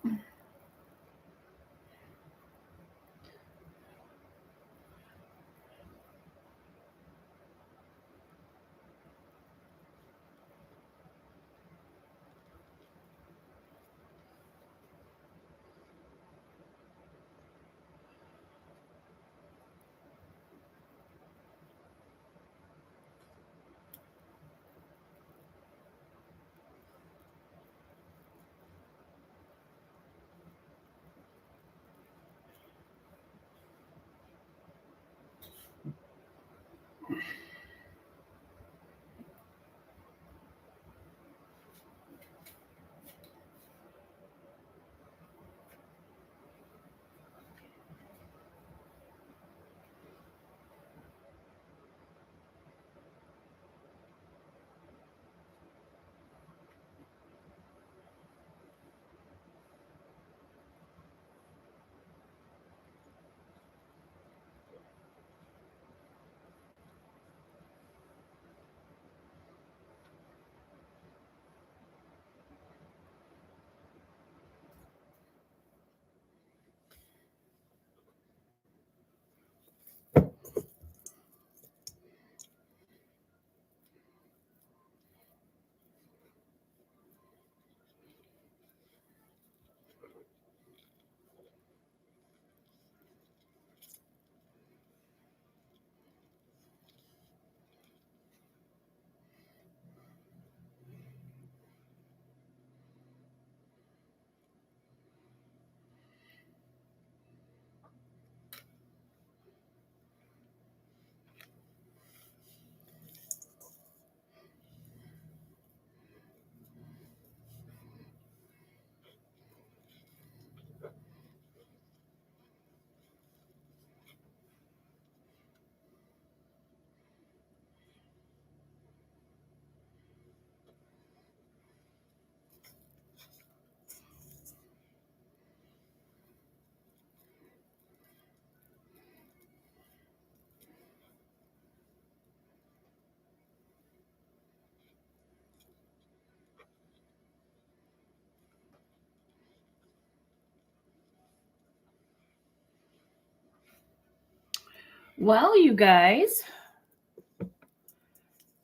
Well, you guys,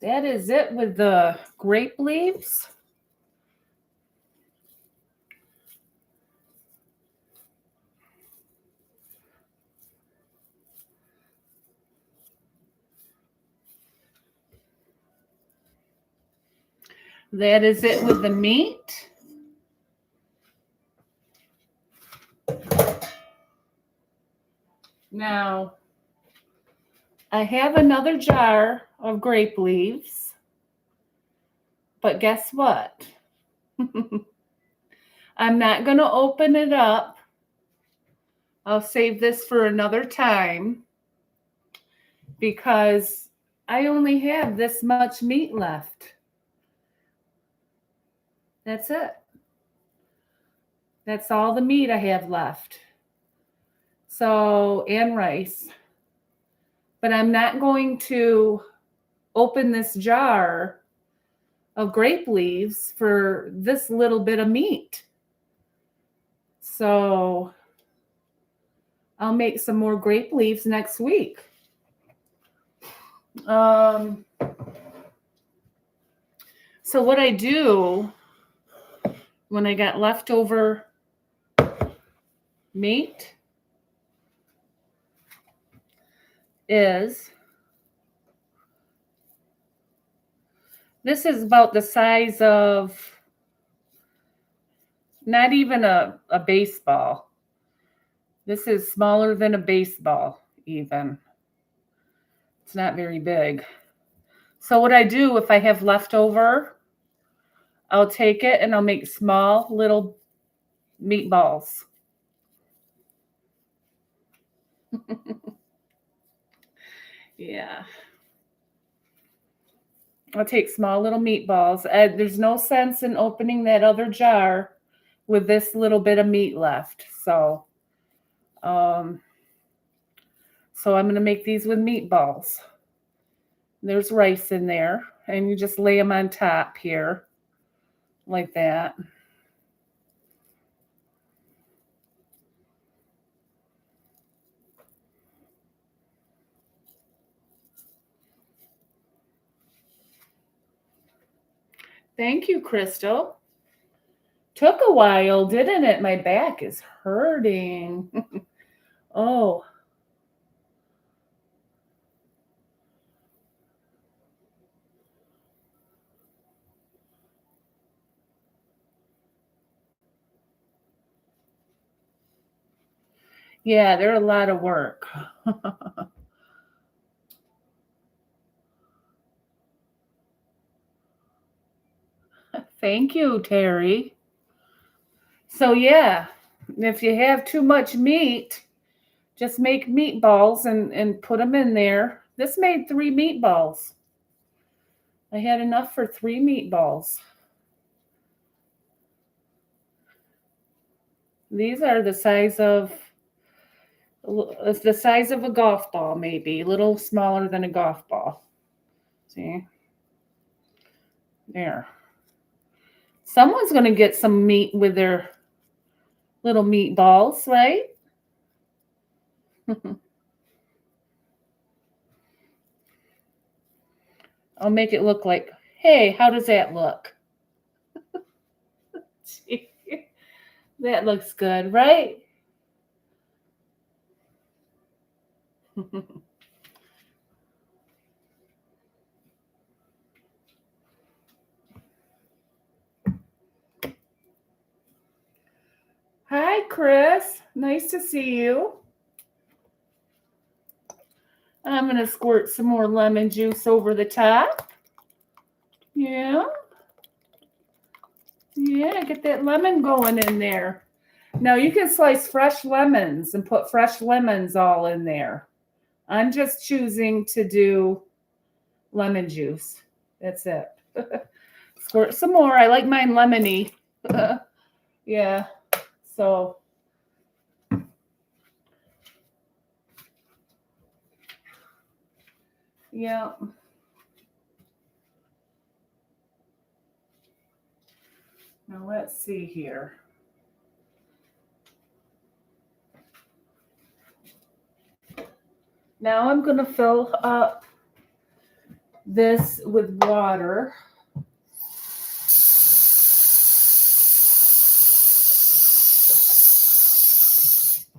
that is it with the grape leaves. That is it with the meat. Now, I have another jar of grape leaves, but guess what? I'm not going to open it up. I'll save this for another time because I only have this much meat left. That's it. That's all the meat I have left. So, and rice. But I'm not going to open this jar of grape leaves for this little bit of meat. So, I'll make some more grape leaves next week. So what I do when I got leftover meat is, this is about the size of not even a baseball. This is smaller than a baseball even. It's not very big. So what I do if I have leftover, I'll take it and I'll make small little meatballs. Yeah. I'll take small little meatballs. There's no sense in opening that other jar with this little bit of meat left. So I'm going to make these with meatballs. There's rice in there, and you just lay them on top here like that. Thank you, Crystal. Took a while, didn't it? My back is hurting. Oh. Yeah, they're a lot of work. Thank you, Terry. So yeah, if you have too much meat, just make meatballs and put them in there. This made 3 meatballs. I had enough for 3 meatballs. These are the size of a golf ball, maybe a little smaller than a golf ball. See? There. Someone's going to get some meat with their little meatballs, right? I'll make it look like, hey, how does that look? That looks good, right? Hi, Chris. Nice to see you. I'm going to squirt some more lemon juice over the top. Yeah. Yeah, get that lemon going in there. Now you can slice fresh lemons and put fresh lemons all in there. I'm just choosing to do lemon juice. That's it. Squirt some more. I like mine lemony. Yeah. So yeah. Now let's see here. Now I'm going to fill up this with water.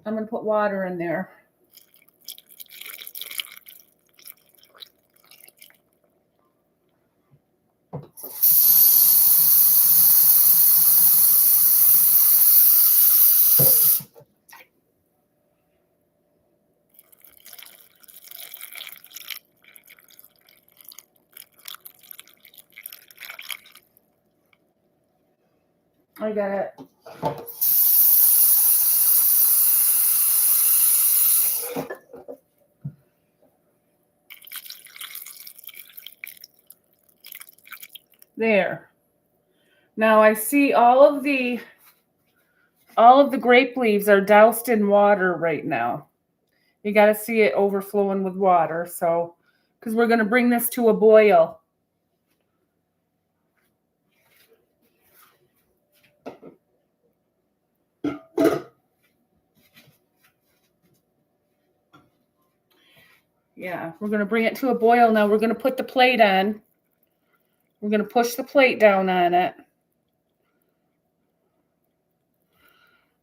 I'm going to put water in there. I got it. There. Now I see all of the grape leaves are doused in water right now. You got to see it overflowing with water. So, because we're going to bring this to a boil. Yeah, we're going to bring it to a boil now. We're going to put the plate on. We're going to push the plate down on it.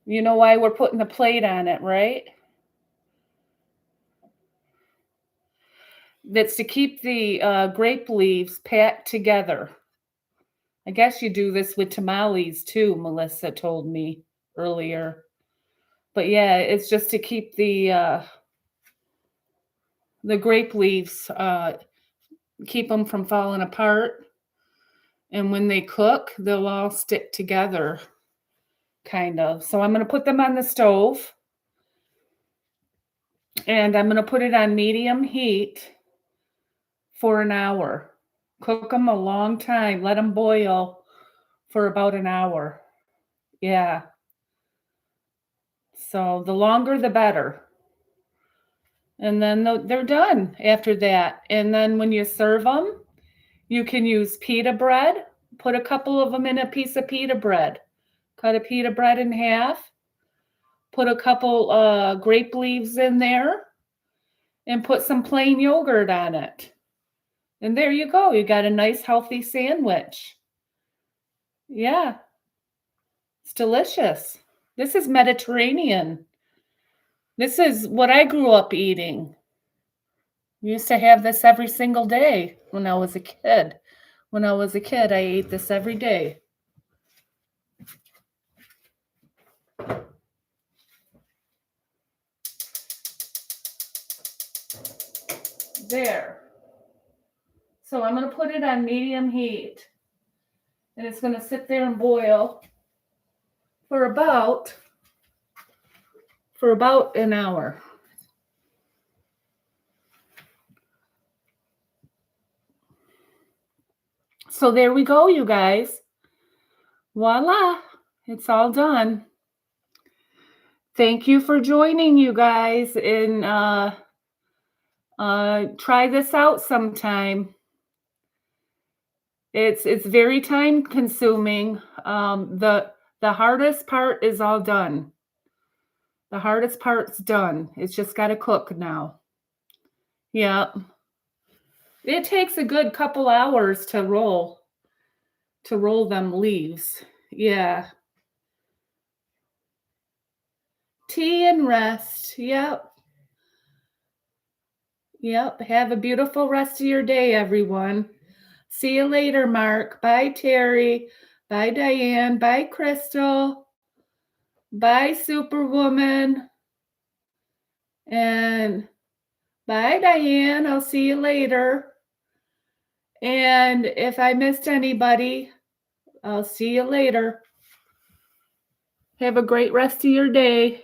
You know why we're putting the plate on it, right? That's to keep the grape leaves packed together. I guess you do this with tamales too, Melissa told me earlier. But yeah, it's just to keep the grape leaves, keep them from falling apart. And when they cook, they'll all stick together, kind of. So I'm going to put them on the stove. And I'm going to put it on medium heat for an hour. Cook them a long time. Let them boil for about an hour. Yeah. So the longer, the better. And then they're done after that. And then when you serve them, you can use pita bread. Put a couple of them in a piece of pita bread. Cut a pita bread in half. Put a couple grape leaves in there. And put some plain yogurt on it. And there you go. You got a nice, healthy sandwich. Yeah. It's delicious. This is Mediterranean. This is what I grew up eating. We used to have this every single day when I was a kid. When I was a kid, I ate this every day. There. So I'm going to put it on medium heat. And it's going to sit there and boil for about an hour. So there we go, you guys. Voila, it's all done. Thank you for joining, you guys, and try this out sometime. It's very time consuming. The hardest part is all done. The hardest part's done. It's just got to cook now. Yeah. It takes a good couple hours to roll them leaves. Yeah. Tea and rest. Yep. Yep. Have a beautiful rest of your day, everyone. See you later, Mark. Bye, Terry. Bye, Diane. Bye, Crystal. Bye, Superwoman. And bye, Diane. I'll see you later. And if I missed anybody, I'll see you later. Have a great rest of your day.